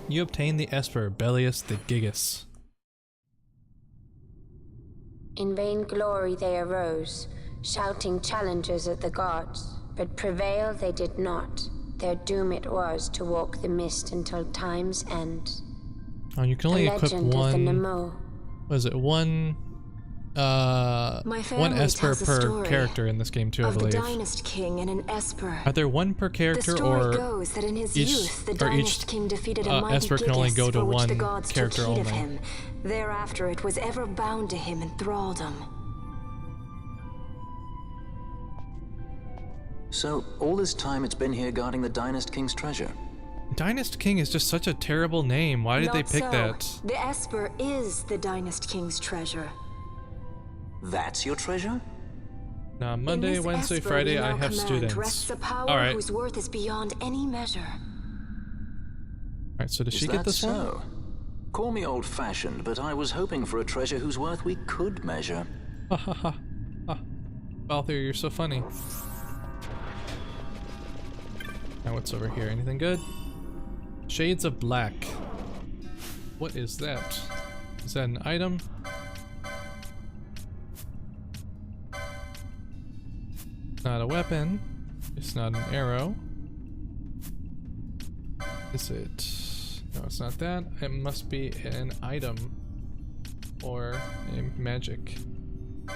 Speaker 1: You obtain the Esper, Belius the Gigas.
Speaker 6: In vain glory they arose, shouting challenges at the gods, but prevail they did not. Their doom it was to walk the mist until time's end.
Speaker 1: Oh, you can only equip
Speaker 6: legend of the
Speaker 1: one...
Speaker 6: Nemo.
Speaker 1: What is it? One one Esper per character in this game too, I believe.
Speaker 2: The Dynast King and an Esper.
Speaker 1: Are there one per character,
Speaker 2: the story
Speaker 1: or
Speaker 2: goes that in his
Speaker 1: each,
Speaker 2: youth, the Dynast King defeated a mighty
Speaker 1: Esper can only go to
Speaker 2: for which
Speaker 1: one
Speaker 2: the gods
Speaker 1: character
Speaker 2: took heed
Speaker 1: only?
Speaker 2: of him. Thereafter, it was ever bound to him in thraldom.
Speaker 4: So, all this time it's been here guarding the Dynast King's treasure?
Speaker 1: Dynast King is just such a terrible name. Why did they pick that?
Speaker 2: The Esper is the Dynast King's treasure.
Speaker 4: That's your treasure?
Speaker 1: Now, Monday, Wednesday,
Speaker 2: Esper
Speaker 1: Friday,
Speaker 2: we
Speaker 1: I
Speaker 2: now
Speaker 1: have
Speaker 2: command
Speaker 1: students.
Speaker 2: rests a power
Speaker 1: Alright.
Speaker 2: whose worth is beyond any measure.
Speaker 1: Alright, so does she
Speaker 4: Is
Speaker 1: get
Speaker 4: that
Speaker 1: this one?
Speaker 4: so? Call me old-fashioned, but I was hoping for a treasure whose worth we could measure.
Speaker 1: Ha ha ha. Ha. Balthier, you're so funny. Now what's over here? Anything good? Shades of Black. What is that? Is that an item? Not a weapon. It's not an arrow. Is it? No, it's not that. It must be an item. Or a magic.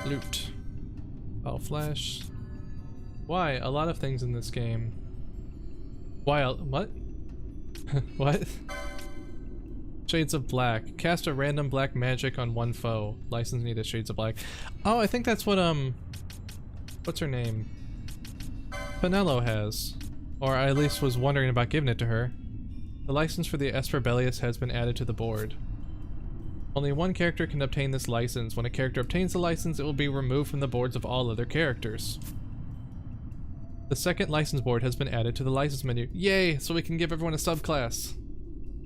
Speaker 1: Loot. Foul flash. Why? A lot of things in this game. Why? What? What? Shades of Black. Cast a random black magic on one foe. License needed. Shades of Black. Oh, I think that's what, what's her name? Penelo has. Or I at least was wondering about giving it to her. The license for the Esper Bellius has been added to the board. Only one character can obtain this license. When a character obtains the license, it will be removed from the boards of all other characters. The second license board has been added to the license menu. Yay! So we can give everyone a subclass.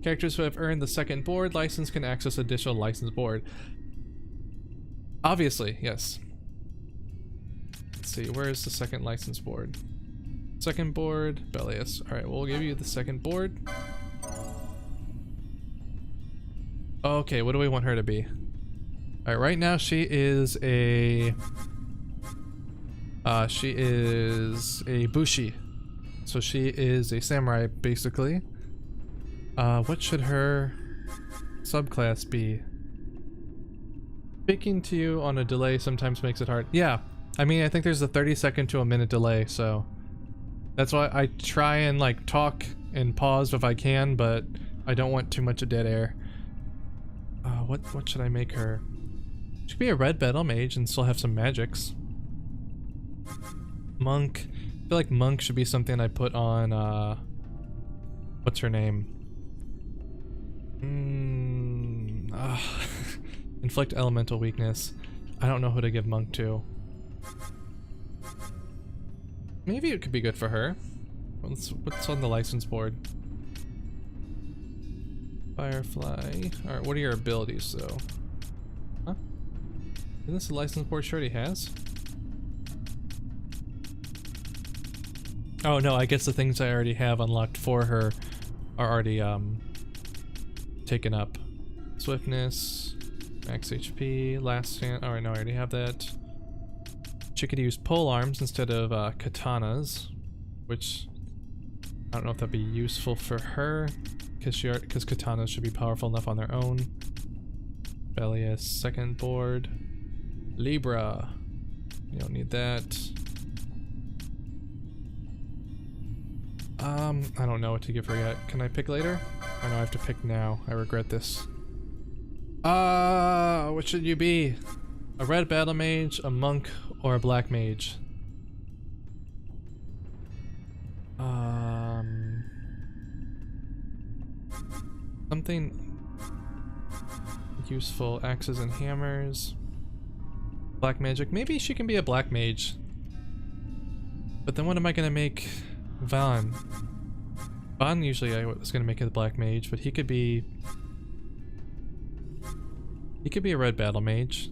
Speaker 1: Characters who have earned the second board license can access additional license board. Obviously, yes. Let's see, where is the second license board? Second board, Bellius. Alright, we'll give you the second board. Okay, what do we want her to be? Alright, right now she is a Bushi. So she is a samurai, basically. What should her subclass be? Speaking to you on a delay sometimes makes it hard. Yeah, I mean, I think there's a 30-second to a minute delay, so that's why I try and like talk and pause if I can, but I don't want too much of dead air. What should I make her? She could be a red battle mage and still have some magics. Monk. I feel like monk should be something I put on, what's her name? Inflict elemental weakness. I don't know who to give monk to. Maybe it could be good for her. What's on the license board? Firefly. Alright, what are your abilities though? Huh? Isn't this a license board she already has? Oh no, I guess the things I already have unlocked for her are already taken up. Swiftness, max HP, last stand. Alright, no, I already have that. She could use pole arms instead of katanas, which I don't know if that'd be useful for her, because katanas should be powerful enough on their own. Bellius, second board. Libra, you don't need that. I don't know what to give her yet. Can I pick later? I know I have to pick now. I regret this. What should you be? A red battle mage, a monk, or a black mage? Something useful. Axes and hammers. Black magic. Maybe she can be a black mage. But then what am I gonna make Vaughn? Vaughn usually I was gonna make it a black mage, but he could be a red battle mage.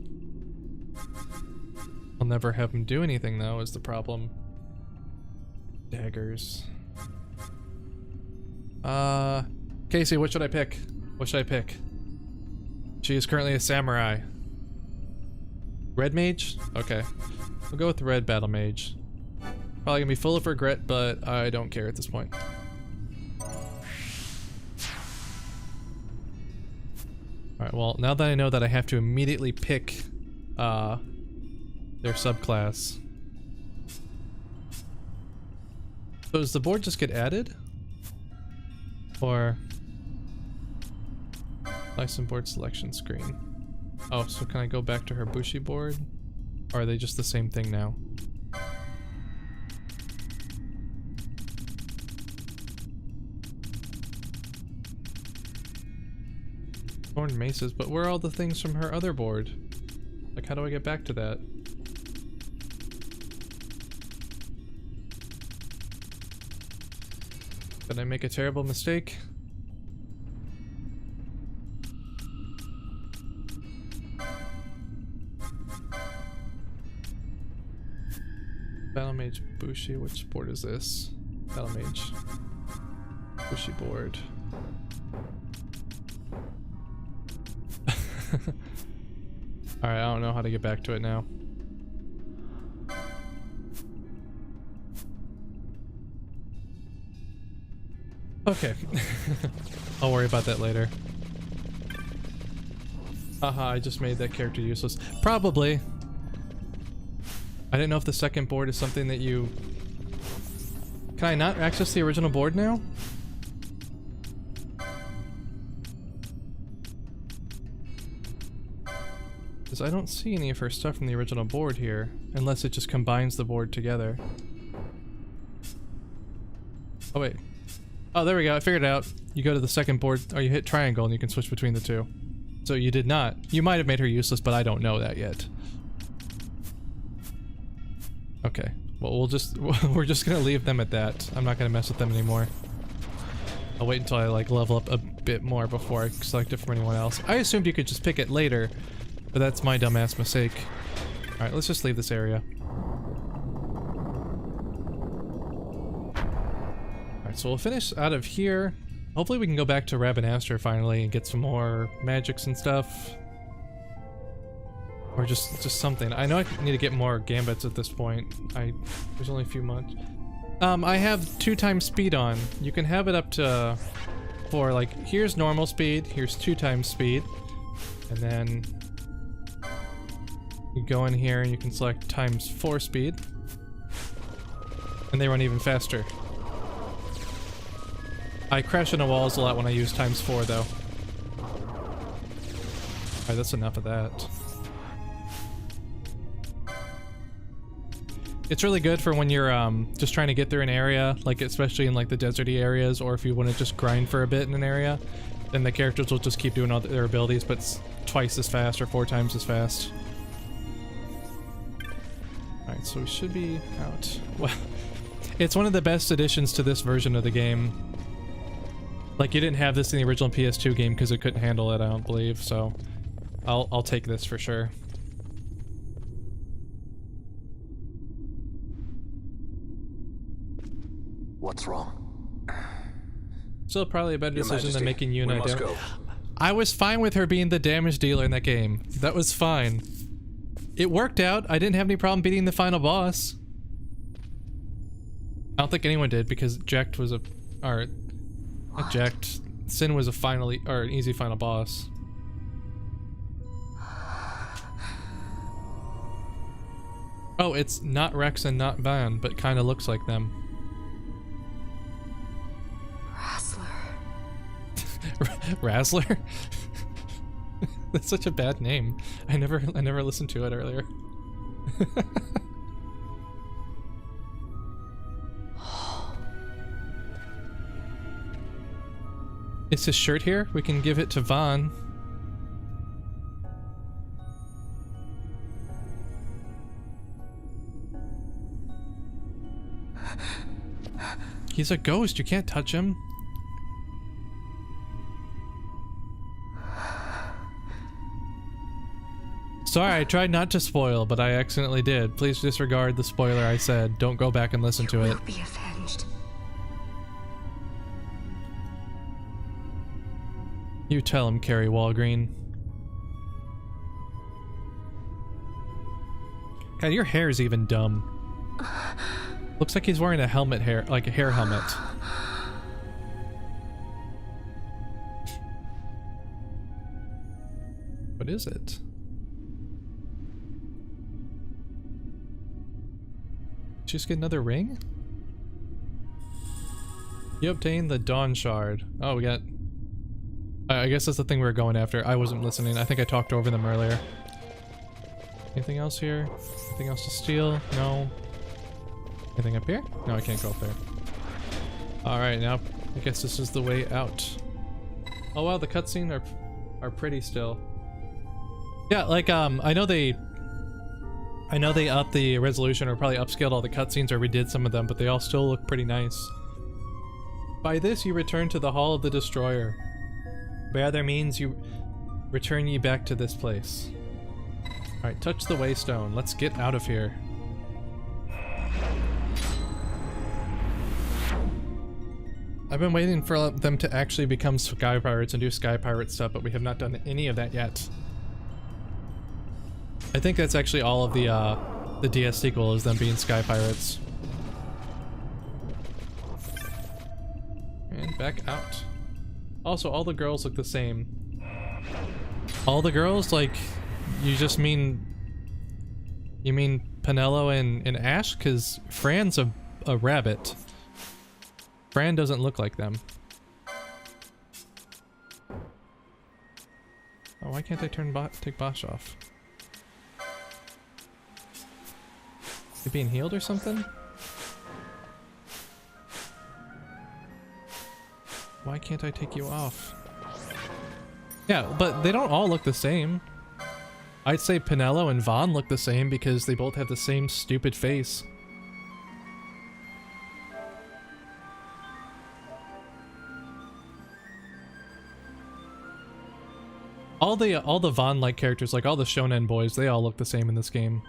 Speaker 1: I'll never have him do anything though, is the problem. Daggers. Casey, what should I pick? What should I pick? She is currently a samurai. Red mage? Okay. We'll go with the red battle mage. Probably gonna be full of regret, but I don't care at this point. Alright, well, now that I know that I have to immediately pick their subclass. So does the board just get added? Or license board selection screen. Oh, so can I go back to her Bushi board? Or are they just the same thing now? Thorn maces, but where are all the things from her other board? Like, how do I get back to that? Did I make a terrible mistake? Battle Mage Bushi, which board is this? Battle Mage Bushi board. Alright, I don't know how to get back to it now. Okay. I'll worry about that later. Haha, I just made that character useless. Probably. I didn't know if the second board is something that you... Can I not access the original board now? Because I don't see any of her stuff from the original board here, unless it just combines the board together. Oh wait. Oh, there we go, I figured it out. You go to the second board, or you hit triangle and you can switch between the two. So you did not. You might have made her useless, but I don't know that yet. Okay. Well, we're just gonna leave them at that. I'm not gonna mess with them anymore. I'll wait until I like level up a bit more before I select it from anyone else. I assumed you could just pick it later, but that's my dumbass mistake. Alright, let's just leave this area. Alright, so we'll finish out of here. Hopefully we can go back to Rabanastre finally and get some more magics and stuff. Or just something. I know I need to get more gambits at this point. There's only a few months. I have 2x speed on. You can have it up to... for like, here's normal speed, here's 2x speed. And then... you go in here and you can select ×4 speed. And they run even faster. I crash into walls a lot when I use ×4 though. Alright, that's enough of that. It's really good for when you're just trying to get through an area, like especially in like the deserty areas, or if you want to just grind for a bit in an area, then the characters will just keep doing all their abilities, but it's twice as fast or 4 times as fast. Alright, so we should be out. Well, it's one of the best additions to this version of the game. Like, you didn't have this in the original PS2 game because it couldn't handle it, I don't believe, so I'll take this for sure.
Speaker 4: What's wrong?
Speaker 1: Still probably a better
Speaker 3: Your
Speaker 1: decision
Speaker 3: Majesty,
Speaker 1: than making you and I
Speaker 3: must go.
Speaker 1: I was fine with her being the damage dealer in that game. That was fine. It worked out. I didn't have any problem beating the final boss. I don't think anyone did because Jacked was a... or... not Jacked. Sin was a finally... or an easy final boss. Oh, it's not Rex and not Van, but kind of looks like them. Razzler? That's such a bad name. I never listened to it earlier. Is his shirt here? We can give it to Vaughn. He's a ghost, you can't touch him. Sorry, I tried not to spoil, but I accidentally did. Please disregard the spoiler I said. Don't go back and listen to it.
Speaker 2: Will be avenged.
Speaker 1: You tell him, Carrie Walgreen. God, your hair's even dumb. Looks like he's wearing a helmet hair, like a hair helmet. What is it? Just get another ring? You obtained the Dawn Shard. Oh, we got... I guess that's the thing we were going after. I wasn't listening. I think I talked over them earlier. Anything else here? Anything else to steal? No. Anything up here? No, I can't go up there. Alright, now I guess this is the way out. Oh wow, the cutscenes are pretty still. Yeah, like I know they upped the resolution or probably upscaled all the cutscenes or redid some of them, but they all still look pretty nice. By this you return to the Hall of the Destroyer. By other means you return ye back to this place. Alright, touch the Waystone. Let's get out of here. I've been waiting for them to actually become Sky Pirates and do Sky Pirate stuff, but we have not done any of that yet. I think that's actually all of the DS sequel is them being Sky Pirates. And back out. Also, all the girls look the same. All the girls? Like, you just mean... You mean Penelo and Ash? Because Fran's a rabbit. Fran doesn't look like them. Oh, why can't I take Bosch off? You being healed or something? Why can't I take you off? Yeah, but they don't all look the same. I'd say Penelo and Vaughn look the same because they both have the same stupid face. All the Vaughn-like characters, like all the shonen boys, they all look the same in this game.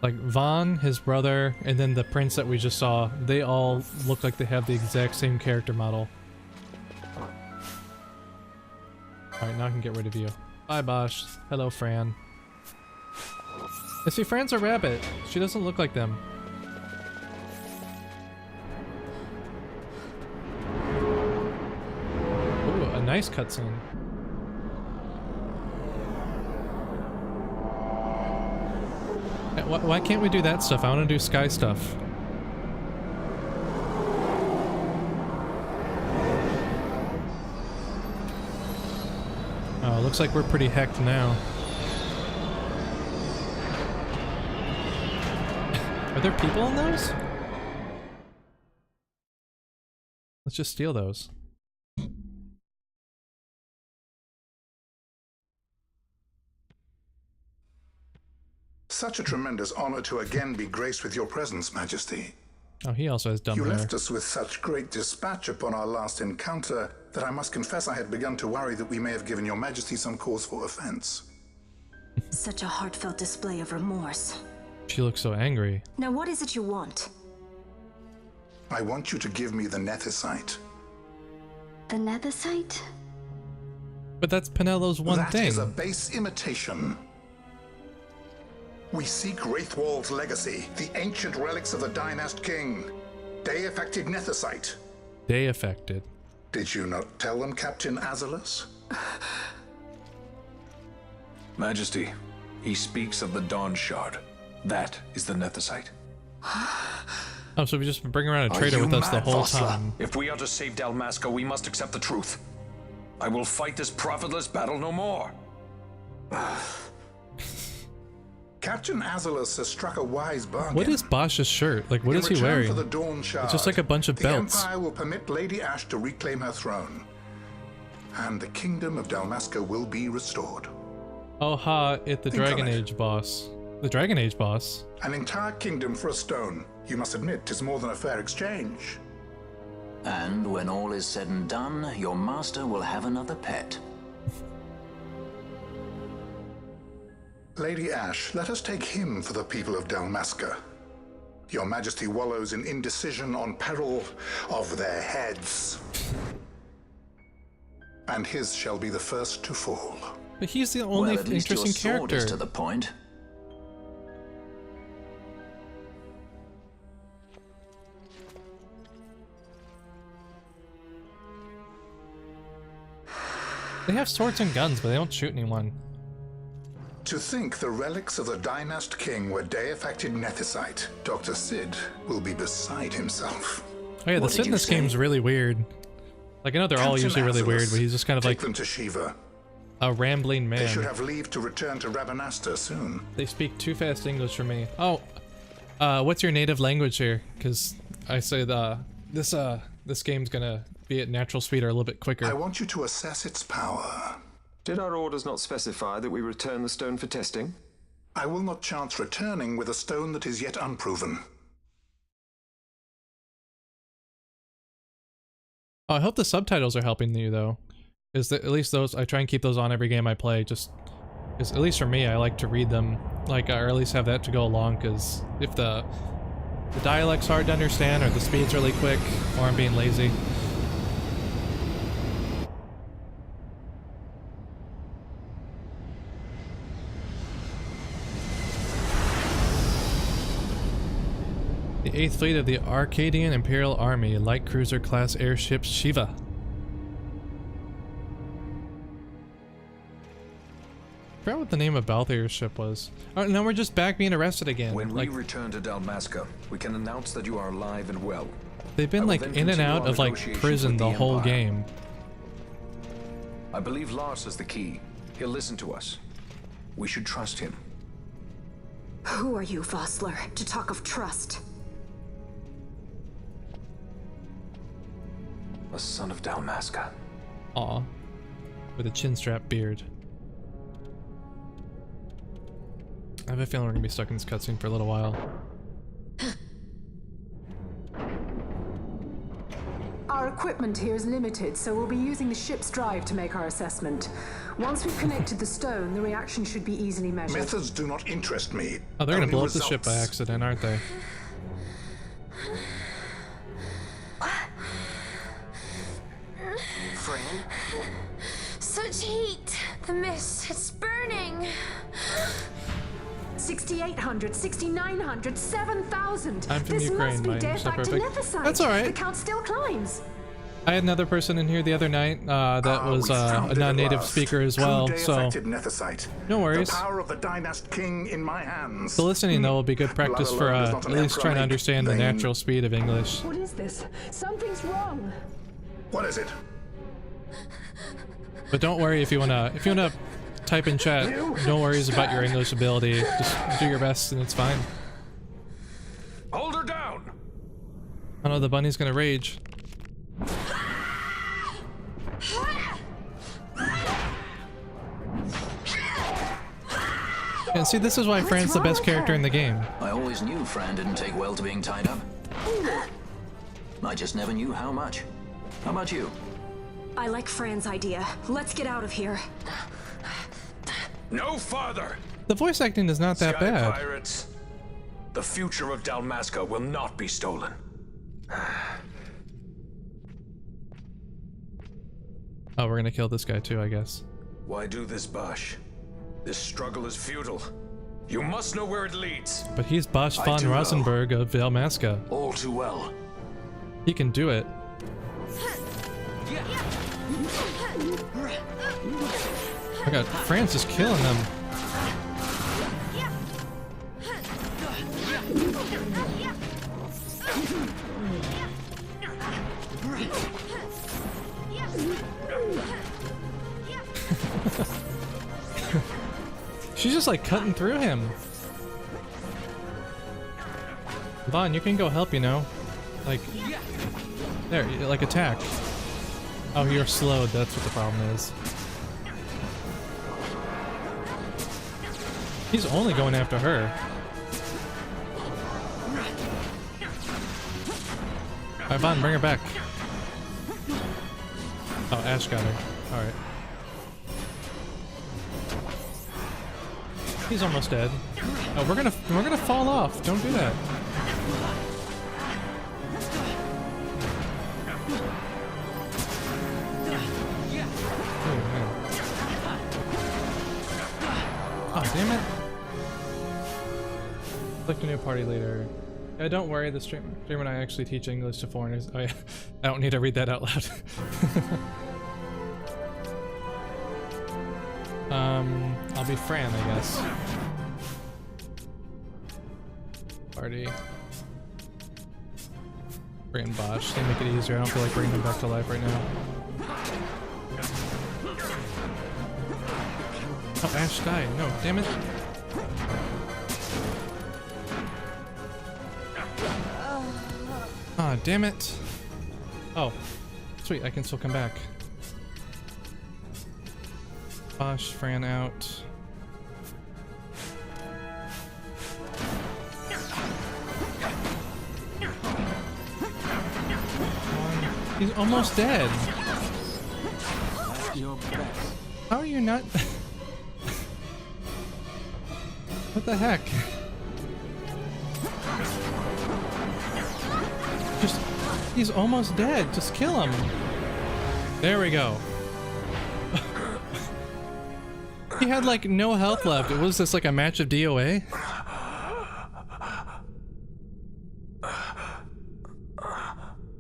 Speaker 1: Like Vaughn, his brother, and then the prince that we just saw, they all look like they have the exact same character model. Alright, now I can get rid of you. Bye, Bosch. Hello, Fran. I see, Fran's a rabbit. She doesn't look like them. Ooh, a nice cutscene. Why can't we do that stuff? I want to do sky stuff. Oh, looks like we're pretty hecked now. Are there people in those? Let's just steal those.
Speaker 8: Such a tremendous honor to again be graced with your presence, Majesty.
Speaker 1: Oh, he also has dumb hair.
Speaker 8: You left us with such great dispatch upon our last encounter that I must confess I had begun to worry that we may have given your Majesty some cause for offense.
Speaker 2: Such a heartfelt display of remorse.
Speaker 1: She looks so angry.
Speaker 2: Now what is it you want?
Speaker 8: I want you to give me the Nethicite.
Speaker 7: The Nethicite?
Speaker 1: But that's Penelo's one thing.
Speaker 8: That is a base imitation. We seek Wraithwall's legacy, the ancient relics of the Dynast King. Day-affected Nethicite.
Speaker 1: Day-affected.
Speaker 8: Did you not tell them, Captain Azelus?
Speaker 3: Majesty, he speaks of the Dawn Shard. That is the Nethicite.
Speaker 1: Oh, so we just bring around a traitor with us the whole time.
Speaker 3: If we are to save Dalmasca, we must accept the truth. I will fight this profitless battle no more.
Speaker 8: Captain Azelus has struck a wise bargain.
Speaker 1: What is Bosch's shirt? Like, what is he wearing?
Speaker 8: For the Dawn Shard,
Speaker 1: it's just like a bunch of belts.
Speaker 8: The Empire will permit Lady Ash to reclaim her throne, and the kingdom of Dalmasca will be restored.
Speaker 1: Oh ha! The Dragon Age boss. The Dragon Age boss.
Speaker 8: An entire kingdom for a stone. You must admit, 'tis more than a fair exchange.
Speaker 4: And when all is said and done, your master will have another pet.
Speaker 8: Lady Ash, let us take him for the people of Dalmasca. Your Majesty wallows in indecision on peril of their heads. And his shall be the first to fall.
Speaker 1: But he's the only interesting character.
Speaker 4: Is to the point.
Speaker 1: They have swords and guns, but they don't shoot anyone.
Speaker 8: To think the relics of the Dynast King were deified Nethicite. Dr. Sid will be beside himself.
Speaker 1: Oh yeah, the Sid in this game's really weird. Like, I know they're all usually really weird, but he's just kind of like
Speaker 8: them to Shiva.
Speaker 1: A rambling man.
Speaker 8: They should have leave to return to Rabanasta soon.
Speaker 1: They speak too fast English for me. Oh, what's your native language here? Because I say this game's gonna be at natural speed or a little bit quicker.
Speaker 8: I want you to assess its power.
Speaker 3: Did our orders not specify that we return the stone for testing?
Speaker 8: I will not chance returning with a stone that is yet unproven.
Speaker 1: Oh, I hope the subtitles are helping you though. Is that at least those, I try and keep those on every game I play, just because at least for me, I like to read them, like, or at least have that to go along, because if the dialect's hard to understand, or the speed's really quick, or I'm being lazy. The 8th Fleet of the Arcadian Imperial Army, light cruiser class airships Shiva. I forgot what the name of Balthier's ship was. Alright, now we're just back being arrested again.
Speaker 3: When we return to Dalmasca, we can announce that you are alive and well.
Speaker 1: They've been like in and out of like prison the whole game.
Speaker 3: I believe Lars is the key. He'll listen to us. We should trust him.
Speaker 2: Who are you, Vossler, to talk of trust?
Speaker 3: A son of Dalmasca.
Speaker 1: Aw. With a chin-strap beard. I have a feeling we're gonna be stuck in this cutscene for a little while.
Speaker 9: Our equipment here is limited, so we'll be using the ship's drive to make our assessment. Once we've connected the stone, the reaction should be easily measured.
Speaker 8: Methods do not interest me.
Speaker 1: Oh, they're gonna blow up
Speaker 8: results.
Speaker 1: the ship by accident, aren't they?
Speaker 6: Fran? Such heat! The mist, it's burning!
Speaker 9: 6,800, 6,900, 7,000!
Speaker 1: I'm from
Speaker 9: This
Speaker 1: Ukraine,
Speaker 9: must be
Speaker 1: my name's
Speaker 9: deified
Speaker 1: perfect.
Speaker 9: Nethicite.
Speaker 1: That's alright.
Speaker 9: The count still climbs.
Speaker 1: I had another person in here the other night that was a non-native speaker as well, so no worries.
Speaker 8: The power of the Dynast King in my hands.
Speaker 1: The listening though will be good practice for at least trying to understand the natural speed of English.
Speaker 9: What is this? Something's wrong.
Speaker 8: What is it?
Speaker 1: But don't worry if you wanna type in chat. No worries about your English ability. Just do your best and it's fine.
Speaker 3: Hold her down.
Speaker 1: I know the bunny's gonna rage. And see, this is why Fran's the best character in the game.
Speaker 4: I always knew Fran didn't take well to being tied up. I just never knew how much. How about you?
Speaker 2: I like Fran's idea. Let's get out of here.
Speaker 3: No farther.
Speaker 1: The voice acting is not that
Speaker 3: Sky
Speaker 1: bad.
Speaker 3: Pirates. The future of Dalmasca will not be stolen.
Speaker 1: Oh, we're gonna kill this guy too, I guess.
Speaker 3: Why do this, Bosch? This struggle is futile. You must know where it leads.
Speaker 1: But he's Bosch von Rosenberg of Dalmasca.
Speaker 3: All too well.
Speaker 1: He can do it. I got Fran's just killing them. She's just like cutting through him. Vaughn, you can go help, you know? Like, there, like attack. Oh, you're slowed, that's what the problem is. He's only going after her. Alright, Vaughn, bring her back. Oh, Ash got her. Alright. He's almost dead. Oh, we're gonna fall off. Don't do that. Oh, man. Oh, damn it. Select a new party leader. Yeah, don't worry, the streamer and I actually teach English to foreigners. Oh yeah, I don't need to read that out loud. I'll be Fran, I guess. Party. Fran Bosch. They make it easier. I don't feel like bringing them back to life right now. Oh, Ash died. No, damn it. Ah, damn it. Oh, sweet. I can still come back. Bosch, Fran out. He's almost dead. How are you not? What the heck? Just, he's almost dead. Just kill him. There we go. He had like no health left. Was this like a match of DOA?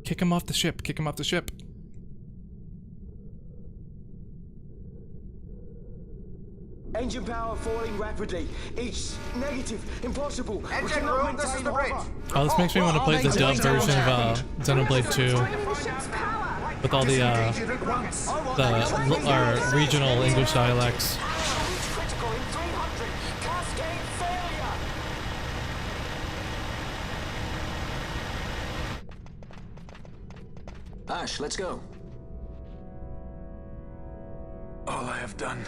Speaker 1: Kick him off the ship. Kick him off the ship.
Speaker 5: Engine power falling rapidly. It's negative. Impossible.
Speaker 10: Engine room, this is the bridge.
Speaker 1: Oh, this makes me want to play the dub version of Xenoblade 2 with all the regional English dialects.
Speaker 4: Ash, let's go.
Speaker 3: All I have done,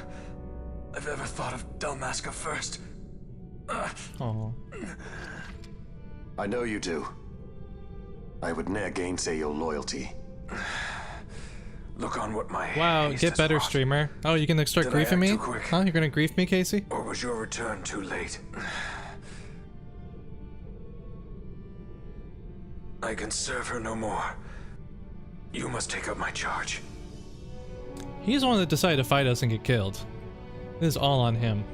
Speaker 3: I've ever thought of Dalmasca first.
Speaker 1: Oh.
Speaker 10: I know you do. I would ne'er gainsay your loyalty.
Speaker 3: Look on what my
Speaker 1: Wow,
Speaker 3: haste
Speaker 1: get
Speaker 3: has
Speaker 1: better,
Speaker 3: wrought.
Speaker 1: streamer. Oh, you gonna start
Speaker 3: Did I
Speaker 1: griefing
Speaker 3: act
Speaker 1: me?
Speaker 3: too quick?
Speaker 1: Huh? You're gonna grief me, Casey?
Speaker 3: Or was your return too late? I can serve her no more. You must take up my charge.
Speaker 1: He's the one that decided to fight us and get killed. This is all on him.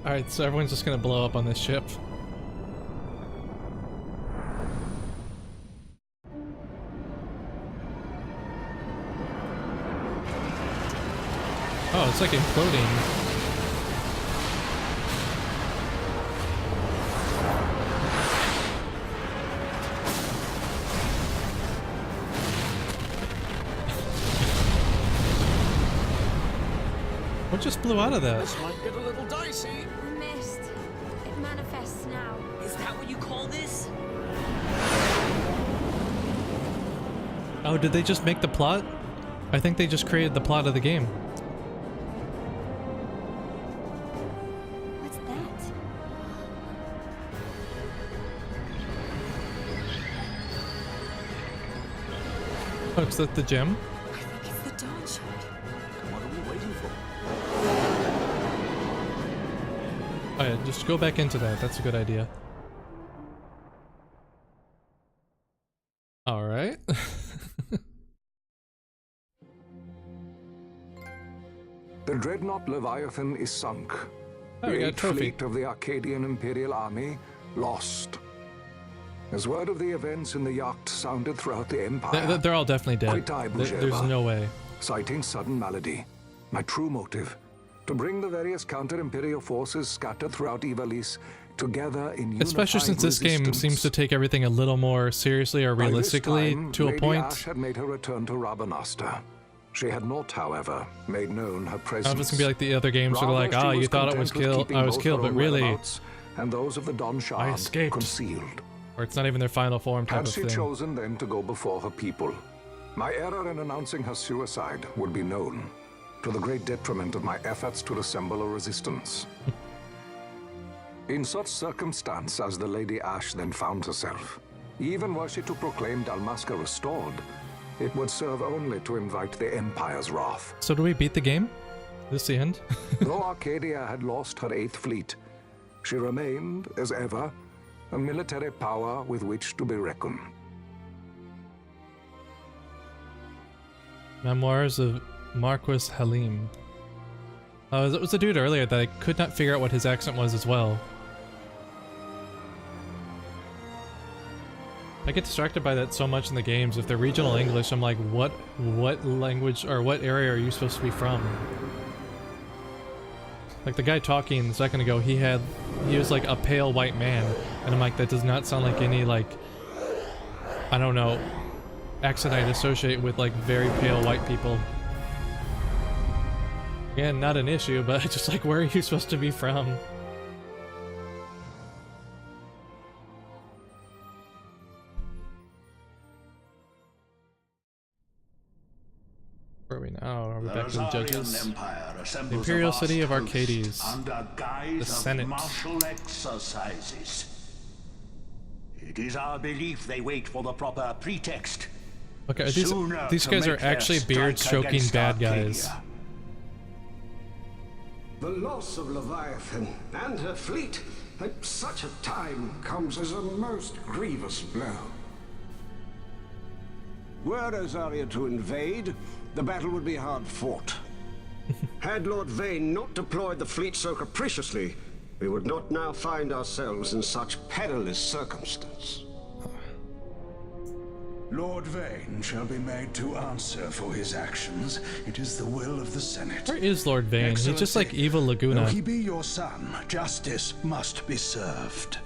Speaker 1: Alright, so everyone's just gonna blow up on this ship. Oh, it's like imploding. What just blew out of that?
Speaker 5: This might get a little dicey.
Speaker 6: The mist. It manifests now.
Speaker 5: Is that what you call this?
Speaker 1: Oh, did they just make the plot? I think they just created the plot of the game.
Speaker 7: What's that?
Speaker 1: Oh, is that the gem?
Speaker 7: I think it's the dawn shard.
Speaker 5: What are we waiting for?
Speaker 1: Oh yeah, just go back into that. That's a good idea. Alright.
Speaker 11: The dreadnought Leviathan is sunk.
Speaker 1: Oh, we
Speaker 11: The
Speaker 1: got a
Speaker 11: eighth
Speaker 1: trophy.
Speaker 11: fleet of the Arcadian Imperial Army lost. As word of the events in the yacht sounded throughout the Empire,
Speaker 1: They're all definitely dead.
Speaker 11: Quit I,
Speaker 1: There's
Speaker 11: Bujeva.
Speaker 1: no way.
Speaker 11: citing sudden malady. My true motive, to bring the various counter-imperial forces scattered throughout Ivalice together in unified
Speaker 1: Especially since this game
Speaker 11: resistance.
Speaker 1: seems to take everything a little more seriously or
Speaker 11: By this
Speaker 1: realistically
Speaker 11: time,
Speaker 1: to a
Speaker 11: Lady
Speaker 1: point.
Speaker 11: Ash had made her return to Rabanastre. She had not, however, made known her
Speaker 1: I
Speaker 11: presence.
Speaker 1: don't know if it's gonna be like the other games where they're like,
Speaker 11: Rather,
Speaker 1: oh,
Speaker 11: she
Speaker 1: you
Speaker 11: was
Speaker 1: thought it was
Speaker 11: content with
Speaker 1: killed,
Speaker 11: keeping
Speaker 1: I was
Speaker 11: both
Speaker 1: killed,
Speaker 11: her
Speaker 1: but
Speaker 11: own
Speaker 1: really,
Speaker 11: whereabouts and those of the Don Shard
Speaker 1: escaped.
Speaker 11: concealed.
Speaker 1: or it's not even their final form type
Speaker 11: Had
Speaker 1: of
Speaker 11: she
Speaker 1: thing.
Speaker 11: chosen then to go before her people, my error in announcing her suicide would be known, to the great detriment of my efforts to assemble a resistance. In such circumstance as the Lady Ash then found herself, even were she to proclaim Dalmasca restored, it would serve only to invite the Empire's wrath.
Speaker 1: So do we beat the game? Is this the end?
Speaker 11: Though Arcadia had lost her 8th fleet, she remained, as ever, a military power with which to be reckoned.
Speaker 1: Memoirs of Marquis Halim. It was a dude earlier that I could not figure out what his accent was as well. I get distracted by that so much in the games. If they're regional English, I'm like, what language or what area are you supposed to be from? Like the guy talking a second ago, he was like a pale white man, and I'm like, that does not sound like any, like, I don't know, accent I'd associate with like very pale white people. Again, not an issue, but just like, where are you supposed to be from? Where are we now? Are we back to the judges? The Imperial City of Arcades. The Senate.
Speaker 12: Martial exercises. It is our belief they wait for the proper pretext.
Speaker 1: Okay, these guys are actually beard-stroking bad guys.
Speaker 13: The loss of Leviathan and her fleet at such a time comes as a most grievous blow. Were Rosaria to invade, the battle would be hard fought. Had Lord Vane not deployed the fleet so capriciously, we would not now find ourselves in such perilous circumstance.
Speaker 14: Lord Vane shall be made to answer for his actions. It is the will of the Senate.
Speaker 1: Where is Lord Vane? Excellency, he's just like evil Laguna.
Speaker 14: Though he be your son, justice must be served.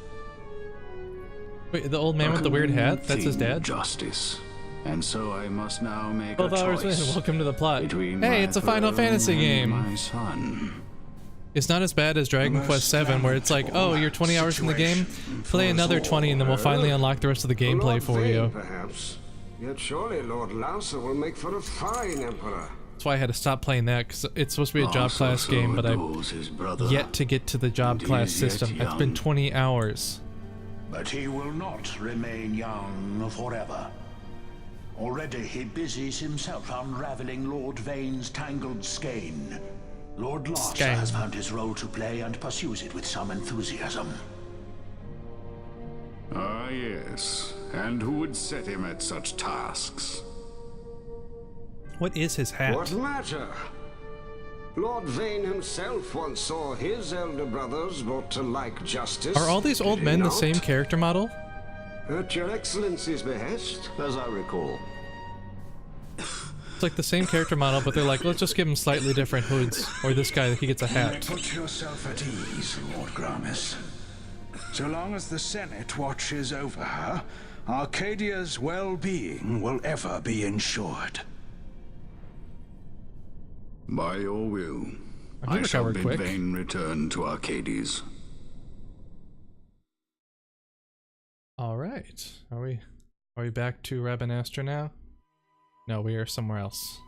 Speaker 1: Wait, the old man with the weird hat? That's his dad?
Speaker 15: Justice. And so I must now make
Speaker 1: 12
Speaker 15: a
Speaker 1: hours
Speaker 15: choice.
Speaker 1: in, welcome to the plot. Hey, it's a Final Fantasy game.
Speaker 15: My son.
Speaker 1: It's not as bad as Dragon Quest VII, where it's like, oh, you're 20 hours in the game, play another 20 and then we'll finally unlock the rest of the gameplay for you.
Speaker 13: Perhaps. Yet surely Lord Lauser will make for a fine emperor.
Speaker 1: That's why I had to stop playing that, because it's supposed to be a job class game, but I've yet to get to the job class system. It's been 20 hours.
Speaker 12: But he will not remain young forever. Already he busies himself unraveling Lord Vane's tangled skein. Lord Larsa has found his role to play and pursues it with some enthusiasm.
Speaker 15: Ah, yes. And who would set him at such tasks?
Speaker 1: What is his hat?
Speaker 13: What matter? Lord Vane himself once saw his elder brothers brought to like justice.
Speaker 1: Are all these old men the same character model?
Speaker 13: At your Excellency's behest, as I recall.
Speaker 1: It's like the same character model, but they're like, let's just give him slightly different hoods. Or this guy, he gets a hat.
Speaker 14: Put yourself at ease, Lord Gramis. So long as the Senate watches over her, Arcadia's well-being will ever be ensured.
Speaker 15: By your will, I shall bid Vane return to Arcades.
Speaker 1: Alright. Are we back to Rabanastre now? No, we are somewhere else.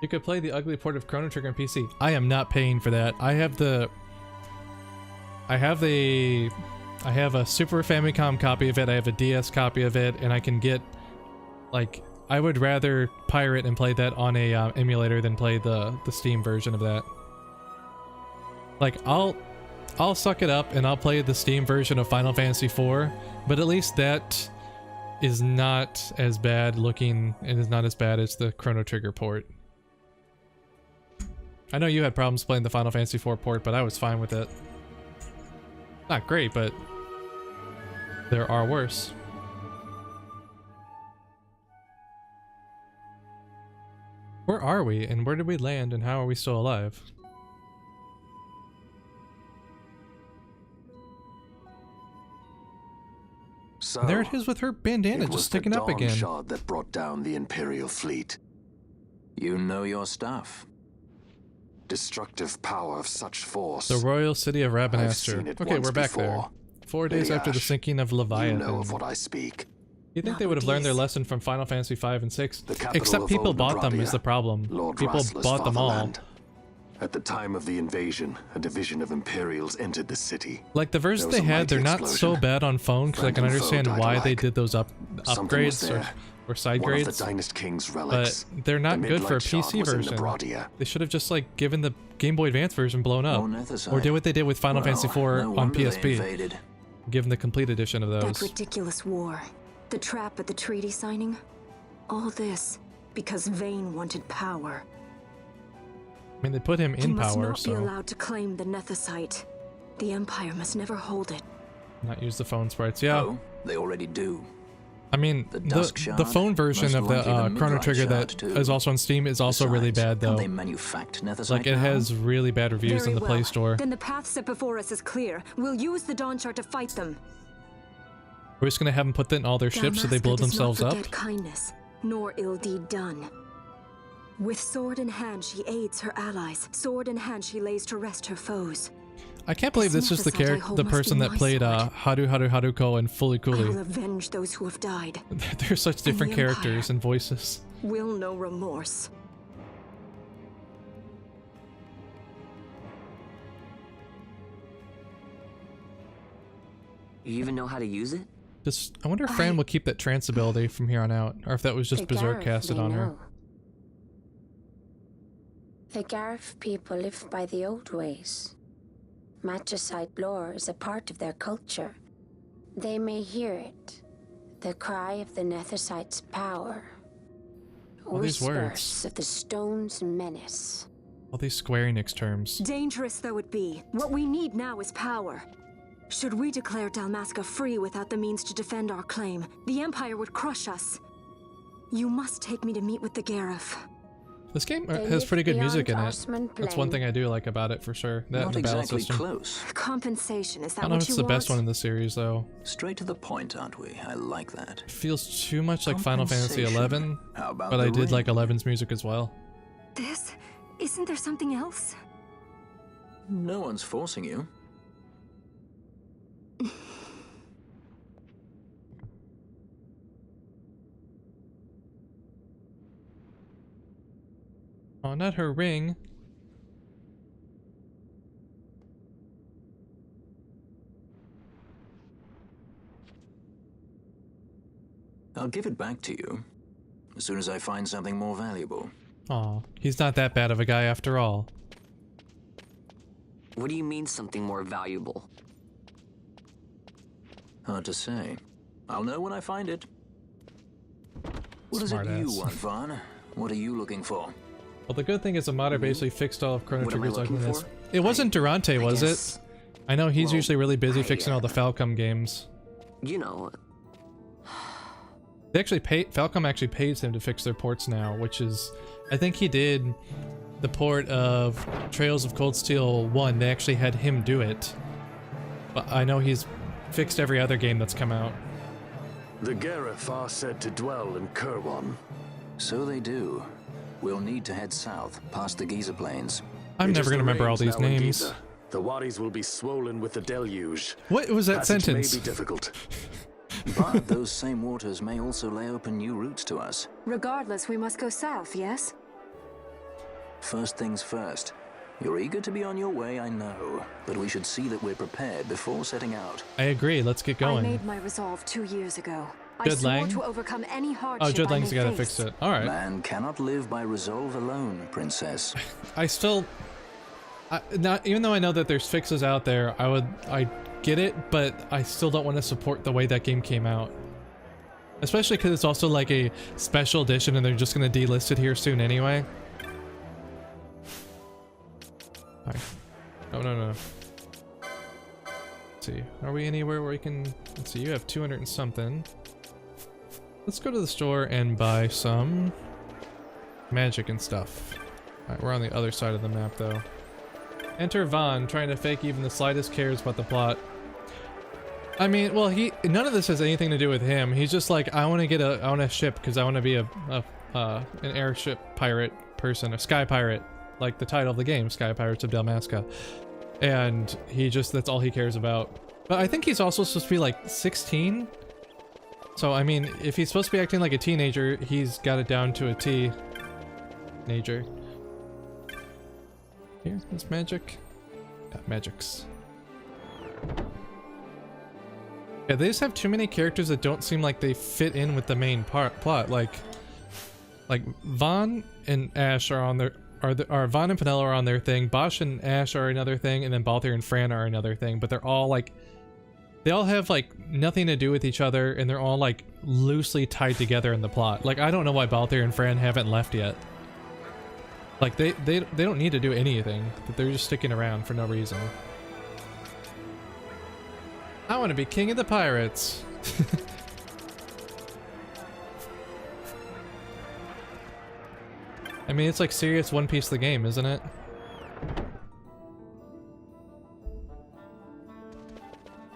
Speaker 1: You could play the ugly port of Chrono Trigger on PC. I am not paying for that. I have a Super Famicom copy of it, I have a DS copy of it, and I can get, like, I would rather pirate and play that on a emulator than play the Steam version of that. Like, I'll suck it up and I'll play the Steam version of Final Fantasy IV, but at least that is not as bad looking and is not as bad as the Chrono Trigger port. I know you had problems playing the Final Fantasy IV port, but I was fine with it. Not great, but there are worse. Where are we, and where did we land, and how are we still alive?
Speaker 10: So,
Speaker 1: there it is with her bandana just sticking up again.
Speaker 10: It was the Dawn Shard that brought down the Imperial fleet.
Speaker 4: You know your stuff.
Speaker 10: Destructive power of such force.
Speaker 1: The Royal City of Rabanastre. Okay, we're back there. 4 days after the sinking of Leviathan.
Speaker 10: You know of what I speak.
Speaker 1: You'd think they would have learned their lesson from Final Fantasy V and VI. Except people bought them is the problem. People bought them all.
Speaker 10: At the time of the invasion, a division of Imperials entered the city.
Speaker 1: Like the versions they had, they're not so bad on phone because I can understand why they did those upgrades or side grades. But they're not good for a PC version. They should have just like given the Game Boy Advance version blown up, or did what they did with Final Fantasy IV on PSP. Give them the complete edition of those.
Speaker 2: That ridiculous war, the trap at the treaty signing, all this because Vane wanted power.
Speaker 1: I mean, they put him in power,
Speaker 2: so... He must not be allowed to claim the Nethicite. The Empire must never hold it.
Speaker 1: Not use the phone sprites. Yeah.
Speaker 4: Oh, they already do.
Speaker 1: I mean, the phone version of the Chrono Trigger that is also on Steam is also really bad, though.
Speaker 4: They manufacture
Speaker 1: like, it has really bad reviews in the Play Store.
Speaker 2: Then the path set before us is clear. We'll use the Dawn Shard to fight them.
Speaker 1: We're just gonna have them put that in all their ships so they blow themselves up.
Speaker 2: Does not forget kindness, nor ill deed done. With sword in hand, she aids her allies. Sword in hand, she lays to rest her foes.
Speaker 1: I can't believe this is the person that played Haruko and Fully
Speaker 2: I will
Speaker 1: Cooley.
Speaker 2: avenge those who have died.
Speaker 1: They're such different characters and voices.
Speaker 2: Will no remorse.
Speaker 5: You even know how to use it?
Speaker 1: Just, I wonder if Fran will keep that trance ability from here on out, or if that was just Berserk casted on her.
Speaker 6: The Garif people live by the old ways. Magicite lore is a part of their culture. They may hear it, the cry of the Nethersight's power.
Speaker 1: All these words.
Speaker 6: Whispers of the stone's menace.
Speaker 1: All these Square Enix terms.
Speaker 2: Dangerous though it be, what we need now is power. Should we declare Dalmasca free without the means to defend our claim, the Empire would crush us. You must take me to meet with the Garif.
Speaker 1: This game has pretty good music in it. That's one thing I do like about it for sure. That and the battle system.
Speaker 4: Close.
Speaker 2: Compensation, is that
Speaker 1: I don't know
Speaker 2: what
Speaker 1: if it's
Speaker 2: you
Speaker 1: the best one in the series though.
Speaker 4: Straight to the point, aren't we? I like that.
Speaker 1: Feels too much like Final Fantasy XI, but I did like 11's music as well.
Speaker 2: Isn't there something else?
Speaker 4: No one's forcing you.
Speaker 1: Oh, not her ring.
Speaker 4: I'll give it back to you as soon as I find something more valuable.
Speaker 1: Aw, he's not that bad of a guy after all.
Speaker 5: What do you mean something more valuable?
Speaker 4: Hard to say. I'll know when I find it. What is it you want, Vaughn? What are you looking for?
Speaker 1: Well, the good thing is the modder basically fixed all of Chrono Trigger's ugliness. It wasn't Durante, was it? I know he's usually really busy fixing all the Falcom games.
Speaker 5: You know.
Speaker 1: They actually Falcom actually pays him to fix their ports now, which is, I think he did the port of Trails of Cold Steel 1. They actually had him do it. But I know he's fixed every other game that's come out.
Speaker 10: The Garif are said to dwell in Kirwan.
Speaker 4: So they do. We'll need to head south, past the Giza Plains.
Speaker 1: I'm never going to remember all these names.
Speaker 10: The wadis will be swollen with the deluge.
Speaker 1: What was that sentence?
Speaker 10: May be difficult.
Speaker 4: But those same waters may also lay open new routes to us.
Speaker 2: Regardless, we must go south, yes?
Speaker 4: First things first. You're eager to be on your way, I know, but we should see that we're prepared before setting out.
Speaker 1: I agree, let's get going.
Speaker 2: I made my resolve 2 years ago.
Speaker 1: Judd
Speaker 2: I swore
Speaker 1: Lang?
Speaker 2: to overcome any hardship.
Speaker 1: Oh, Judd Lang's gotta fix it. Alright.
Speaker 4: Man cannot live by resolve alone, princess.
Speaker 1: I still... even though I know that there's fixes out there, I get it, but I still don't want to support the way that game came out. Especially because it's also like a special edition and they're just going to delist it here soon anyway. Alright. No. Let's see. Are we anywhere where we can... Let's see, you have 200 and something. Let's go to the store and buy some magic and stuff. Alright, we're on the other side of the map though. Enter Vaughn, trying to fake even the slightest cares about the plot. I mean, well, none of this has anything to do with him. He's just like, I want a ship because I want to be an airship pirate person, a sky pirate, like the title of the game, Sky Pirates of Dalmasca. And that's all he cares about. But I think he's also supposed to be like 16. So, I mean, if he's supposed to be acting like a teenager, he's got it down to a T. Nature. Here, this magic. Yeah, magics. Yeah, they just have too many characters that don't seem like they fit in with the main plot. Like Vaughn and Ash are on their Vaughn and Penelo are on their thing. Bosch and Ash are another thing, and then Balthier and Fran are another thing. But they're all like, they all have like nothing to do with each other, and they're all like loosely tied together in the plot. Like I don't know why Balthier and Fran haven't left yet. Like they don't need to do anything, but they're just sticking around for no reason. I want to be king of the pirates. I mean, it's like serious One Piece the game, isn't it?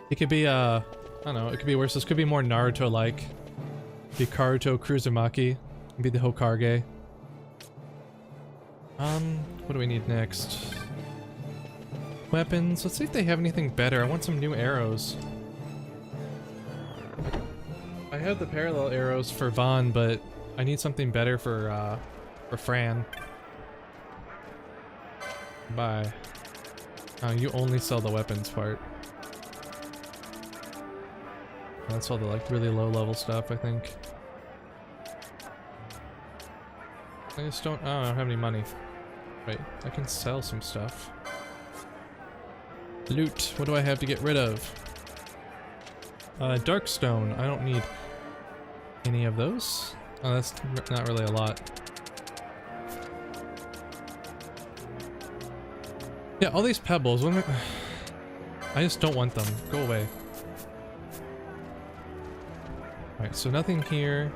Speaker 1: It could be, I don't know, it could be worse. This could be more Naruto-like. Be Karuto Kuruzumaki. Be the Hokage. What do we need next? Weapons. Let's see if they have anything better. I want some new arrows. I have the parallel arrows for Vaughn, but I need something better for Fran. Bye. Oh, you only sell the weapons part. That's all the like really low level stuff, I think. I just don't have any money. Wait, I can sell some stuff. Loot. What do I have to get rid of? Darkstone. I don't need any of those. Oh, that's not really a lot. Yeah, all these pebbles. I just don't want them. Go away. Alright, so nothing here.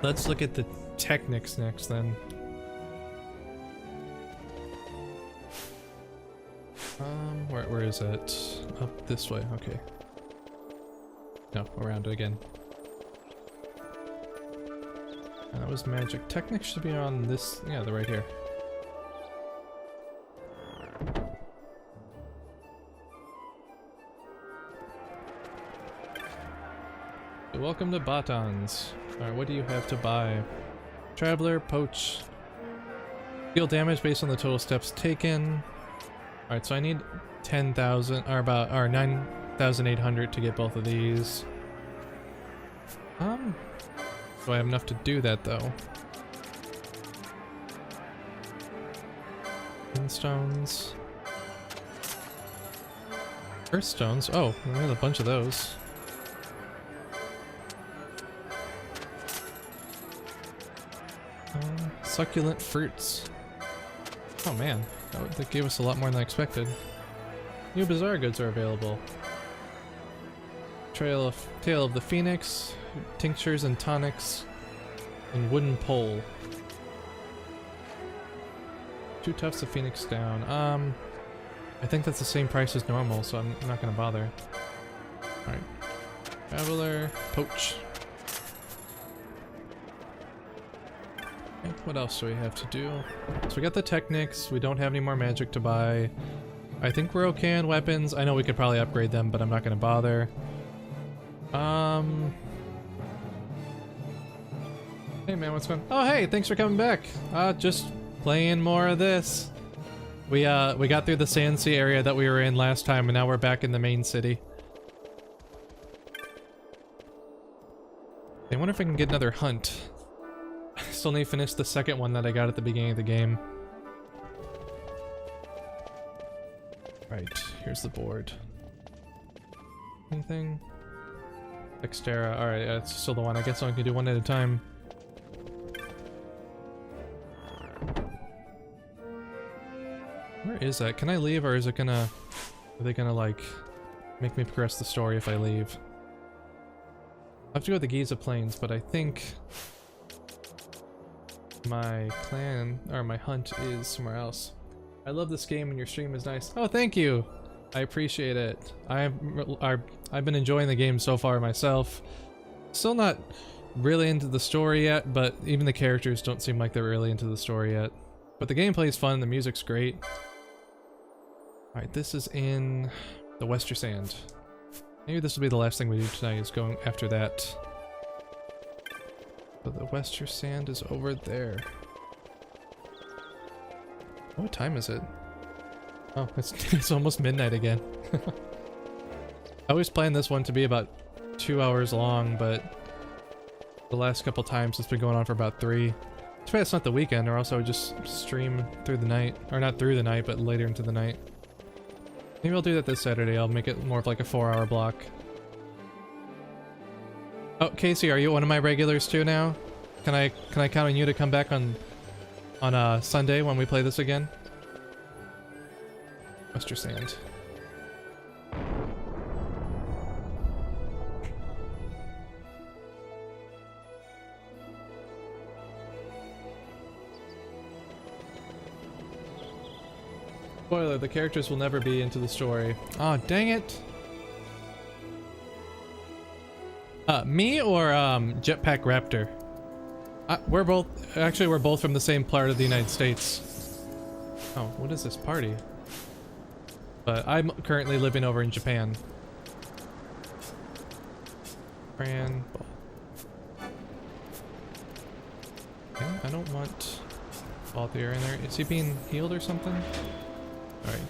Speaker 1: Let's look at the Technics next then. Where is it? Up this way, okay. No, around it again. And that was magic. Technics should be on this, yeah, they're right here. Welcome to Batons. Alright, what do you have to buy? Traveler, poach. Deal damage based on the total steps taken. Alright, so I need 10,000, or 9,800 to get both of these. Do I have enough to do that though? Stones. Earthstones. Oh, we have a bunch of those. Succulent fruits. Oh man, that gave us a lot more than I expected. New bazaar goods are available. Tail of the Phoenix, tinctures and tonics, and wooden pole. 2 tufts of Phoenix down. I think that's the same price as normal, so I'm not gonna bother. Alright. Traveler, poach. What else do we have to do? So we got the Technics, we don't have any more magic to buy. I think we're okay on weapons. I know we could probably upgrade them, but I'm not gonna bother. Hey man, what's going on? Oh hey, thanks for coming back. Just playing more of this. We got through the Sand Sea area that we were in last time, and now we're back in the main city. I wonder if I can get another hunt. I still need to finish the second one that I got at the beginning of the game. Right, here's the board. Anything? Dextera. Alright, yeah, it's still the one. I guess I can do one at a time. Where is that? Can I leave, or is it gonna... Are they gonna, like, make me progress the story if I leave? I have to go to the Giza Plains, but I think... my clan, or my hunt, is somewhere else. I love this game and your stream is nice. Oh, thank you! I appreciate it. I've been enjoying the game so far myself. Still not really into the story yet, but even the characters don't seem like they're really into the story yet. But the gameplay is fun, the music's great. Alright, this is in the Wester Sand. Maybe this will be the last thing we do tonight, is going after that. So the Wester Sand is over there. What time is it? Oh, it's almost midnight again. I always plan this one to be about 2 hours long, but the last couple times it's been going on for about 3. Too bad it's not the weekend, or else I would just stream through the night. Or not through the night, but later into the night. Maybe I'll do that this Saturday. I'll make it more of like a 4-hour block. Oh, Casey, are you one of my regulars too now? Can I count on you to come back on Sunday when we play this again? Wester Sand. Spoiler, the characters will never be into the story. Oh, dang it. Me or Jetpack Raptor? We're both from the same part of the United States. Oh, what is this party? But I'm currently living over in Japan. Fran. Okay, I don't want Balthier in there. Is he being healed or something? Alright.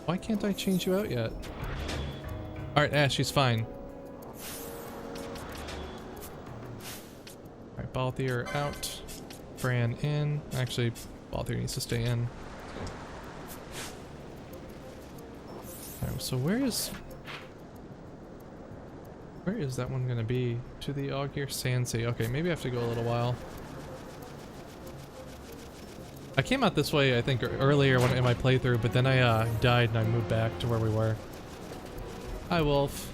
Speaker 1: Why can't I change you out yet? Alright, Ash, she's fine. Alright, Balthier out. Fran in. Actually, Balthier needs to stay in. Alright, so where is that one gonna be? To the Augir Sandsea. Okay, maybe I have to go a little while. I came out this way, I think, earlier in my playthrough, but then I died and I moved back to where we were. Hi, Wolf.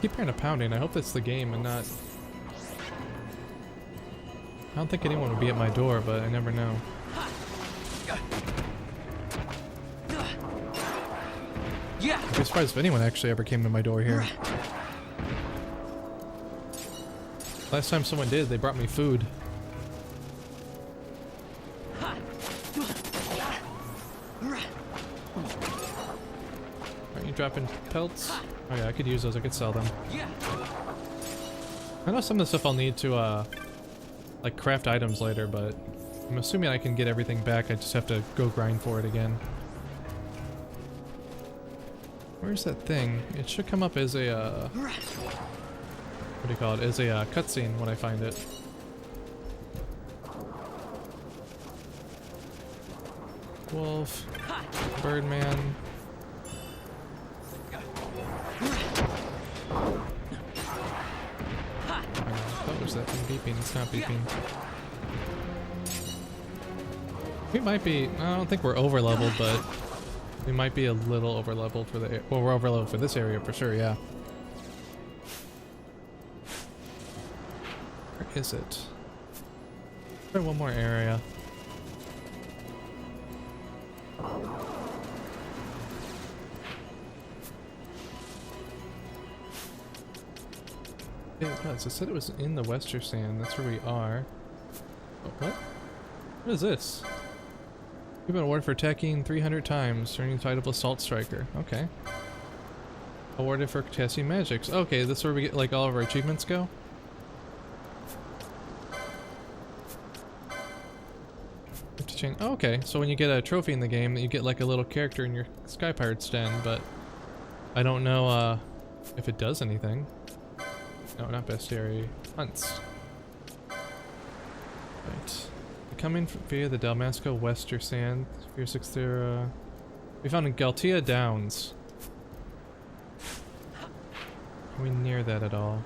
Speaker 1: Keep hearing a pounding. I hope that's the game and not... I don't think anyone would be at my door, but I never know. I'd be surprised if anyone actually ever came to my door here. Last time someone did, they brought me food. Are you dropping pelts? Oh yeah, I could use those. I could sell them. I know some of the stuff I'll need to like craft items later, but I'm assuming I can get everything back. I just have to go grind for it again. Where's that thing? It should come up as a what do you call it? As a cutscene when I find it. Wolf, Birdman. What was that thing beeping? It's not beeping. We might be. I don't think we're over leveled, but we might be a little over leveled for the. Well, we're over leveled for this area for sure. Yeah. Where is it? Try one more area. It was. It said it was in the Western Sand. That's where we are. Oh, what? What is this? You've been awarded for attacking 300 times, earning the title of Assault Striker. Okay. Awarded for testing magics. Okay, this is where we get like all of our achievements go? Have to change. Oh, okay, so when you get a trophy in the game, you get like a little character in your Sky Pirates den, but I don't know if it does anything. No, not bestiary. Hunts. Right. Coming via the Dalmasco Wester Sand. Fear 6 there. We found in Galtia Downs. Are we near that at all?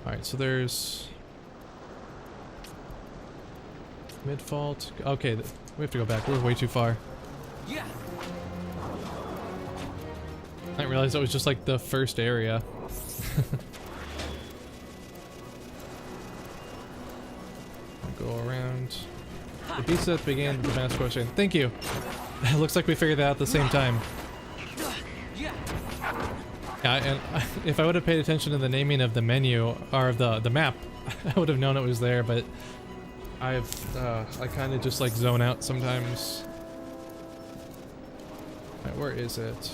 Speaker 1: Alright, so there's... Midfault. Okay, we have to go back. We're way too far. Yeah. I didn't realize that was just like the first area. I'll go around. The beast that began the mass question. Thank you. It looks like we figured that out at the same time. Yeah, and if I would have paid attention to the naming of the menu or of the map, I would have known it was there. But I kind of just like zone out sometimes. Right, where is it?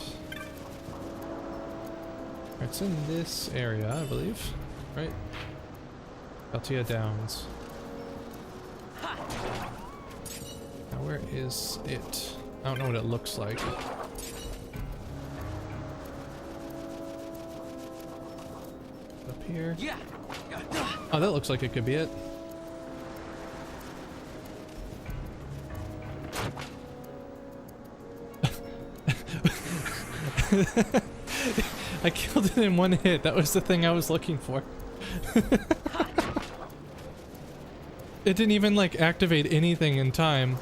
Speaker 1: It's in this area, I believe, right? Galtia Downs. Now where is it? I don't know what it looks like. Up here. Oh, that looks like it could be it. I killed it in one hit. That was the thing I was looking for. It didn't even like activate anything in time.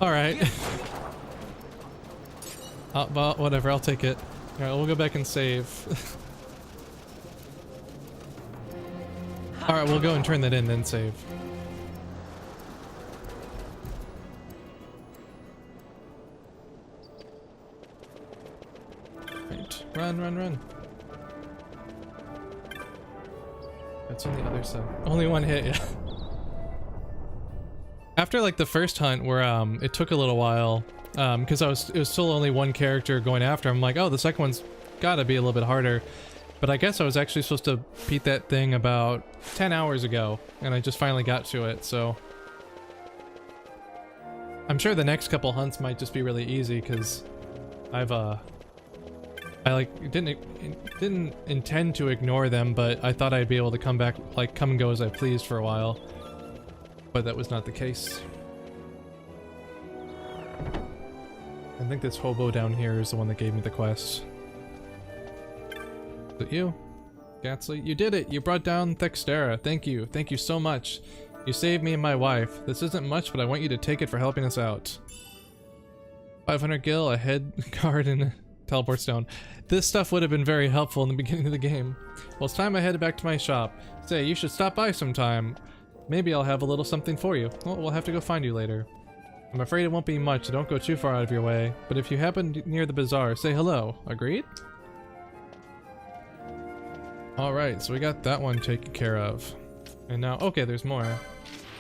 Speaker 1: Alright. Well, whatever, I'll take it. Alright, we'll go back and save. Alright, we'll go and turn that in, then save. Right. Run, run, run. That's on the other side. Only one hit, yeah. After like the first hunt where it took a little while, because it was still only one character going after, I'm like, oh, the second one's gotta be a little bit harder. But I guess I was actually supposed to beat that thing about 10 hours ago, and I just finally got to it, so... I'm sure the next couple hunts might just be really easy, because I like didn't intend to ignore them, but I thought I'd be able to come back, like come and go as I pleased for a while. But that was not the case. I think this hobo down here is the one that gave me the quest. Is it you? Gatsley? You did it! You brought down Thextera. Thank you. Thank you so much. You saved me and my wife. This isn't much, but I want you to take it for helping us out. 500 gil, a head guard, and a teleport stone. This stuff would have been very helpful in the beginning of the game. Well, it's time I headed back to my shop. Say, you should stop by sometime. Maybe I'll have a little something for you. Well, we'll have to go find you later. I'm afraid it won't be much, so don't go too far out of your way. But if you happen near the bazaar, say hello. Agreed? Alright, so we got that one taken care of. And now, okay, there's more.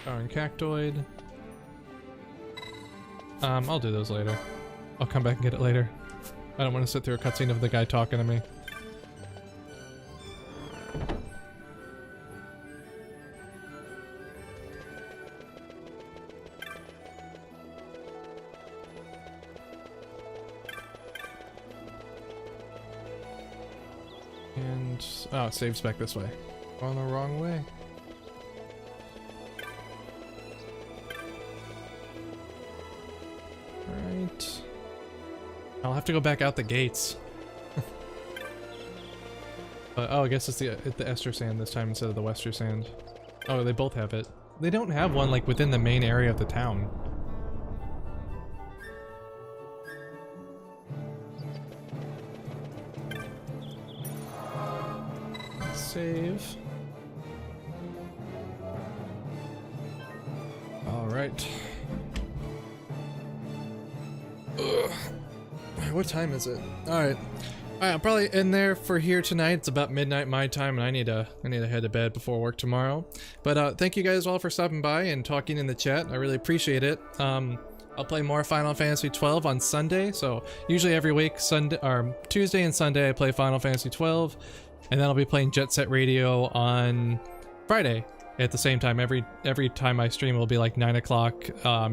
Speaker 1: Darn Cactoid. I'll do those later. I'll come back and get it later. I don't want to sit through a cutscene of the guy talking to me. And... oh, it saves back this way. Going the wrong way. Alright. I'll have to go back out the gates. Oh, I guess it's the Ester Sand this time instead of the Wester Sand. Oh, they both have it. They don't have one like within the main area of the town. Save. Alright. What time is it? Alright. Alright, I'm probably in there for here tonight. It's about midnight my time, and I need to head to bed before work tomorrow. But thank you guys all for stopping by and talking in the chat. I really appreciate it. I'll play more Final Fantasy XII on Sunday. So usually every week, Tuesday and Sunday, I play Final Fantasy XII, and then I'll be playing Jet Set Radio on Friday at the same time. Every time I stream will be like 9 o'clock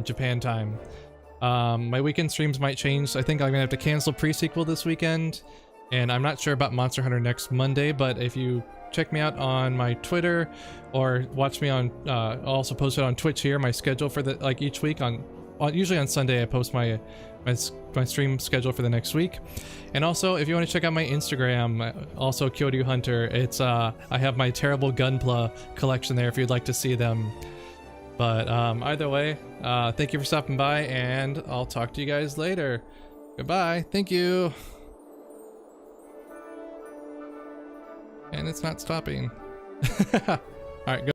Speaker 1: Japan time. My weekend streams might change. I think I'm gonna have to cancel pre-sequel this weekend, and I'm not sure about Monster Hunter next Monday, but if you check me out on my Twitter or watch me on I'll also post it on Twitch here, my schedule for the like each week usually on Sunday I post my stream schedule for the next week. And also if you want to check out my Instagram, also Kyoryu Hunter, it's I have my terrible Gunpla collection there if you'd like to see them. But either way, thank you for stopping by, and I'll talk to you guys later. Goodbye. Thank you. And it's not stopping. Alright, go.